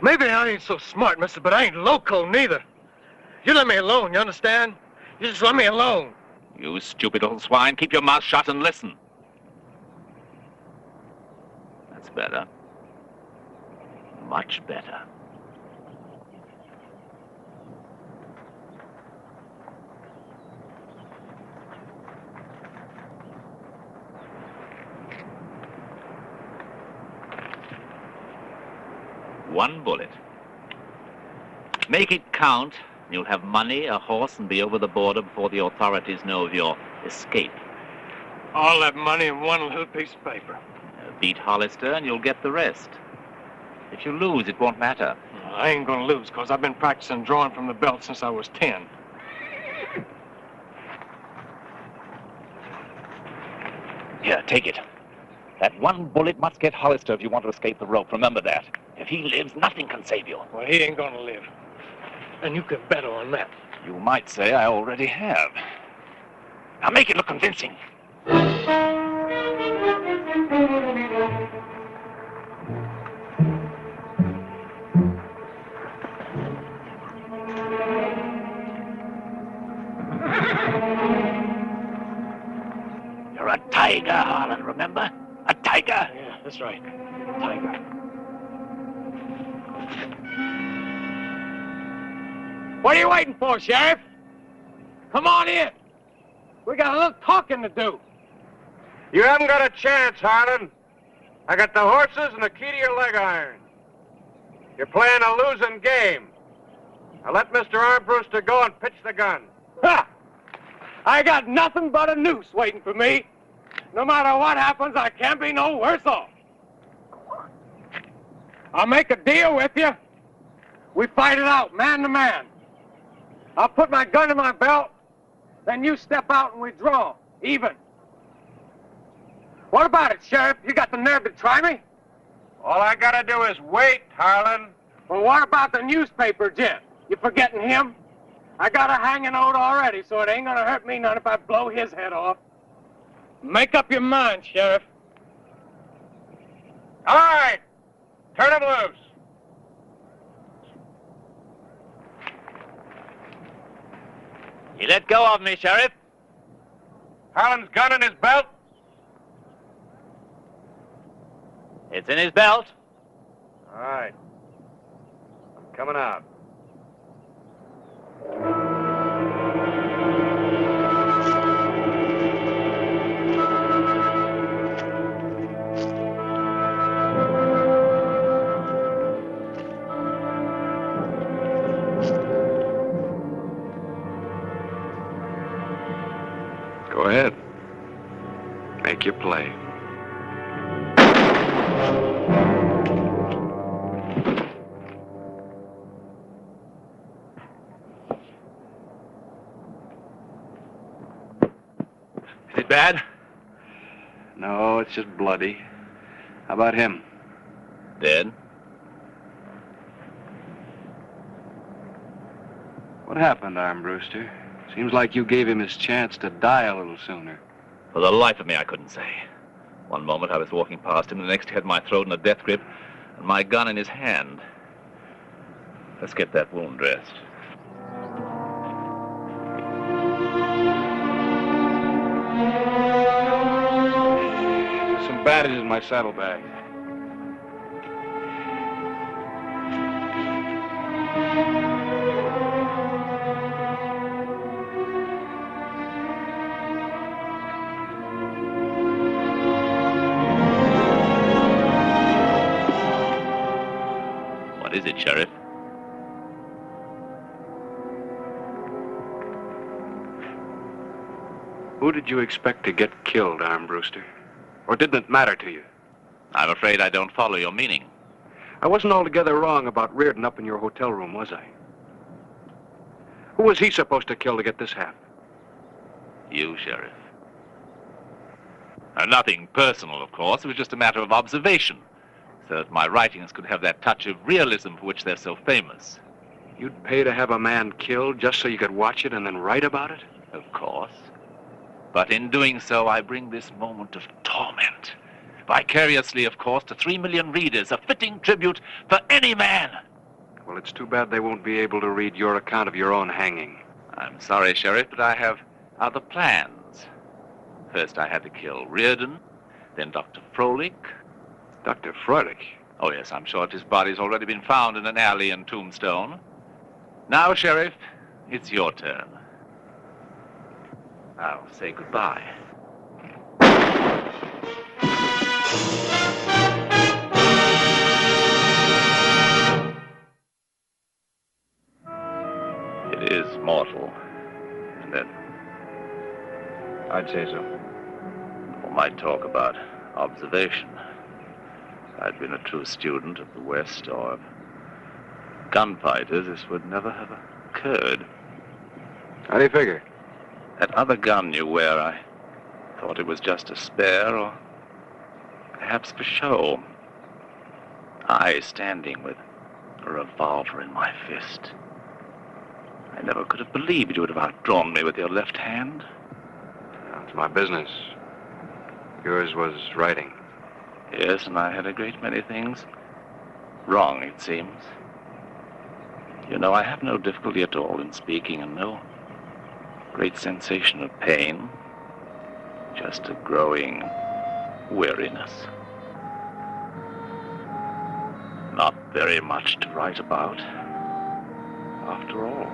Maybe I ain't so smart, mister, but I ain't loco neither. You let me alone, you understand? You just let me alone. You stupid old swine, keep your mouth shut and listen. That's better. Much better. One bullet. Make it count. You'll have money, a horse, and be over the border before the authorities know of your escape. All that money in one little piece of paper. Beat Hollister and you'll get the rest. If you lose, it won't matter. I ain't gonna lose, because I've been practicing drawing from the belt since I was 10. Here, take it. That one bullet must get Hollister if you want to escape the rope. Remember that. If he lives, nothing can save you. Well, he ain't gonna live. And you can bet on that. You might say I already have. Now make it look convincing. You're a tiger, Harlan, remember? A tiger? Yeah, that's right. Tiger. What are you waiting for, Sheriff? Come on in. We got a little talking to do. You haven't got a chance, Harlan. I got the horses and the key to your leg iron. You're playing a losing game. Now let Mr. Armbruster go and pitch the gun. Ha! I got nothing but a noose waiting for me. No matter what happens, I can't be no worse off. I'll make a deal with you. We fight it out, man to man. I'll put my gun in my belt, then you step out and we draw, even. What about it, Sheriff? You got the nerve to try me? All I gotta do is wait, Harlan. Well, what about the newspaper gent? You forgetting him? I got a hanging out already, so it ain't gonna hurt me none if I blow his head off. Make up your mind, Sheriff. All right. Turn him loose. You let go of me, Sheriff. Harlan's gun in his belt? It's in his belt. All right. I'm coming out. Go ahead. Make your play. Is it bad? No, it's just bloody. How about him? Dead? What happened, Armbruster? Seems like you gave him his chance to die a little sooner. For the life of me, I couldn't say. One moment I was walking past him, the next he had my throat in a death grip, and my gun in his hand. Let's get that wound dressed. There's some bandages in my saddlebag. What is it, Sheriff? Who did you expect to get killed, Armbruster? Or didn't it matter to you? I'm afraid I don't follow your meaning. I wasn't altogether wrong about Reardon up in your hotel room, was I? Who was he supposed to kill to get this half? You, Sheriff. Nothing personal, of course. It was just a matter of observation, so that my writings could have that touch of realism for which they're so famous. You'd pay to have a man killed just so you could watch it and then write about it? Of course. But in doing so, I bring this moment of torment. Vicariously, of course, to 3 million readers, a fitting tribute for any man. Well, it's too bad they won't be able to read your account of your own hanging. I'm sorry, Sheriff, but I have other plans. First, I had to kill Reardon, then Dr. Froelich. Dr. Froelich? Oh, yes, I'm sure his body's already been found in an alley in Tombstone. Now, Sheriff, it's your turn. I'll say goodbye. It is mortal, isn't it? I'd say so. One might talk about observation. If I'd been a true student of the West or of gunfighters, this would never have occurred. How do you figure? That other gun you wear, I thought it was just a spare, or Perhaps for show. I standing with a revolver in my fist. I never could have believed you would have outdrawn me with your left hand. It's my business. Yours was writing. Yes, and I had a great many things wrong, it seems. You know, I have no difficulty at all in speaking and no great sensation of pain. Just a growing weariness. Not very much to write about, after all.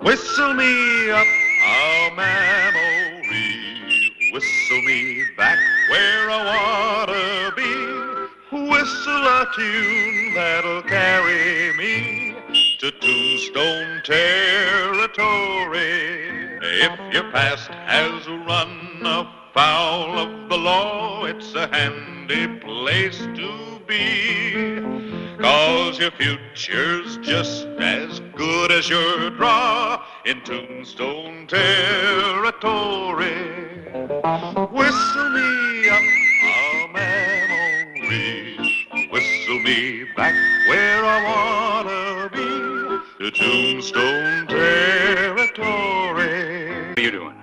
Whistle me up a memory, whistle me back where I wanna be, whistle a tune that'll carry me to Tombstone territory. If your past has run afoul of the law, it's a handy place to be, 'cause your future's just as good as your draw in Tombstone territory. Whistle me up a memory, whistle me back where I wanna be, to Tombstone territory. What are you doing?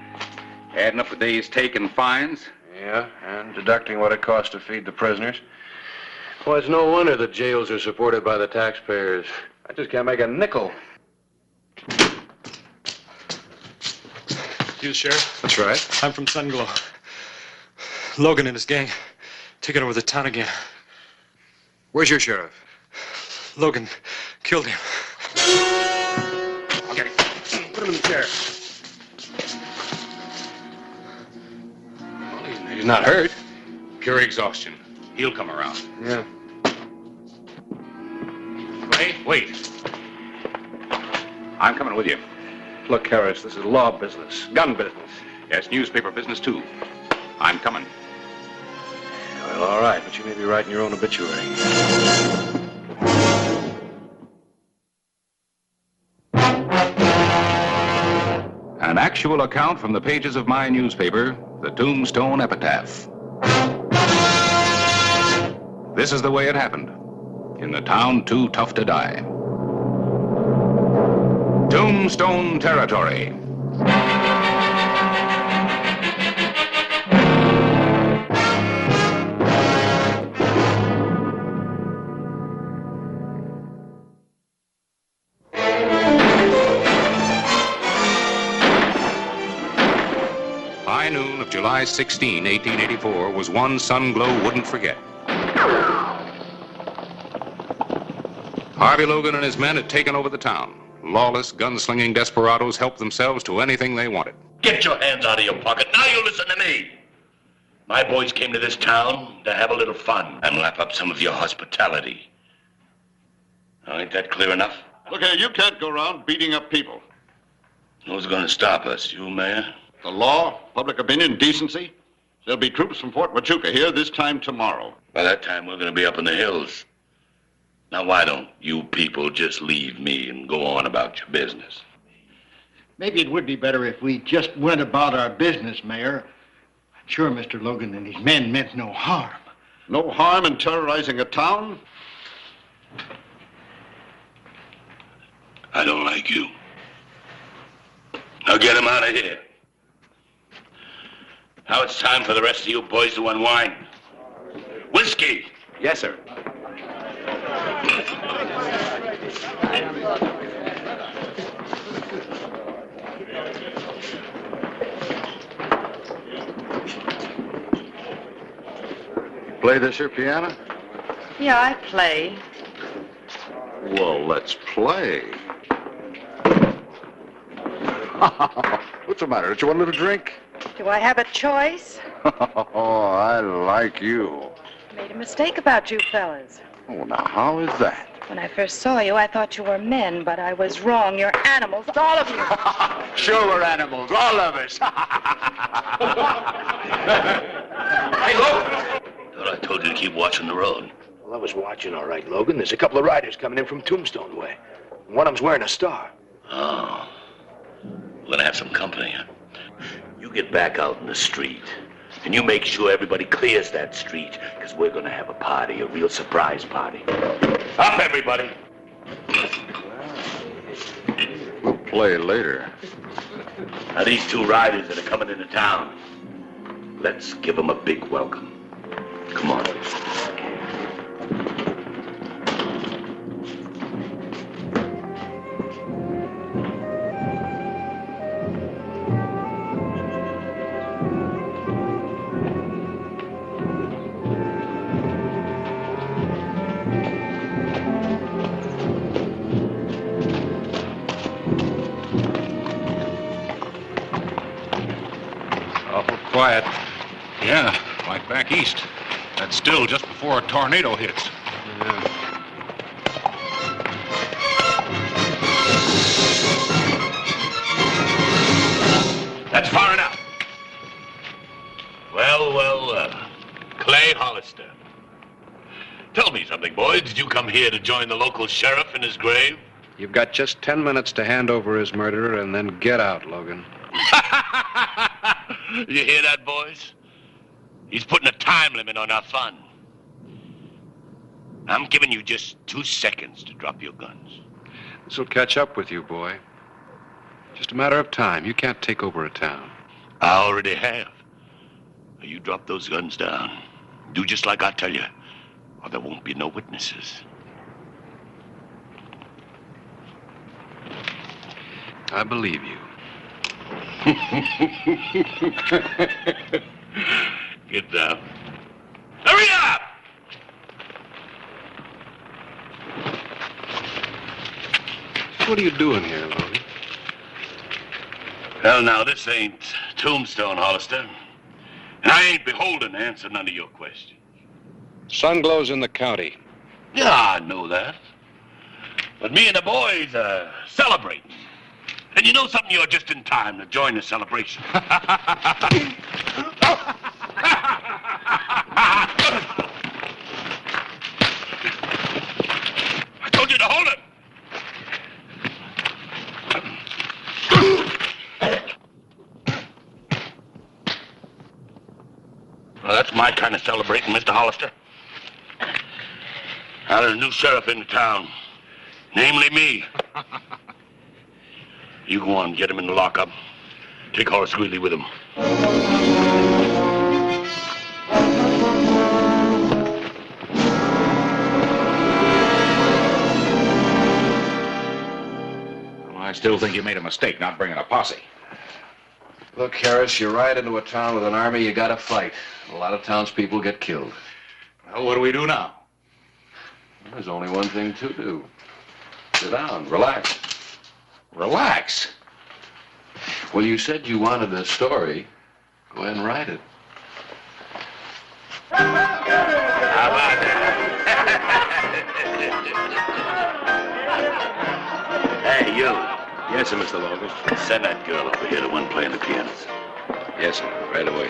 Adding up the day's take and fines? Yeah, and deducting what it costs to feed the prisoners. Well, it's no wonder the jails are supported by the taxpayers. I just can't make a nickel. You the sheriff? That's right. I'm from Sunglow. Logan and his gang taking over the town again. Where's your sheriff? Logan killed him. I'll get him. Put him in the chair. Well, he's not hurt. Pure exhaustion. He'll come around. Yeah. Wait. I'm coming with you. Look, Harris, this is law business, gun business. Yes, newspaper business, too. I'm coming. Well, all right, but you may be writing your own obituary. An actual account from the pages of my newspaper, the Tombstone Epitaph. This is the way it happened. In the town too tough to die. Tombstone territory. High noon of July 16, 1884 was one Sunglow wouldn't forget. Harvey Logan and his men had taken over the town. Lawless, gunslinging desperados helped themselves to anything they wanted. Get your hands out of your pocket. Now you listen to me. My boys came to this town to have a little fun and lap up some of your hospitality. Now, ain't that clear enough? Look here, you can't go around beating up people. Who's going to stop us? You, Mayor? The law, public opinion, decency. There'll be troops from Fort Huachuca here this time tomorrow. By that time, we're going to be up in the hills. Now, why don't you people just leave me and go on about your business? Maybe it would be better if we just went about our business, Mayor. I'm sure Mr. Logan and his men meant no harm. No harm in terrorizing a town? I don't like you. Now get him out of here. Now it's time for the rest of you boys to unwind. Whiskey! Yes, sir. Play this here piano? Yeah, I play. Well, let's play. What's the matter? Don't you want a little drink? Do I have a choice? Oh, I like you. I made a mistake about you fellas. Oh, now, how is that? When I first saw you, I thought you were men, but I was wrong. You're animals, all of you. Sure, we're animals, all of us. Hey, Logan! Thought I told you to keep watching the road. Well, I was watching all right, Logan. There's a couple of riders coming in from Tombstone way. One of them's wearing a star. Oh. We're gonna have some company, huh? You get back out in the street, and you make sure everybody clears that street, because we're gonna have a party, a real surprise party. Up, everybody! We'll play later. Now, these two riders that are coming into town, let's give them a big welcome. Come on. Awful quiet. Yeah, like back east. That's still just before a tornado hits. That's far enough. Well, Clay Hollister. Tell me something, boys. Did you come here to join the local sheriff in his grave? You've got just 10 minutes to hand over his murderer and then get out, Logan. You hear that, boys? He's putting a time limit on our fun. I'm giving you just 2 seconds to drop your guns. This'll catch up with you, boy. Just a matter of time. You can't take over a town. I already have. You drop those guns down. Do just like I tell you, or there won't be no witnesses. I believe you. Get down. Hurry up! What are you doing here, Logan? Well, now, this ain't Tombstone, Hollister. And I ain't beholden to answer none of your questions. Sun glows in the county. Yeah, I know that. But me and the boys are celebrating. And you know something? You're just in time to join the celebration. I told you to hold it. Well, that's my kind of celebrating, Mr. Hollister. Now there's a new sheriff in the town, namely me. You go on, get him in the lockup. Take Horace Greeley with him. I still think you made a mistake not bringing a posse. Look, Harris, you ride into a town with an army, you gotta fight. A lot of townspeople get killed. Well, what do we do now? There's only one thing to do. Sit down, relax. Relax? Well, you said you wanted a story. Go ahead and write it. How about that? Hey, you. Yes, sir, Mr. Logan. Send that girl over here, the one playing the pianist. Yes, sir. Right away.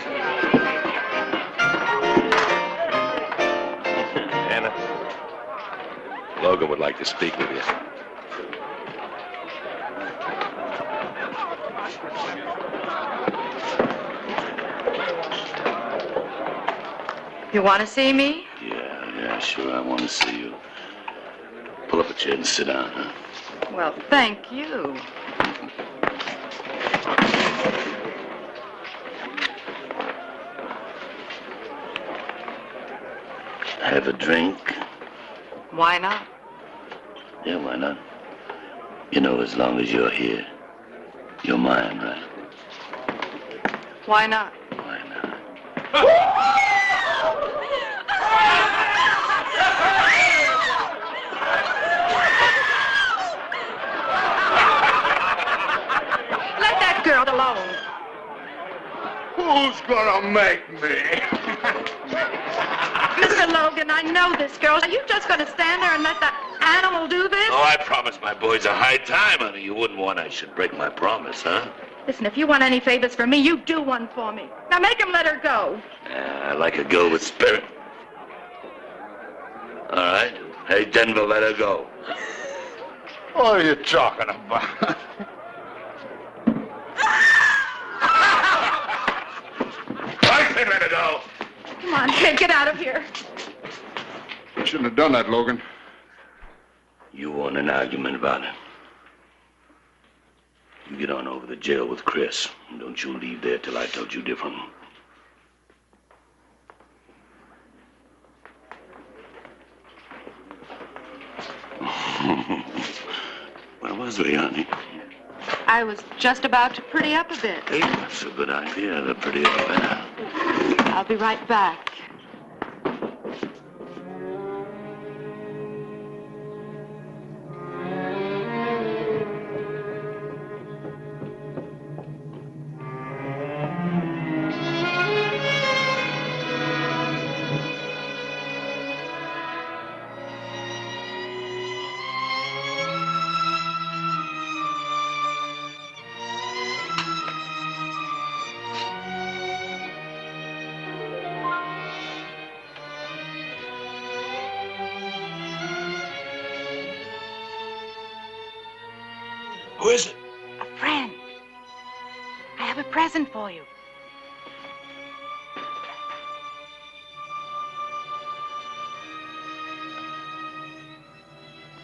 Anna. Logan would like to speak with you. You want to see me? Yeah, sure, I want to see you. Pull up a chair and sit down, huh? Well, thank you. Have a drink? Why not? Yeah, why not? You know, as long as you're here, you're mine, right? Why not? Why not? Let that girl alone. Who's gonna make me? Mr. Logan, I know this girl. Are you just going to stand there and let that animal do this? Oh, I promised my boys a high time, honey. You wouldn't want I should break my promise, huh? Listen, if you want any favors from me, you do one for me. Now make him let her go. I like a girl with spirit. All right. Hey, Denver, let her go. What are you talking about? I said let it go. Come on, Ted, get out of here. You shouldn't have done that, Logan. You want an argument about it? You get on over to jail with Chris. And don't you leave there till I told you different. Where was he, honey? I was just about to pretty up a bit. Hey, that's a good idea. The prettier the better. I'll be right back. Who is it? A friend. I have a present for you.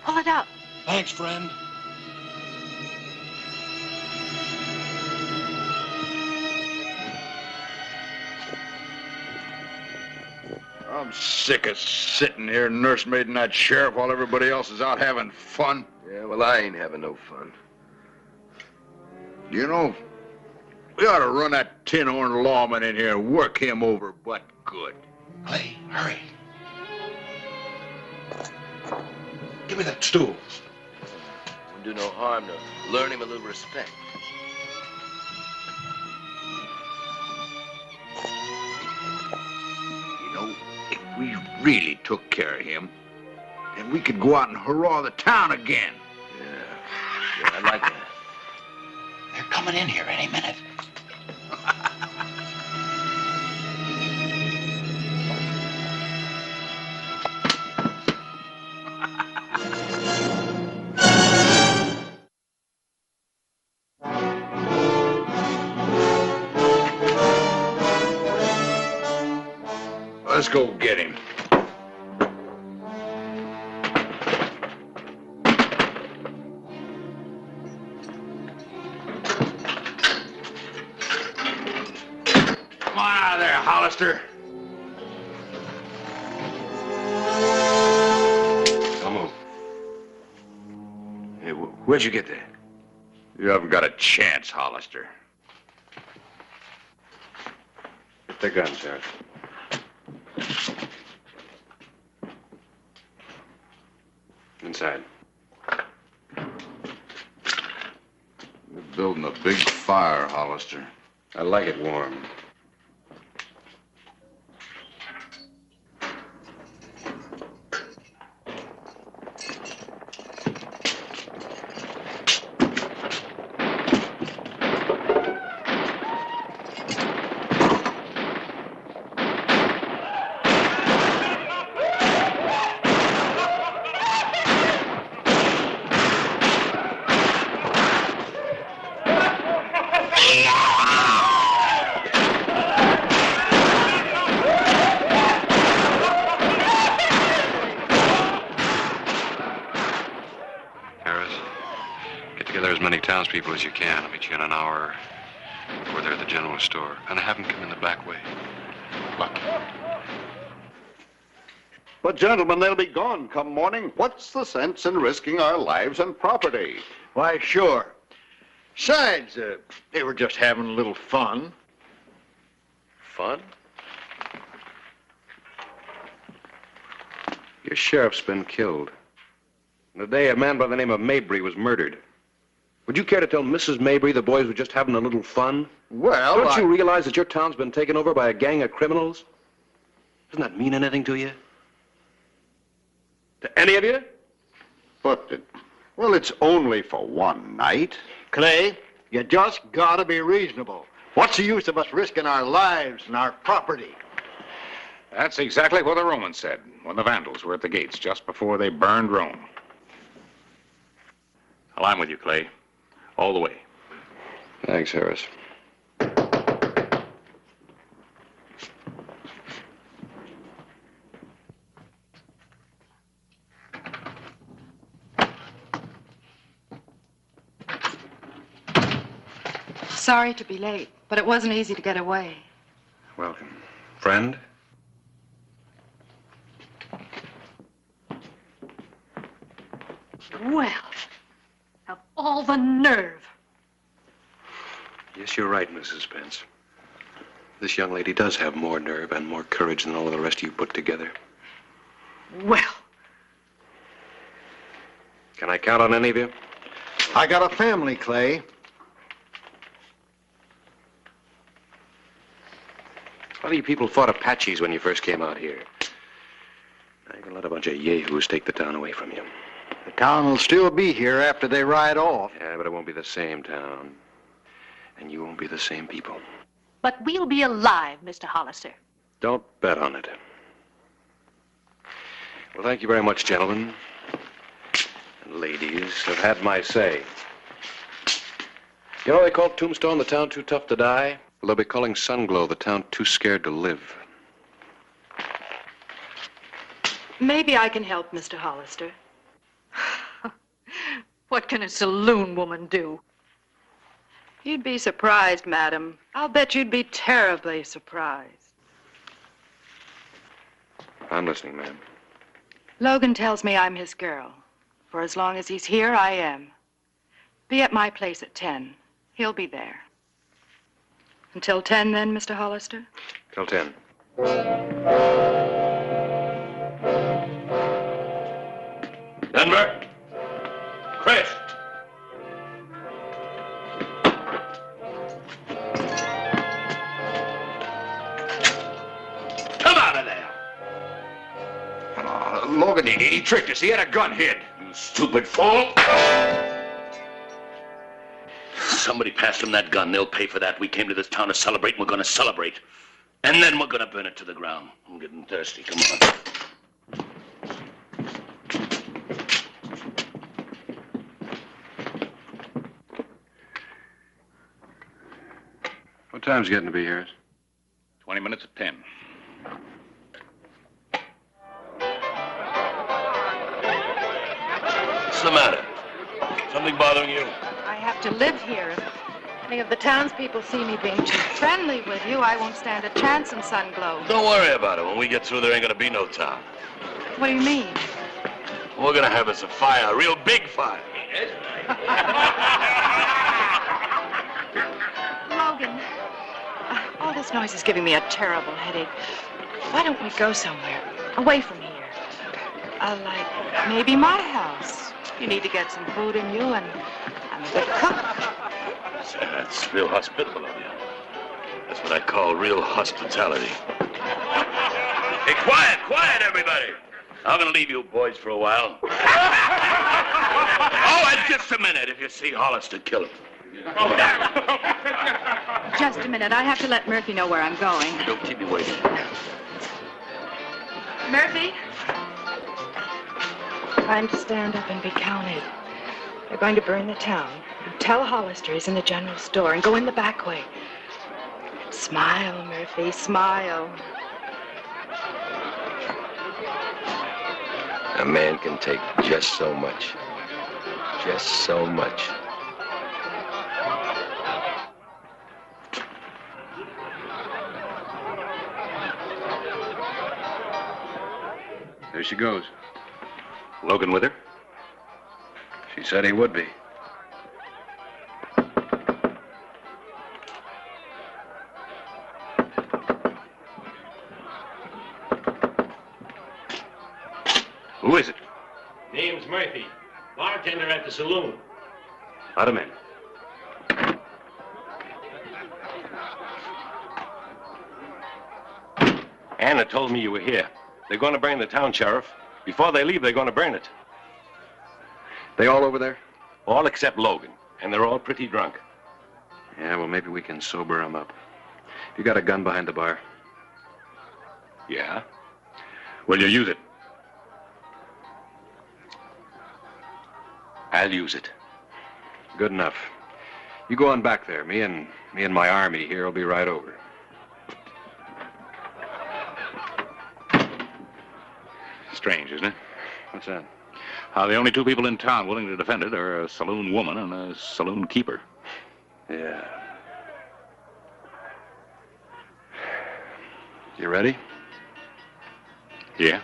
Pull it up. Thanks, friend. I'm sick of sitting here nursemaiding that sheriff while everybody else is out having fun. Yeah, well, I ain't having no fun. You know, we ought to run that tin-horn lawman in here and work him over but good. Clay, hurry. Give me that stool. Wouldn't do no harm to learn him a little respect. You know, if we really took care of him, then we could go out and hurrah the town again. Yeah, I like that. They're coming in here any minute. Let's go get him. Come on out of there, Hollister. Come on. Hey, where'd you get that? You haven't got a chance, Hollister. Get the gun, Sheriff. Inside. You're building a big fire, Hollister. I like it warm. Townspeople as you can. I'll meet you in an hour before they're at the general store. And have them come in the back way. Look. But, gentlemen, they'll be gone come morning. What's the sense in risking our lives and property? Why, sure. Besides, they were just having a little fun. Fun? Your sheriff's been killed. Today, a man by the name of Mabry was murdered. Would you care to tell Mrs. Mabry the boys were just having a little fun? Well, Don't you realize that your town's been taken over by a gang of criminals? Doesn't that mean anything to you? To any of you? But, well, it's only for one night. Clay, you just gotta be reasonable. What's the use of us risking our lives and our property? That's exactly what the Romans said when the Vandals were at the gates just before they burned Rome. Well, I'm with you, Clay. All the way. Thanks, Harris. Sorry to be late, but it wasn't easy to get away. Welcome. Friend? Well, of all the nerve. Yes, you're right, Mrs. Spence. This young lady does have more nerve and more courage than all of the rest of you put together. Well. Can I count on any of you? I got a family, Clay. A lot of you people fought Apaches when you first came out here. Now you're gonna let a bunch of yahoos take the town away from you. The town will still be here after they ride off. Yeah, but it won't be the same town. And you won't be the same people. But we'll be alive, Mr. Hollister. Don't bet on it. Well, thank you very much, gentlemen. And ladies, I've had my say. You know they call Tombstone the town too tough to die? Well, they'll be calling Sunglow the town too scared to live. Maybe I can help, Mr. Hollister. What can a saloon woman do? You'd be surprised, madam. I'll bet you'd be terribly surprised. I'm listening, ma'am. Logan tells me I'm his girl. For as long as he's here, I am. Be at my place at 10. He'll be there. Until 10, then, Mr. Hollister? Till 10. Denver? Chris? Come out of there! Logan, he tricked us. He had a gun hid. You stupid fool! Somebody passed him that gun. They'll pay for that. We came to this town to celebrate, and we're going to celebrate. And then we're going to burn it to the ground. I'm getting thirsty. Come on. What time's getting to be, Harris? 20 minutes of 10. What's the matter? Something bothering you? I have to live here. If any of the townspeople see me being too friendly with you, I won't stand a chance in Sunglow. Don't worry about it. When we get through, there ain't going to be no town. What do you mean? We're going to have us a fire, a real big fire. Logan, all this noise is giving me a terrible headache. Why don't we go somewhere, away from here? Like maybe my house. You need to get some food in you, and I'm a good cook. That's real hospitable of you. That's what I call real hospitality. Hey, quiet, quiet, everybody. I'm going to leave you boys for a while. Oh, and just a minute. If you see Hollister, kill him. Just a minute. I have to let Murphy know where I'm going. Don't keep me waiting. Murphy? Time to stand up and be counted. They're going to burn the town. Tell Hollister he's in the general store and go in the back way. Smile, Murphy, smile. A man can take just so much. Just so much. There she goes. Logan with her? She said he would be. Who is it? Name's Murphy. Bartender at the saloon. Let him in. Anna told me you were here. They're going to burn the town, Sheriff. Before they leave, they're going to burn it. They all over there? All except Logan. And they're all pretty drunk. Yeah, well, maybe we can sober them up. You got a gun behind the bar? Yeah? Will you use it? I'll use it. Good enough. You go on back there. Me and my army here will be right over. Strange, isn't it? What's that? How the only two people in town willing to defend it are a saloon woman and a saloon keeper. Yeah. You ready? Yeah.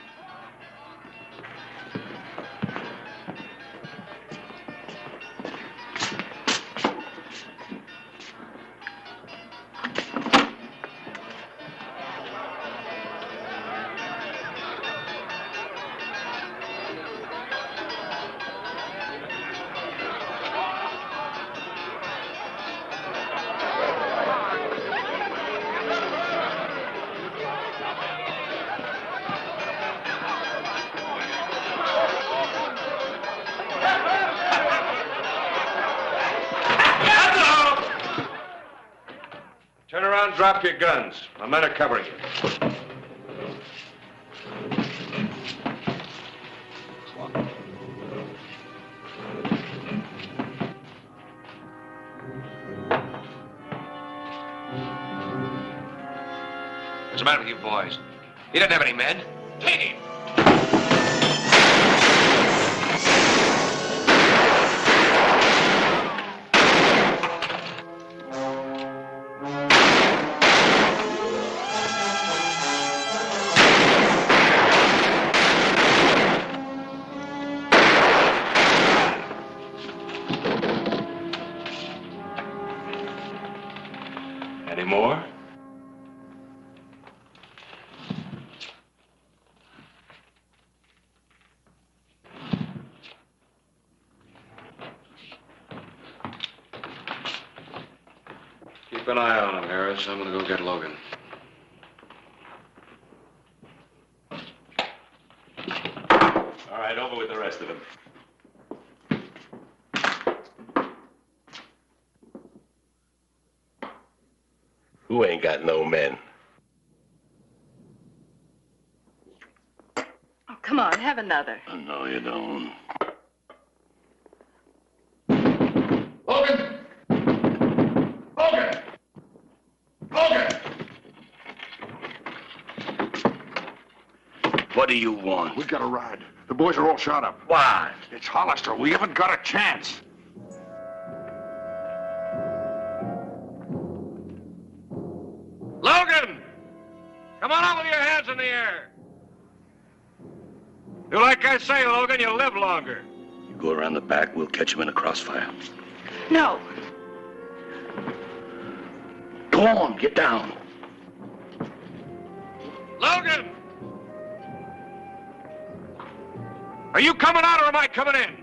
Turn around, drop your guns. My men are covering you. What's the matter with you boys? He doesn't have any men. Take him! Any more? Keep an eye on him, Harris. I'm gonna go get Logan. All right, over with the rest of them. Who ain't got no men? Oh, come on, have another. No, you don't. Logan! Logan! Logan! What do you want? We got a ride. The boys are all shot up. Why? It's Hollister. We haven't got a chance. Logan! Come on out with your hands in the air. Do like I say, Logan, you'll live longer. You go around the back, we'll catch him in a crossfire. No. Go on, get down. Logan! Are you coming out or am I coming in?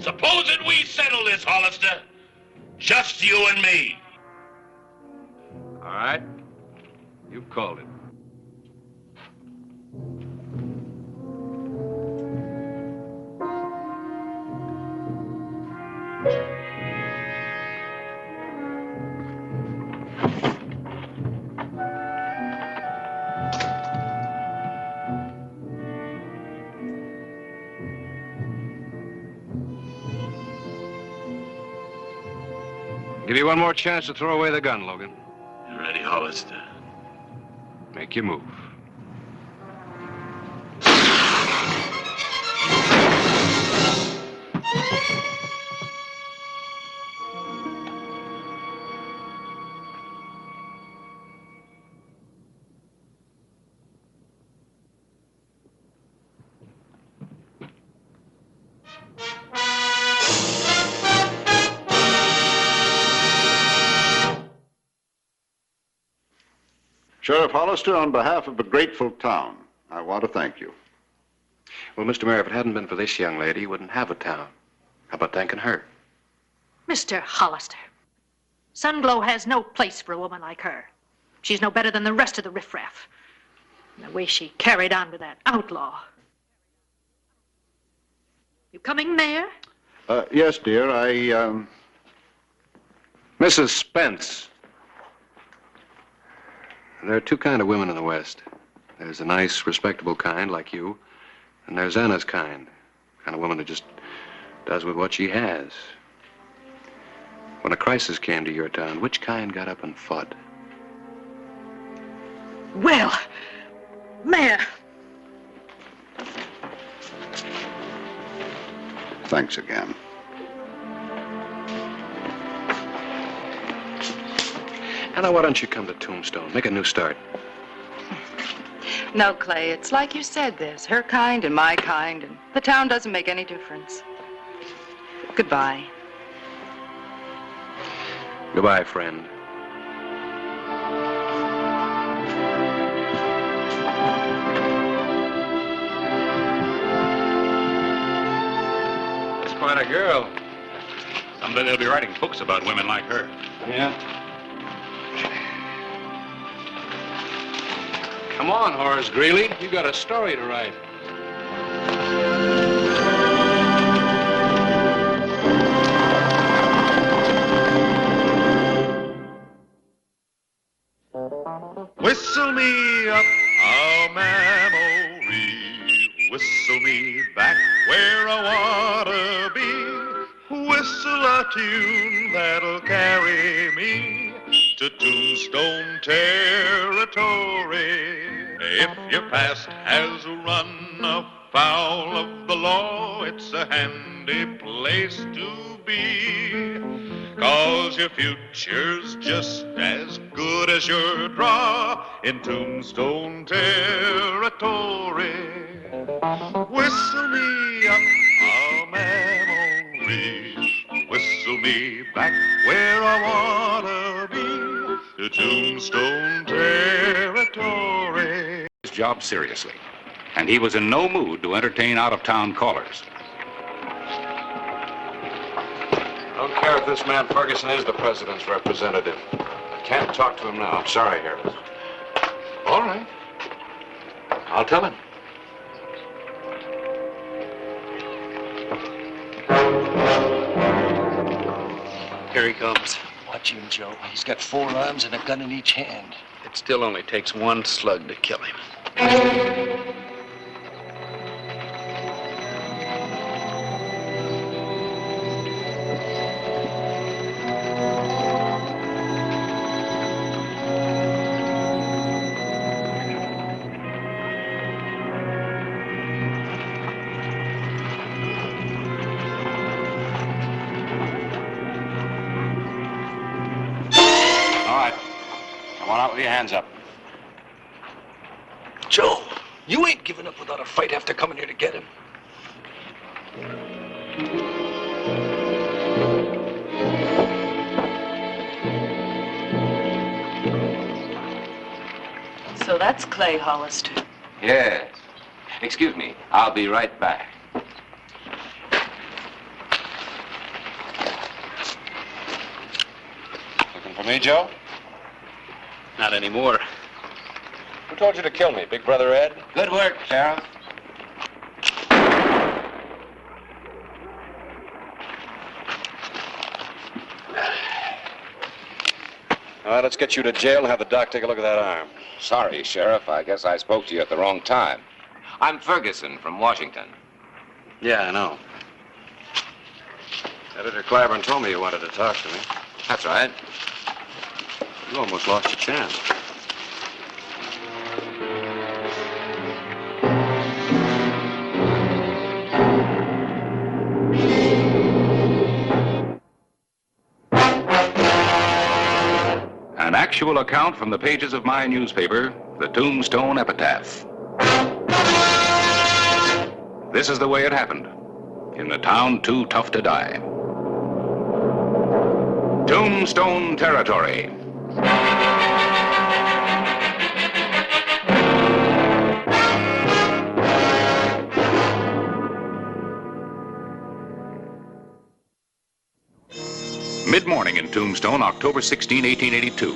Supposing we settle this, Hollister. Just you and me. All right. You called it. Give you one more chance to throw away the gun, Logan. You ready, Hollister? Make your move. Sheriff Hollister, on behalf of a grateful town, I want to thank you. Well, Mr. Mayor, if it hadn't been for this young lady, you wouldn't have a town. How about thanking her? Mr. Hollister, Sunglow has no place for a woman like her. She's no better than the rest of the riffraff. And the way she carried on with that outlaw. You coming, Mayor? Yes, dear, Mrs. Spence, There are two kind of women in the West. There's a nice, respectable kind like you, and there's Anna's kind of woman who just does with what she has. When a crisis came to your town, which kind got up and fought? Well, Mayor. Thanks again. Anna, why don't you come to Tombstone? Make a new start. No, Clay, it's like you said, there's her kind and my kind, and the town doesn't make any difference. Goodbye. Goodbye, friend. That's quite a girl. Someday they'll be writing books about women like her. Yeah? Come on, Horace Greeley. You got a story to write. Whistle me up a memory, whistle me back where I wanna be, whistle a tune that'll carry me to Tombstone territory. If your past has run afoul of the law, it's a handy place to be, 'cause your future's just as good as your draw in Tombstone territory. Whistle me up a memory, whistle me back where I wanna be, to Tombstone territory. His job seriously, and he was in no mood to entertain out-of-town callers. I don't care if this man Ferguson is the president's representative. I can't talk to him now. I'm sorry, Harris. All right. I'll tell him. Here he comes. Watch him, Joe. He's got 4 arms and a gun in each hand. It still only takes one slug to kill him. With your hands up. Joe, you ain't giving up without a fight after coming here to get him. So that's Clay Hollister. Yes. Excuse me. I'll be right back. Looking for me, Joe? Not anymore. Who told you to kill me, Big Brother Ed? Good work, Sheriff. All right, let's get you to jail and have the doc take a look at that arm. Sorry, Sheriff. I guess I spoke to you at the wrong time. I'm Ferguson from Washington. Yeah, I know. Editor Clyburn told me you wanted to talk to me. That's right. You almost lost your chance. An actual account from the pages of my newspaper, the Tombstone Epitaph. This is the way it happened. In the town too tough to die. Tombstone territory. Mid-morning in Tombstone, October 16, 1882.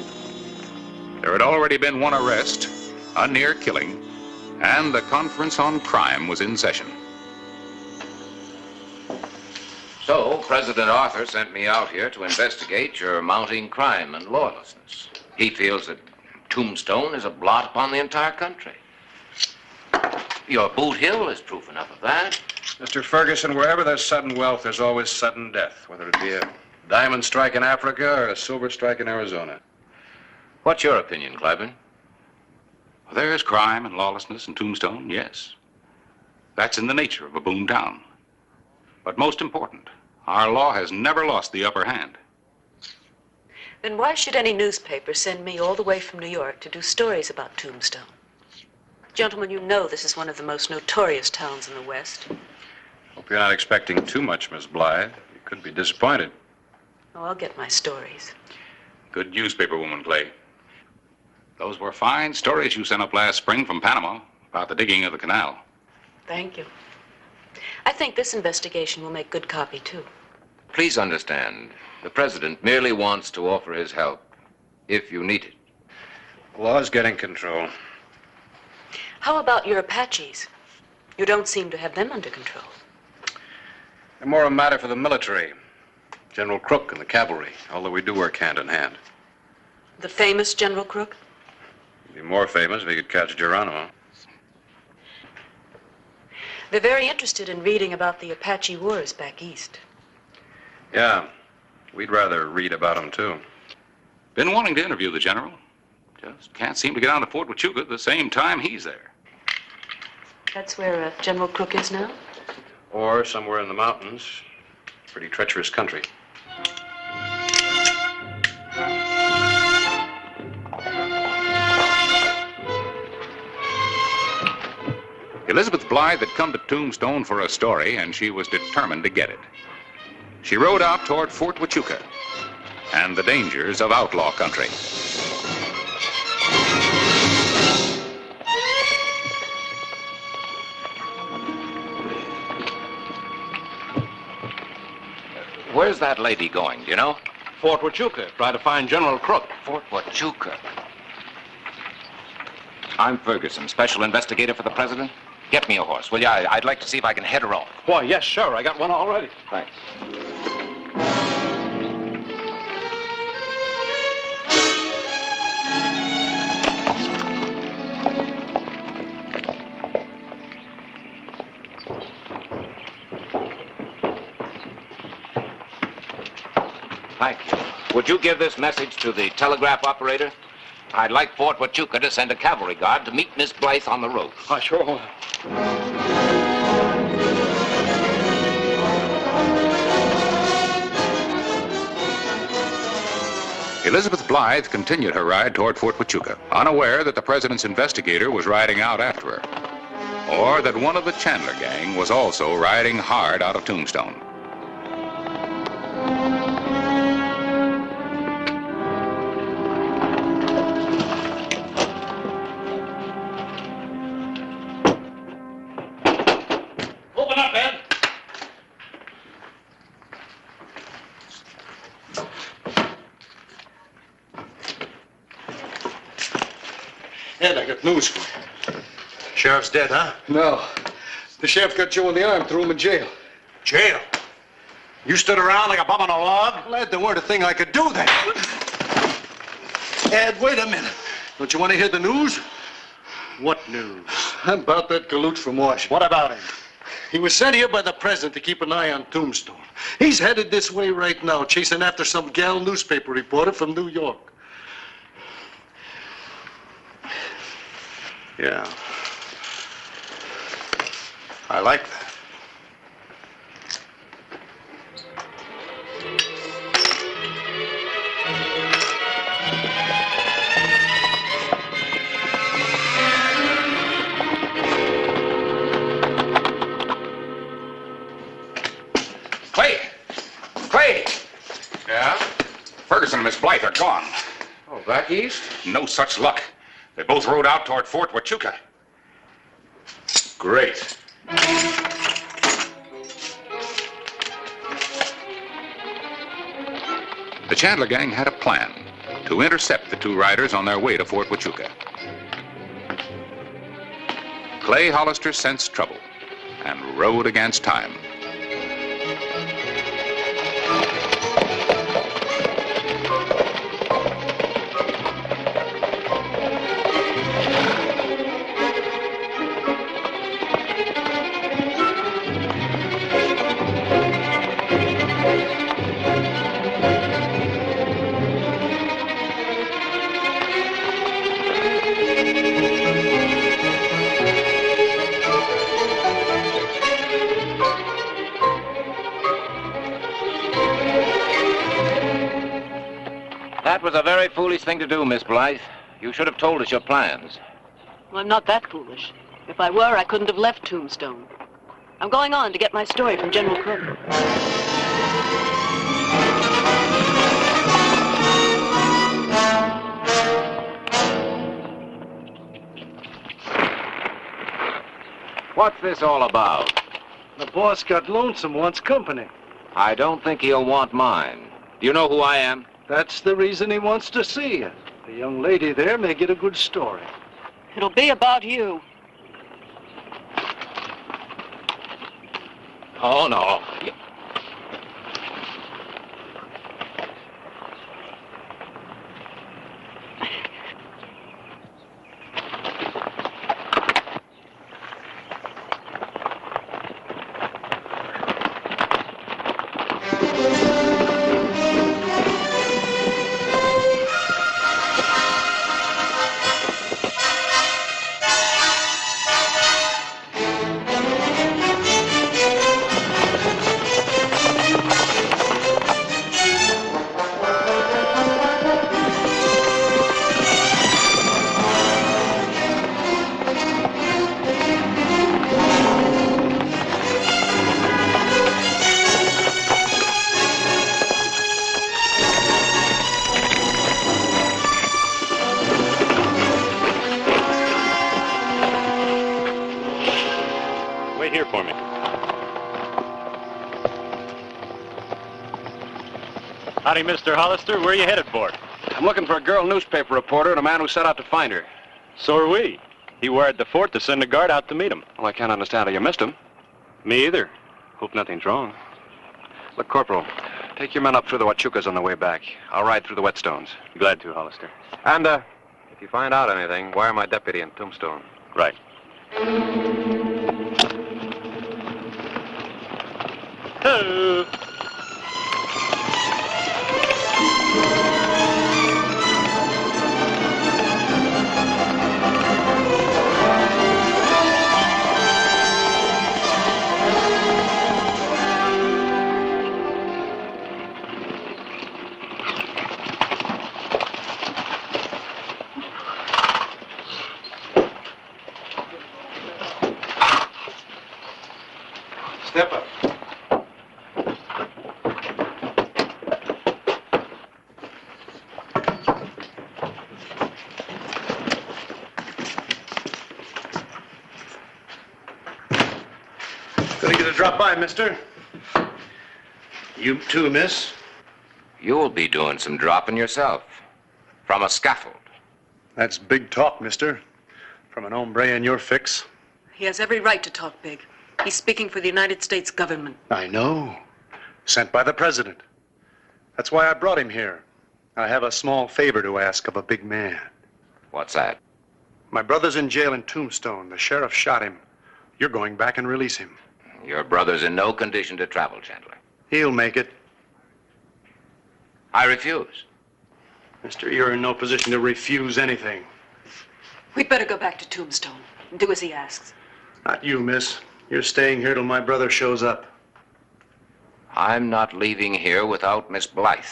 There had already been one arrest, a near killing, and the Conference on Crime was in session. So, President Arthur sent me out here to investigate your mounting crime and lawlessness. He feels that Tombstone is a blot upon the entire country. Your Boot Hill is proof enough of that. Mr. Ferguson, wherever there's sudden wealth, there's always sudden death, whether it be a diamond strike in Africa or a silver strike in Arizona. What's your opinion, Clyburn? There is crime and lawlessness in Tombstone, yes. That's in the nature of a boom town. But most important, our law has never lost the upper hand. Then why should any newspaper send me all the way from New York to do stories about Tombstone? Gentlemen, you know this is one of the most notorious towns in the West. Hope you're not expecting too much, Miss Blythe. You could be disappointed. Oh, I'll get my stories. Good newspaper woman, Clay. Those were fine stories you sent up last spring from Panama about the digging of the canal. Thank you. I think this investigation will make good copy, too. Please understand, the president merely wants to offer his help if you need it. Law's getting control. How about your Apaches? You don't seem to have them under control. They're more a matter for the military. General Crook and the cavalry, although we do work hand in hand. The famous General Crook? He'd be more famous if he could catch Geronimo. They're very interested in reading about the Apache wars back east. Yeah, we'd rather read about them, too. Been wanting to interview the general. Just can't seem to get down to Fort Huachuca at the same time he's there. That's where General Crook is now? Or somewhere in the mountains. Pretty treacherous country. Elizabeth Blythe had come to Tombstone for a story, and she was determined to get it. She rode out toward Fort Huachuca and the dangers of outlaw country. Where's that lady going, do you know? Fort Huachuca. Try to find General Crook. Fort Huachuca. I'm Ferguson, special investigator for the president. Get me a horse, will you? I'd like to see if I can head her off. Why, yes, sure. I got one already. Thanks. Thank you. Would you give this message to the telegraph operator? I'd like Fort Huachuca to send a cavalry guard to meet Miss Blythe on the road. I sure will. Elizabeth Blythe continued her ride toward Fort Huachuca, unaware that the president's investigator was riding out after her, or that one of the Chandler gang was also riding hard out of Tombstone. Open up, Ed. Ed, I got news for you. Sheriff's dead, huh? No. The sheriff got Joe in the arm, threw him in jail. Jail? You stood around like a bum on a log? Well, Ed, there weren't a thing I could do then. Ed, wait a minute. Don't you want to hear the news? What news? About that galoot from Washington. What about him? He was sent here by the president to keep an eye on Tombstone. He's headed this way right now, chasing after some gal newspaper reporter from New York. Yeah. I like that. Clay! Clay! Yeah? Ferguson and Miss Blythe are gone. Oh, back east? No such luck. They both rode out toward Fort Huachuca. Great. The Chandler gang had a plan to intercept the two riders on their way to Fort Huachuca. Clay Hollister sensed trouble and rode against time. That was a very foolish thing to do, Miss Blythe. You should have told us your plans. Well, I'm not that foolish. If I were, I couldn't have left Tombstone. I'm going on to get my story from General Crook. What's this all about? The boss got lonesome, wants company. I don't think he'll want mine. Do you know who I am? That's the reason he wants to see you. The young lady there may get a good story. It'll be about you. Oh, no. Wait here for me. Howdy, Mr. Hollister. Where are you headed for? I'm looking for a girl newspaper reporter and a man who set out to find her. So are we. He wired the fort to send a guard out to meet him. Well, I can't understand how you missed him. Me either. Hope nothing's wrong. Look, Corporal, take your men up through the Huachucas on the way back. I'll ride through the Whetstones. Glad to, Hollister. And, if you find out anything, wire my deputy in Tombstone. Right. Hello. Step up. Gonna get a drop by, mister. You too, miss. You'll be doing some dropping yourself. From a scaffold. That's big talk, mister. From an hombre in your fix. He has every right to talk big. He's speaking for the United States government. I know. Sent by the president. That's why I brought him here. I have a small favor to ask of a big man. What's that? My brother's in jail in Tombstone. The sheriff shot him. You're going back and release him. Your brother's in no condition to travel, Chandler. He'll make it. I refuse. Mister, you're in no position to refuse anything. We'd better go back to Tombstone and do as he asks. Not you, miss. You're staying here till my brother shows up. I'm not leaving here without Miss Blythe.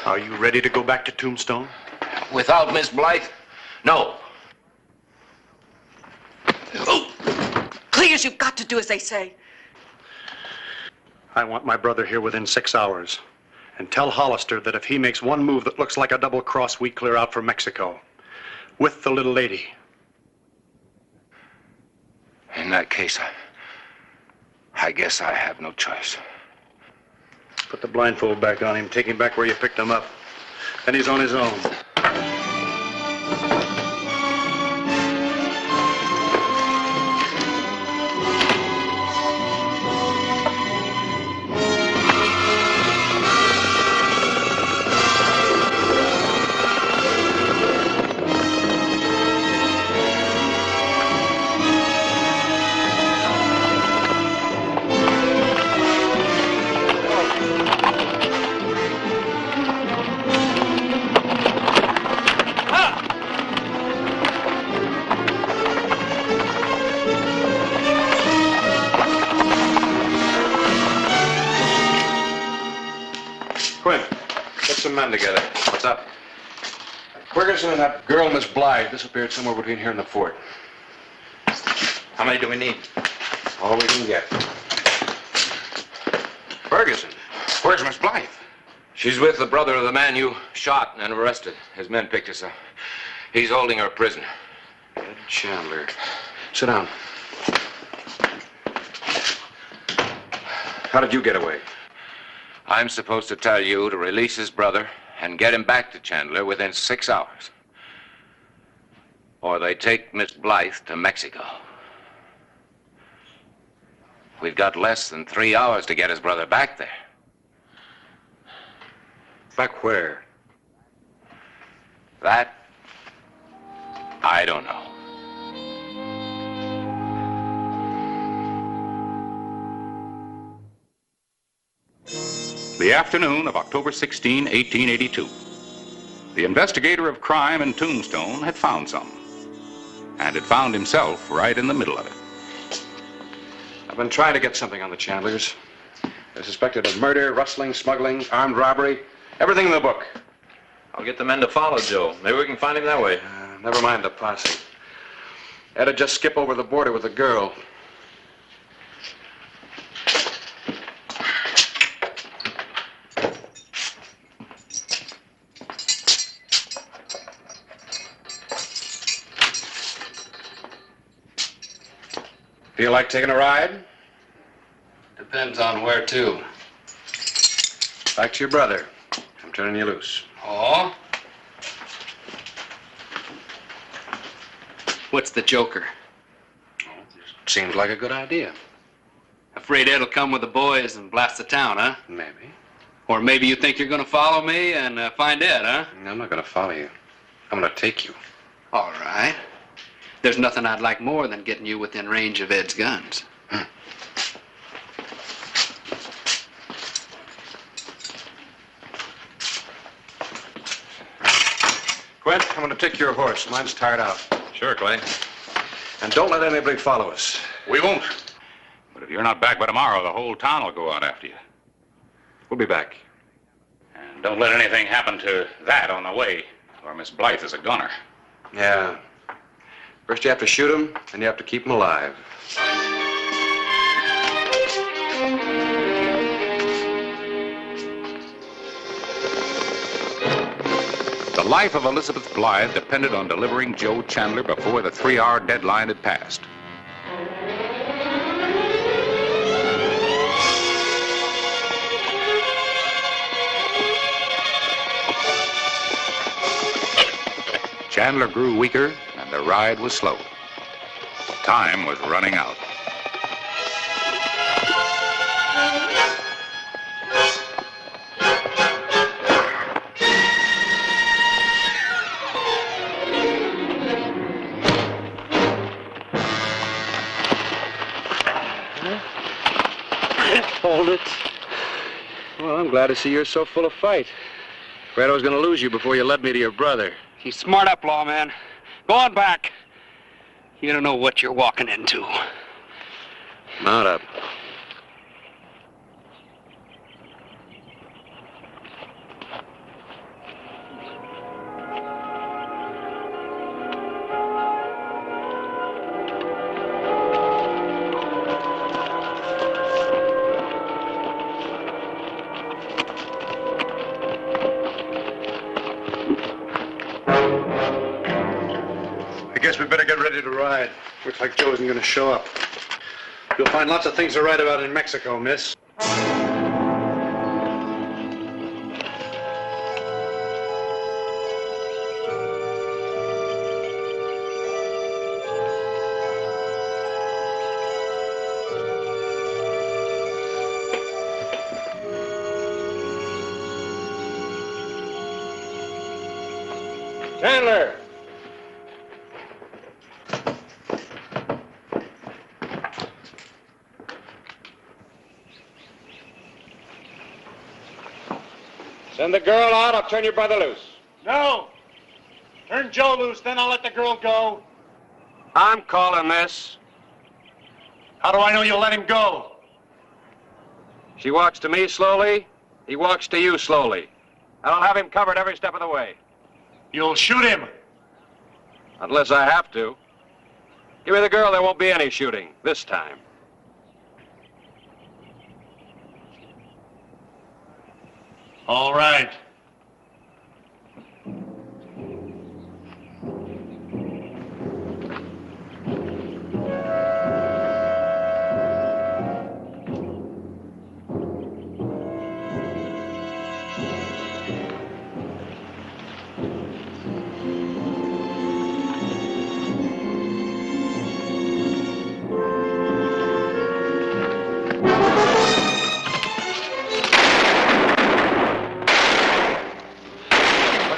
Are you ready to go back to Tombstone? Without Miss Blythe? No. Clears, you've got to do as they say. I want my brother here within 6 hours. And tell Hollister that if he makes one move that looks like a double cross, we clear out for Mexico. With the little lady. In that case, I guess I have no choice. Put the blindfold back on him. Take him back where you picked him up. Then he's on his own. men together. What's up? Ferguson and that girl, Miss Blythe, disappeared somewhere between here and the fort. How many do we need? All we can get. Ferguson. Where's Miss Blythe? She's with the brother of the man you shot and arrested. His men picked us up. He's holding her prisoner. Ed Chandler. Sit down. How did you get away? I'm supposed to tell you to release his brother and get him back to Chandler within 6 hours. Or they take Miss Blythe to Mexico. We've got less than 3 hours to get his brother back there. Back where? That, I don't know. The afternoon of October 16, 1882. The investigator of crime in Tombstone had found some. And had found himself right in the middle of it. I've been trying to get something on the Chandlers. They're suspected of murder, rustling, smuggling, armed robbery. Everything in the book. I'll get the men to follow Joe. Maybe we can find him that way. Never mind the posse. Ed'd just skip over the border with the girl. Feel like taking a ride? Depends on where to. Back to your brother. I'm turning you loose. Oh? What's the joker? Seems like a good idea. Afraid Ed'll come with the boys and blast the town, huh? Maybe. Or maybe you think you're gonna follow me and find Ed, huh? I'm not gonna follow you. I'm gonna take you. All right. There's nothing I'd like more than getting you within range of Ed's guns. Quint, I'm gonna take your horse. Mine's tired out. Sure, Clay. And don't let anybody follow us. We won't. But if you're not back by tomorrow, the whole town will go out after you. We'll be back. And don't let anything happen to that on the way, or Miss Blythe is a gunner. Yeah. First you have to shoot him, and you have to keep him alive. The life of Elizabeth Blythe depended on delivering Joe Chandler before the 3-hour deadline had passed. Chandler grew weaker, and the ride was slow. Time was running out. Hold it. Well, I'm glad to see you're so full of fight. Afraid I was going to lose you before you led me to your brother. You smart up, lawman. Go on back. You don't know what you're walking into. Mount up. I guess we better get ready to ride. Looks like Joe isn't going to show up. You'll find lots of things to write about in Mexico, miss. Chandler! Send the girl out, I'll turn your brother loose. No! Turn Joe loose, then I'll let the girl go. I'm calling this. How do I know you'll let him go? She walks to me slowly, he walks to you slowly. and I'll have him covered every step of the way. You'll shoot him. Unless I have to. Give me the girl, there won't be any shooting this time. All right.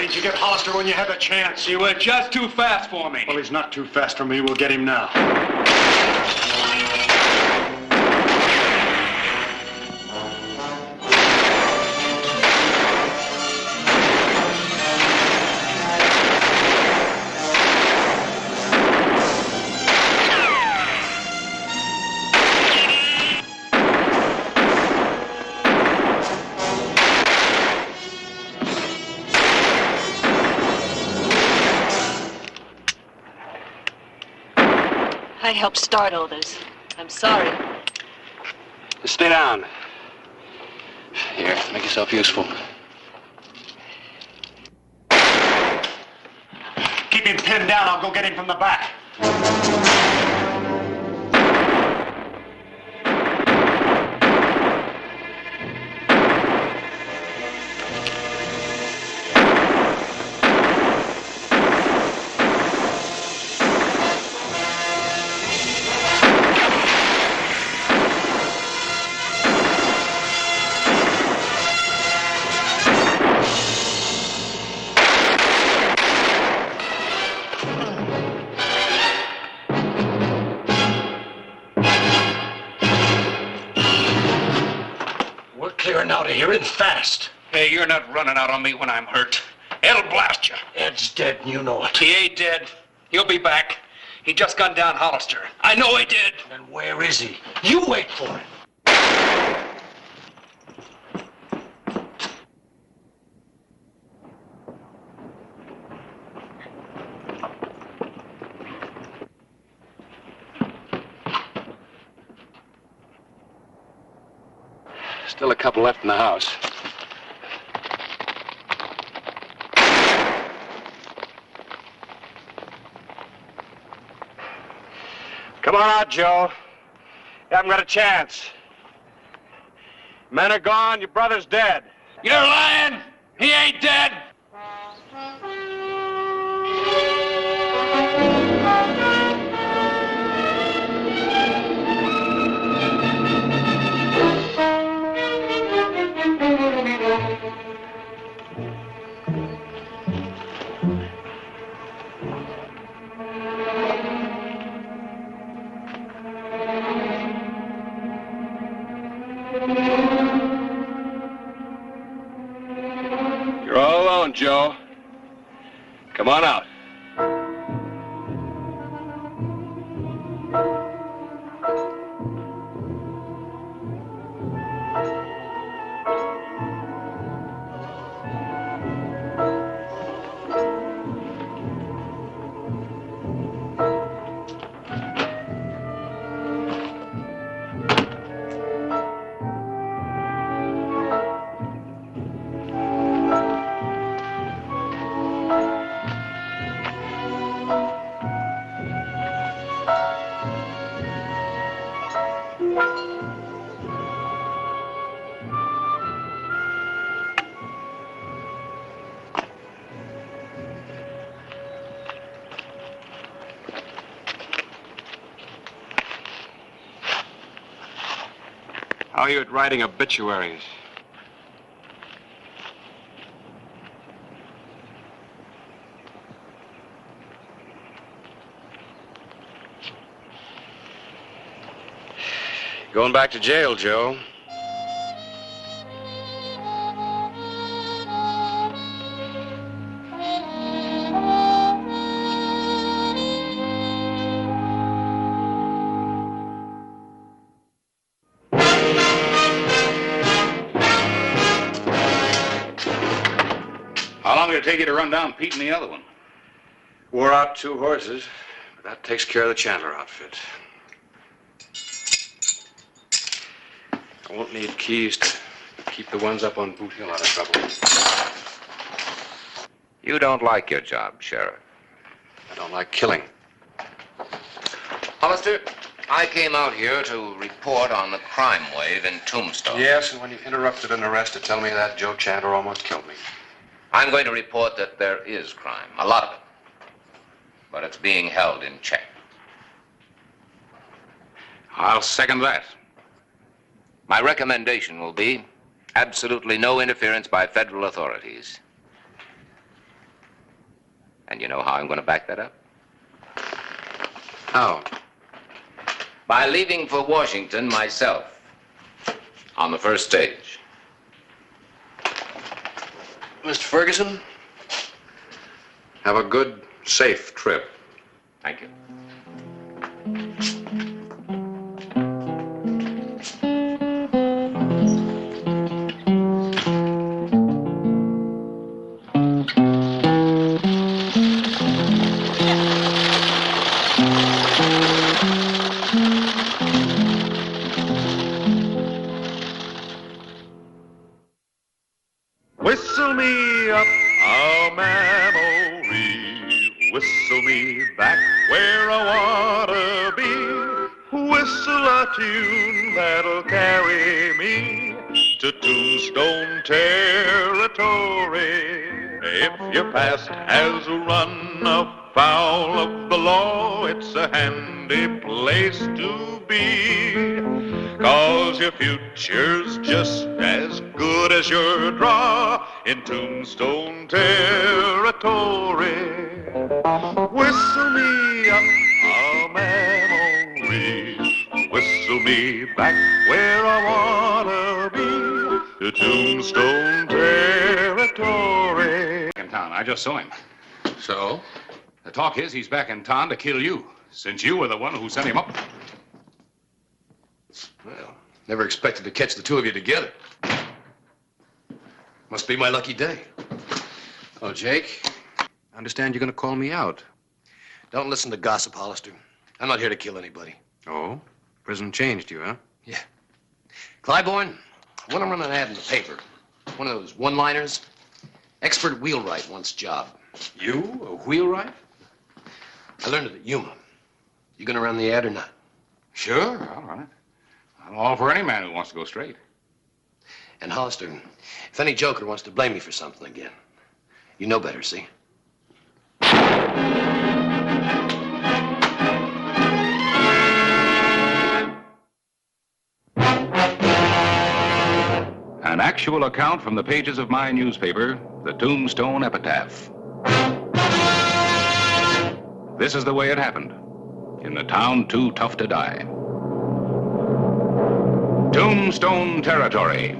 Did you get Hollister when you had the chance? You were just too fast for me. Well, he's not too fast for me. We'll get him now. I helped start all this. I'm sorry. Stay down. Here, make yourself useful. Keep him pinned down. I'll go get him from the back. Clearing out of here and fast. Hey, you're not running out on me when I'm hurt. It'll blast you. Ed's dead, and you know it. He ain't dead. He'll be back. He just gunned down Hollister. I know he did. Then where is he? You wait for him. Still a couple left in the house. Come on out, Joe. You haven't got a chance. Men are gone, your brother's dead. You're lying! He ain't dead! You're all alone, Joe. Come on out. How are you at writing obituaries? Going back to jail, Joe. it take you to run down Pete and the other one? Wore out 2 horses, but that takes care of the Chandler outfit. I won't need keys to keep the ones up on Boot Hill out of trouble. You don't like your job, Sheriff. I don't like killing. Hollister, I came out here to report on the crime wave in Tombstone. Yes, and when you interrupted an arrest to tell me that, Joe Chandler almost killed me. I'm going to report that there is crime, a lot of it. But it's being held in check. I'll second that. My recommendation will be absolutely no interference by federal authorities. And you know how I'm going to back that up? How? By leaving for Washington myself on the first stage. Mr. Ferguson, have a good, safe trip. Thank you. Whistle me up a memory, whistle me back where I wanna be, whistle a tune that'll carry me to Tombstone territory. If your past has run afoul of the law, it's a handy place to be. 'Cause your future's just as good as your draw in Tombstone territory. Whistle me up a memory, whistle me back where I wanna be, to Tombstone territory. In town. I just saw him. So? The talk is he's back in town to kill you, since you were the one who sent him up. Well, never expected to catch the two of you together. Must be my lucky day. Oh, Jake, I understand you're going to call me out. Don't listen to gossip, Hollister. I'm not here to kill anybody. Oh? Prison changed you, huh? Yeah. Clybourne, I want to run an ad in the paper. One of those one-liners. Expert wheelwright wants job. You? A wheelwright? I learned it at Yuma. You gonna run the ad or not? Sure, I'll run it. I'm all for any man who wants to go straight. And Hollister, if any joker wants to blame me for something again, you know better, see? An actual account from the pages of my newspaper, the Tombstone Epitaph. This is the way it happened, in the town too tough to die. Tombstone territory.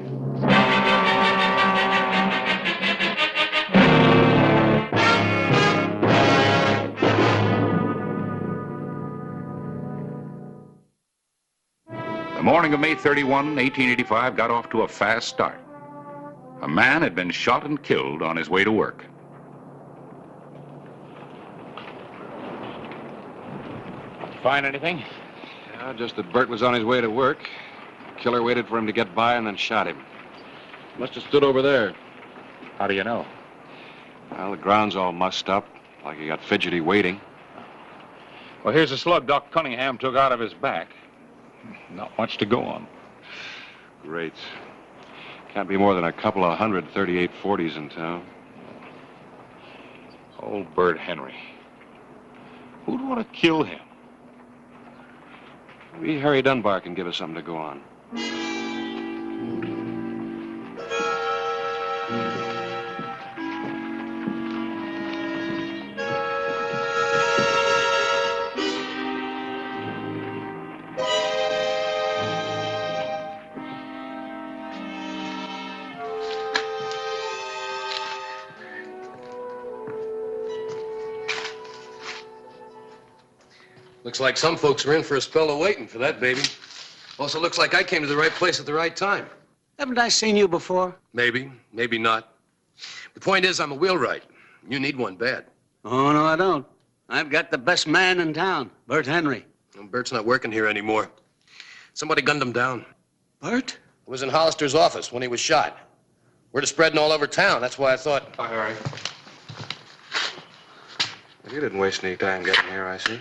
The morning of May 31, 1885 got off to a fast start. A man had been shot and killed on his way to work. Find anything? Yeah, just that Bert was on his way to work. The killer waited for him to get by and then shot him. Must have stood over there. How do you know? Well, the ground's all mussed up, like he got fidgety waiting. Well, here's a slug Doc Cunningham took out of his back. Not much to go on. Great. Can't be more than a couple of 138-40s in town. Old Bert Henry. Who'd want to kill him? Maybe Harry Dunbar can give us something to go on. Looks like some folks are in for a spell of waiting for that baby. Also looks like I came to the right place at the right time. Haven't I seen you before? Maybe, maybe not. The point is, I'm a wheelwright. You need one bad. Oh, no, I don't. I've got the best man in town, Bert Henry. Well, Bert's not working here anymore. Somebody gunned him down. Bert? It was in Hollister's office when he was shot. Word is spreading all over town. That's why I thought... Hi, Harry. You didn't waste any time getting here, I see.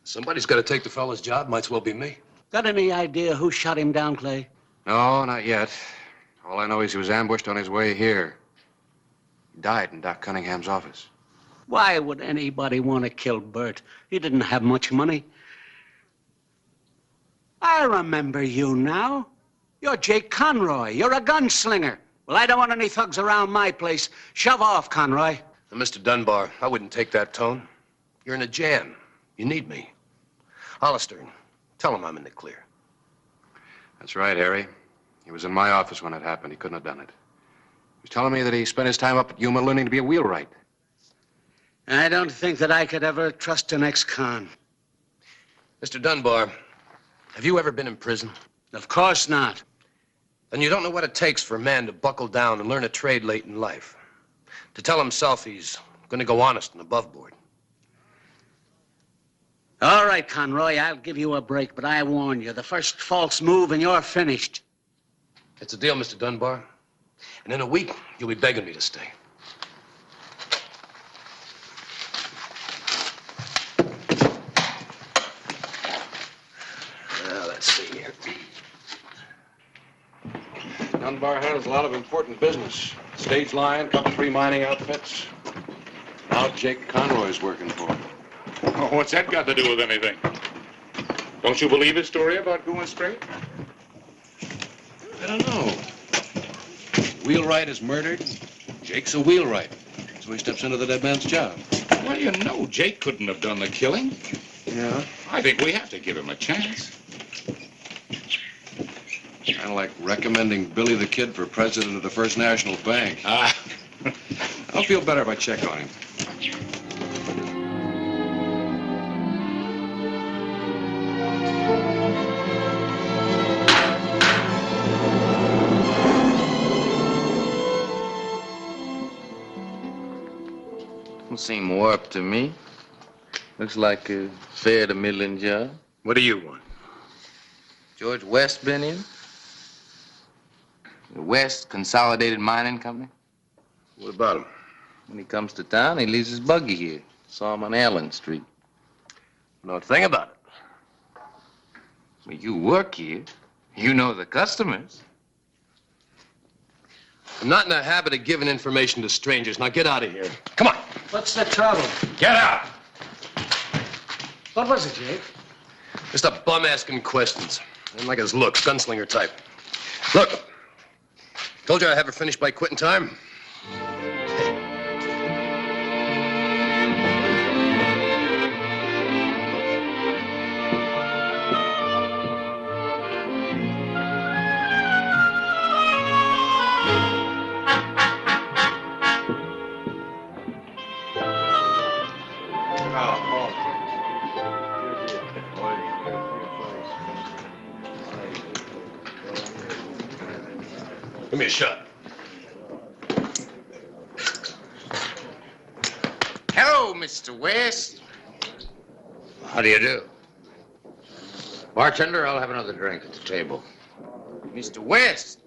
Somebody's got to take the fellow's job. Might as well be me. Got any idea who shot him down, Clay? No, not yet. All I know is he was ambushed on his way here. He died in Doc Cunningham's office. Why would anybody want to kill Bert? He didn't have much money. I remember you now. You're Jake Conroy. You're a gunslinger. Well, I don't want any thugs around my place. Shove off, Conroy. Now, Mr. Dunbar, I wouldn't take that tone. You're in a jam. You need me. Hollister, tell him I'm in the clear. That's right, Harry. He was in my office when it happened. He couldn't have done it. He was telling me that he spent his time up at Yuma learning to be a wheelwright. I don't think that I could ever trust an ex-con. Mr. Dunbar, have you ever been in prison? Of course not. Then you don't know what it takes for a man to buckle down and learn a trade late in life. To tell himself he's going to go honest and above board. All right, Conroy, I'll give you a break, but I warn you, the first false move and you're finished. It's a deal, Mr. Dunbar. And in a week, you'll be begging me to stay. Let's see here. Dunbar handles a lot of important business. Stage line, couple 3 mining outfits. Now Jake Conroy's working for him. Oh, what's that got to do with anything? Don't you believe his story about going straight? I don't know. Wheelwright is murdered. Jake's a wheelwright. So he steps into the dead man's job. Well, you know Jake couldn't have done the killing. Yeah? I think we have to give him a chance. Kind of like recommending Billy the Kid for president of the First National Bank. Ah. I'll feel better if I check on him. Don't seem warped to me. Looks like a fair to middling job. What do you want? George West been in? The West Consolidated Mining Company? What about him? When he comes to town, he leaves his buggy here. Saw him on Allen Street. No thing about it. Well, you work here. You know the customers. I'm not in the habit of giving information to strangers. Now get out of here. Come on. What's the trouble? Get out. What was it, Jake? Just a bum asking questions. I didn't like his looks, gunslinger type. Look, told you I'd have her finished by quitting time. Give me a shot. Hello, Mr. West. How do you do? Bartender, I'll have another drink at the table. Mr. West.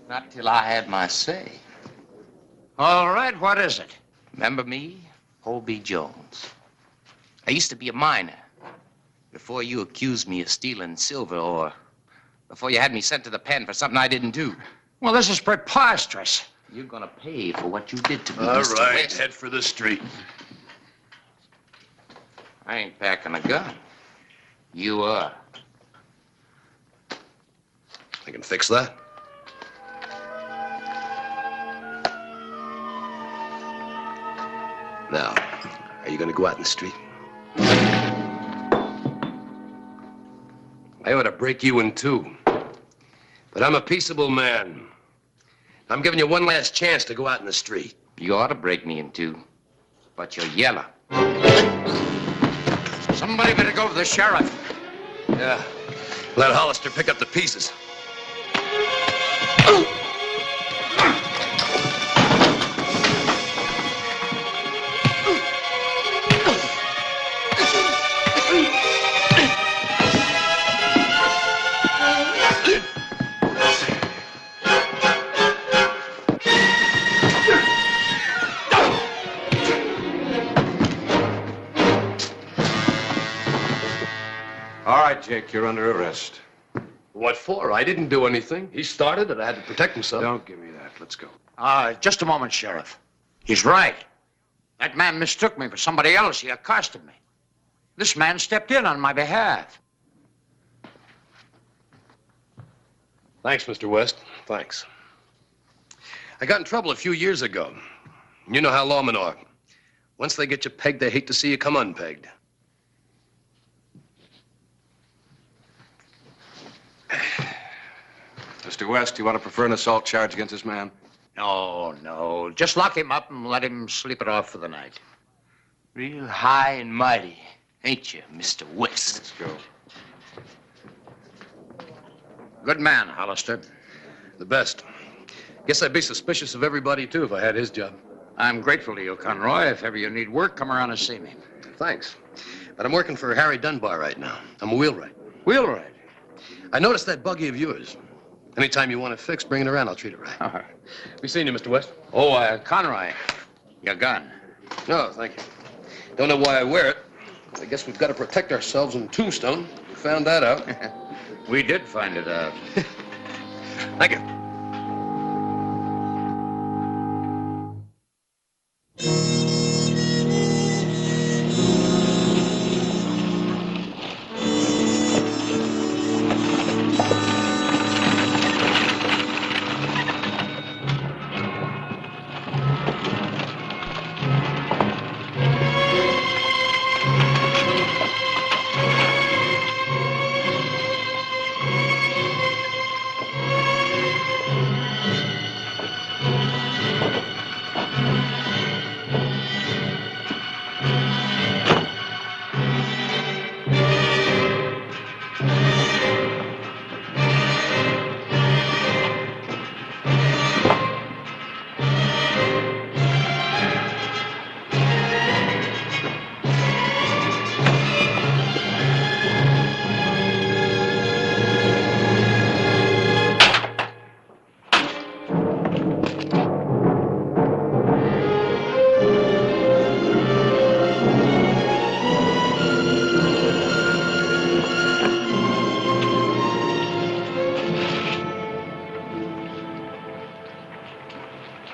Not till I had my say. All right, what is it? Remember me? Holby Jones. I used to be a miner. Before you accused me of stealing silver or before you had me sent to the pen for something I didn't do. Well, this is preposterous. You're gonna pay for what you did to me, All Mr. right, West. head for the street. I ain't packing a gun. You are. I can fix that. Now, are you going to go out in the street? I ought to break you in two. But I'm a peaceable man. I'm giving you one last chance to go out in the street. You ought to break me in two. But you're yellow. Somebody better go to the sheriff. Yeah. Let Hollister pick up the pieces. All right, Jake, you're under arrest. What for? I didn't do anything. He started it. I had to protect himself. Don't give me that. Let's go. Just a moment, Sheriff. He's right. That man mistook me for somebody else. He accosted me. This man stepped in on my behalf. Thanks, Mr. West. Thanks. I got in trouble a few years ago. You know how lawmen are. Once they get you pegged, they hate to see you come unpegged. Mr. West, you want to prefer an assault charge against this man? No. Just lock him up and let him sleep it off for the night. Real high and mighty, ain't you, Mr. West? Let's go. Good man, Hollister. The best. Guess I'd be suspicious of everybody, too, if I had his job. I'm grateful to you, Conroy. If ever you need work, come around and see me. Thanks. But I'm working for Harry Dunbar right now. I'm a wheelwright. Wheelwright? I noticed that buggy of yours. Anytime you want it fixed, bring it around. I'll treat it right. We seen you, Mr. West. Oh, Conroy, your gun. No, thank you. Don't know why I wear it. I guess we've got to protect ourselves in Tombstone. We found that out. We did find it out. Thank you.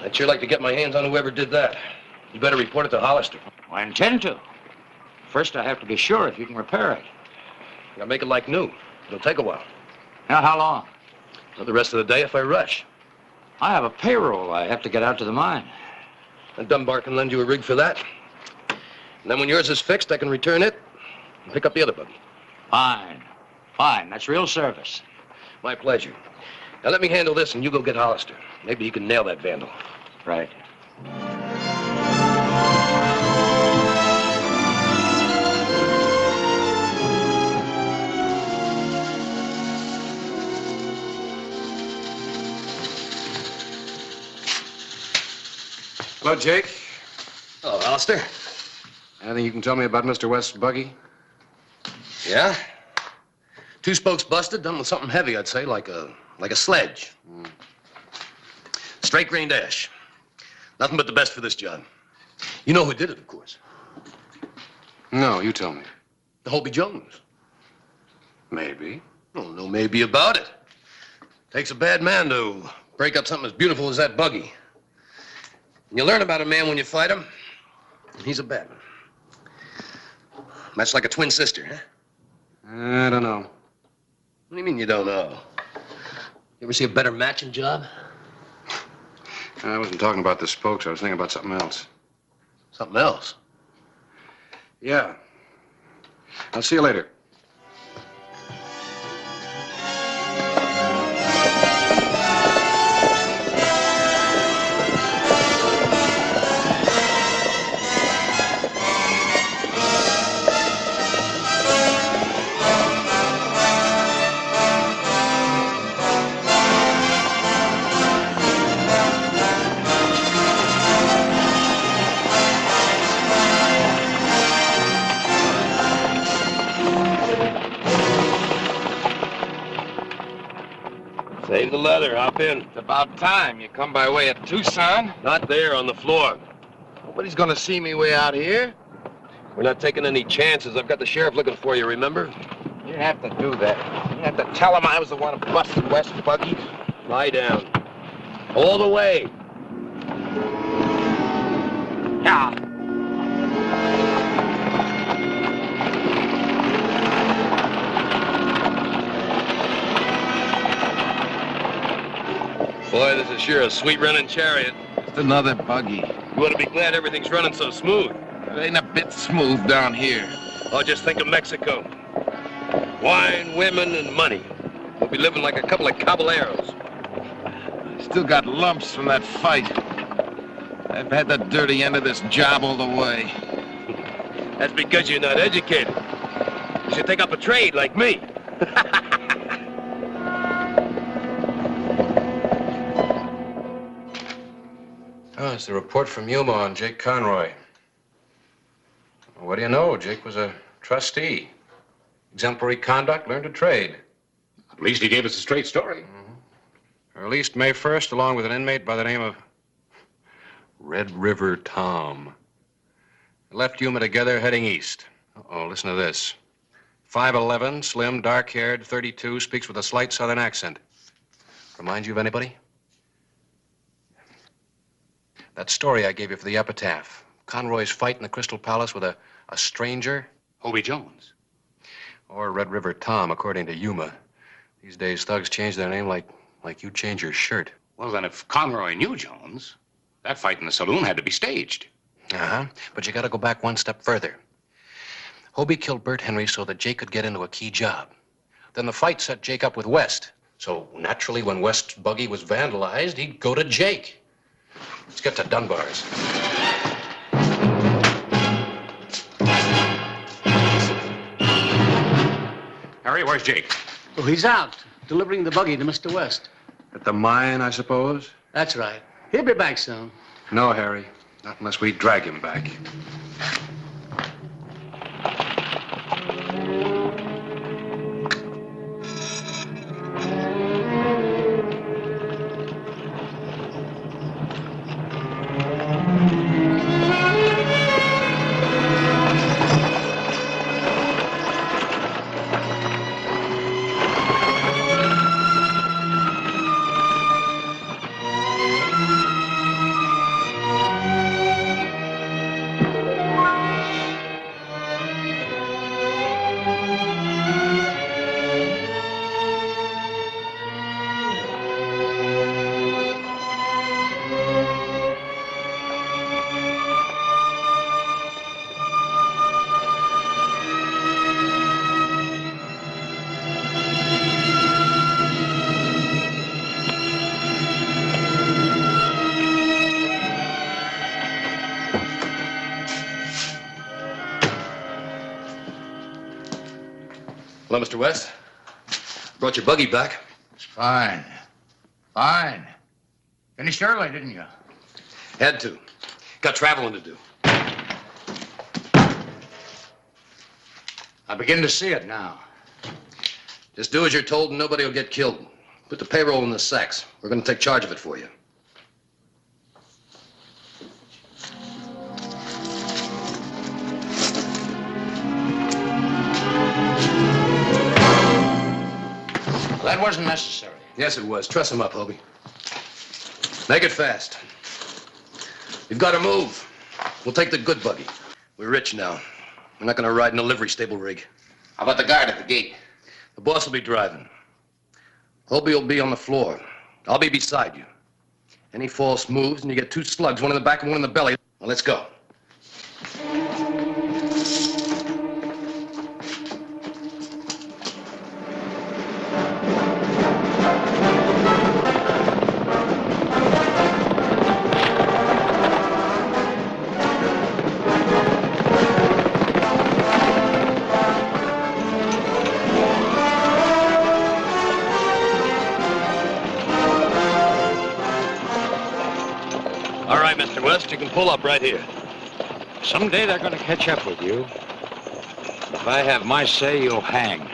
I'd sure like to get my hands on whoever did that. You better report it to Hollister. I intend to. First, I have to be sure if you can repair it. I'll make it like new. It'll take a while. Now, how long? Well, the rest of the day if I rush. I have a payroll I have to get out to the mine. And Dunbar can lend you a rig for that. And then when yours is fixed, I can return it and pick up the other buggy. Fine. Fine. That's real service. My pleasure. Now let me handle this and you go get Hollister. Maybe he can nail that vandal. Right. Hello, Jake. Hello, Hollister. Anything you can tell me about Mr. West's buggy? Yeah? Two spokes busted, done with something heavy, I'd say, like a sledge. Straight grain dash. Nothing but the best for this job. You know who did it, of course. No, you tell me. The Holby Jones. Maybe. Oh, no maybe about it. Takes a bad man to break up something as beautiful as that buggy. You learn about a man when you fight him. He's a bad one. Much like a twin sister, huh? I don't know. What do you mean you don't know? You ever see a better matching job? I wasn't talking about the spokes. I was thinking about something else. Something else? Yeah. I'll see you later. Save the leather. Hop in. It's about time. You come by way of Tucson? Not there, on the floor. Nobody's gonna see me way out here. We're not taking any chances. I've got the sheriff looking for you, remember? Yeah, didn't have to do that. You didn't have to tell him I was the one who busted West's buggy. Lie down. All the way. Yeah. Boy, this is sure a sweet running chariot. Just another buggy. You ought to be glad everything's running so smooth. It ain't a bit smooth down here. Oh, just think of Mexico. Wine, women, and money. We'll be living like a couple of caballeros. Still got lumps from that fight. I've had the dirty end of this job all the way. That's because you're not educated. You should take up a trade like me. Oh, it's the report from Yuma on Jake Conroy. What do you know? Jake was a trustee. Exemplary conduct, learned to trade. At least he gave us a straight story. Released May 1st, along with an inmate by the name of Red River Tom. Left Yuma together, heading east. Uh-oh, listen to this. 5'11", slim, dark-haired, 32, speaks with a slight southern accent. Remind you of anybody? That story I gave you for the epitaph. Conroy's fight in the Crystal Palace with a stranger. Hobie Jones. Or Red River Tom, according to Yuma. These days, thugs change their name like you change your shirt. Well, then if Conroy knew Jones, that fight in the saloon had to be staged. Uh-huh. But you gotta go back one step further. Hobie killed Bert Henry so that Jake could get into a key job. Then the fight set Jake up with West. So naturally, when West's buggy was vandalized, he'd go to Jake. Let's get to Dunbar's. Harry, where's Jake? Oh, he's out, delivering the buggy to Mr. West. At the mine, I suppose? That's right. He'll be back soon. No, Harry. Not unless we drag him back. Hello, Mr. West. Brought your buggy back. It's fine. Fine. Finished early, didn't you? Had to. Got traveling to do. I begin to see it now. Just do as you're told and nobody will get killed. Put the payroll in the sacks. We're going to take charge of it for you. That wasn't necessary. Yes, it was. Truss him up, Hobie. Make it fast. We've got to move. We'll take the good buggy. We're rich now. We're not going to ride in a livery stable rig. How about the guard at the gate? The boss will be driving. Hobie will be on the floor. I'll be beside you. Any false moves and you get 2 slugs, one in the back and one in the belly. Now, let's go. All right, Mr. West, you can pull up right here. Someday they're going to catch up with you. If I have my say, you'll hang.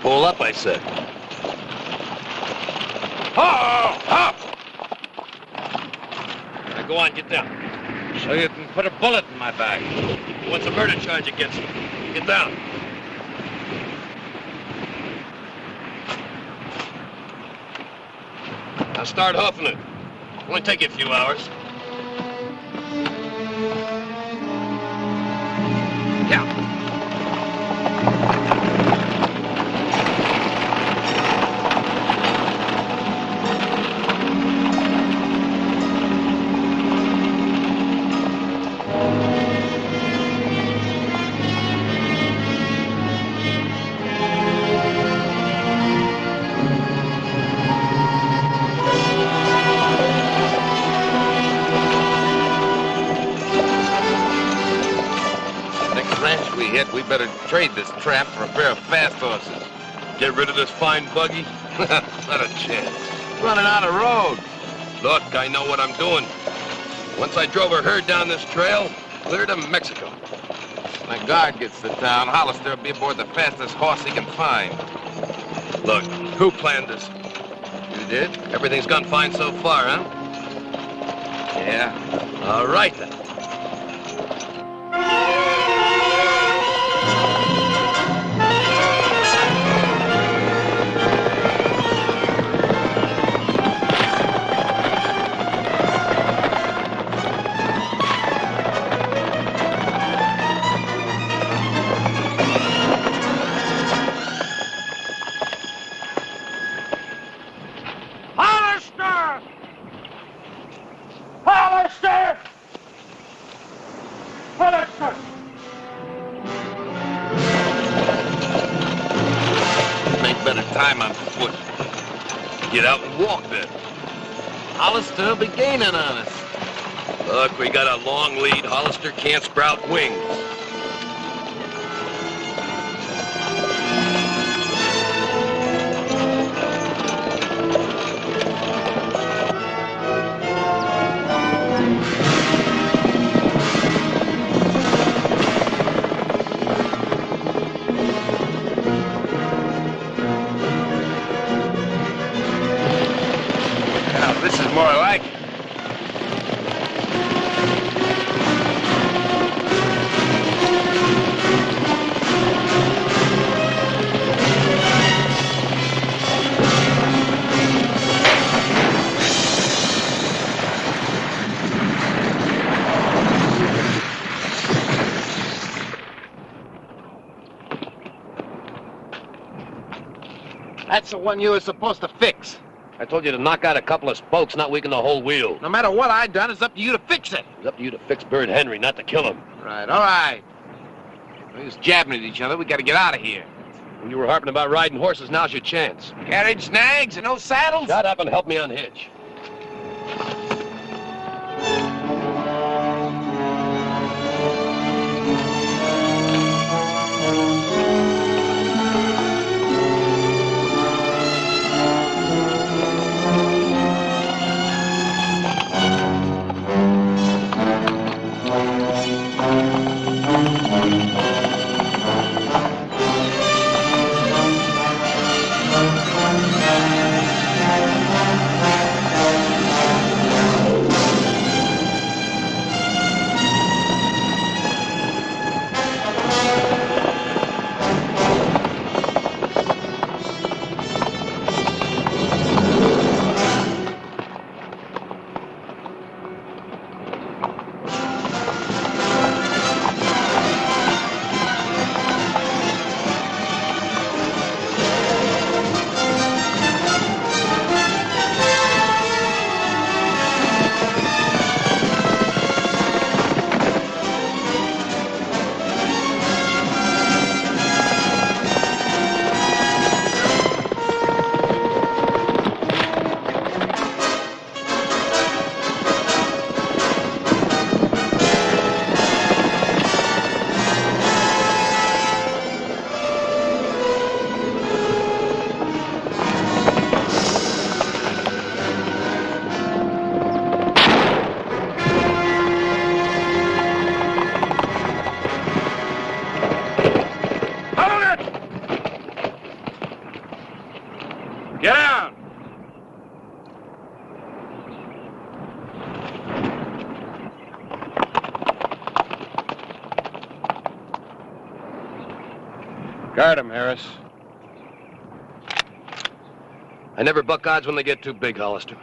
Pull up, I said. Oh, up! Now, go on, get down. So you can put a bullet in my back. What's a murder charge against him? Get down. start hoofing it. Only take you a few hours. We better trade this trap for a pair of fast horses. Get rid of this fine buggy? Not a chance. Running out of road. Look, I know what I'm doing. Once I drove a herd down this trail, clear to Mexico. When the guard gets to town, Hollister will be aboard the fastest horse he can find. Look, who planned this? You did? Everything's gone fine so far, huh? Yeah. All right, then. Time on foot. Get out and walk then. Hollister will be gaining on us. Look, we got a long lead. Hollister can't sprout wings. More like it. That's the one you were supposed to fix. I told you to knock out a couple of spokes, not weaken the whole wheel. No matter what I done, it's up to you to fix it. It's up to you to fix Bird Henry, not to kill him. Right, all right. We're just jabbing at each other. We gotta get out of here. When you were harping about riding horses, now's your chance. Carriage snags and no saddles? Shut up and help me unhitch. Get down! Guard him, Harris. I never buck odds when they get too big, Hollister.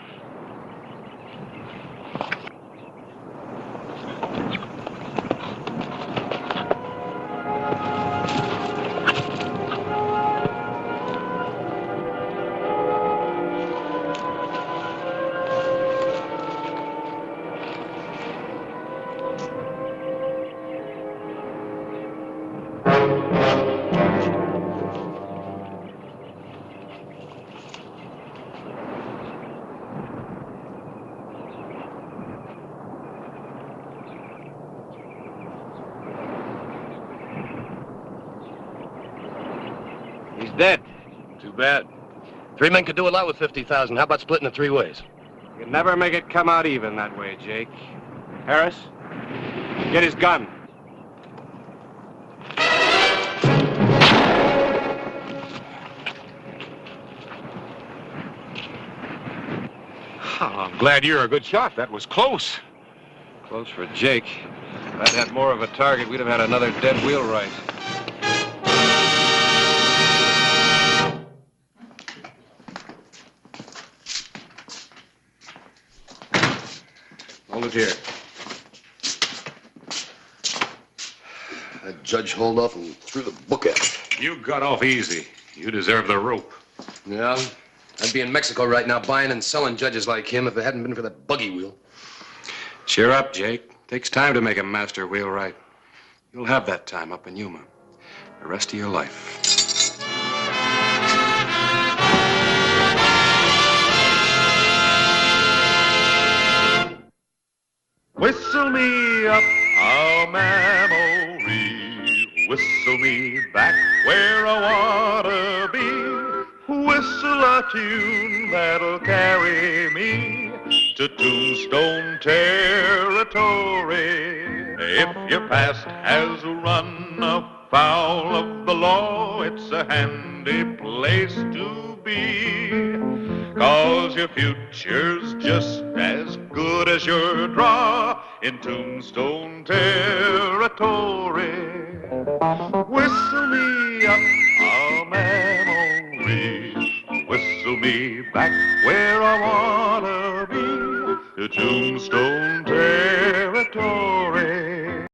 dead. Too bad. 3 men could do a lot with 50,000. How about splitting it 3 ways? You can never make it come out even that way, Jake. Harris, get his gun. I'm glad you're a good shot. That was close. Close for Jake. If I'd had more of a target, we'd have had another dead wheelwright. Hold it here. That judge hauled off and threw the book at me. You got off easy. You deserve the rope. Yeah? I'd be in Mexico right now buying and selling judges like him if it hadn't been for that buggy wheel. Cheer up, Jake. Takes time to make a master wheelwright. You'll have that time up in Yuma. The rest of your life. Whistle me up a memory, whistle me back where I wanna be. Whistle a tune that'll carry me to Tombstone territory. If your past has run afoul of the law, it's a handy place to be. 'Cause your future's just as good as your draw in Tombstone territory. Whistle me up a memory, whistle me back where I wanna be, to Tombstone territory.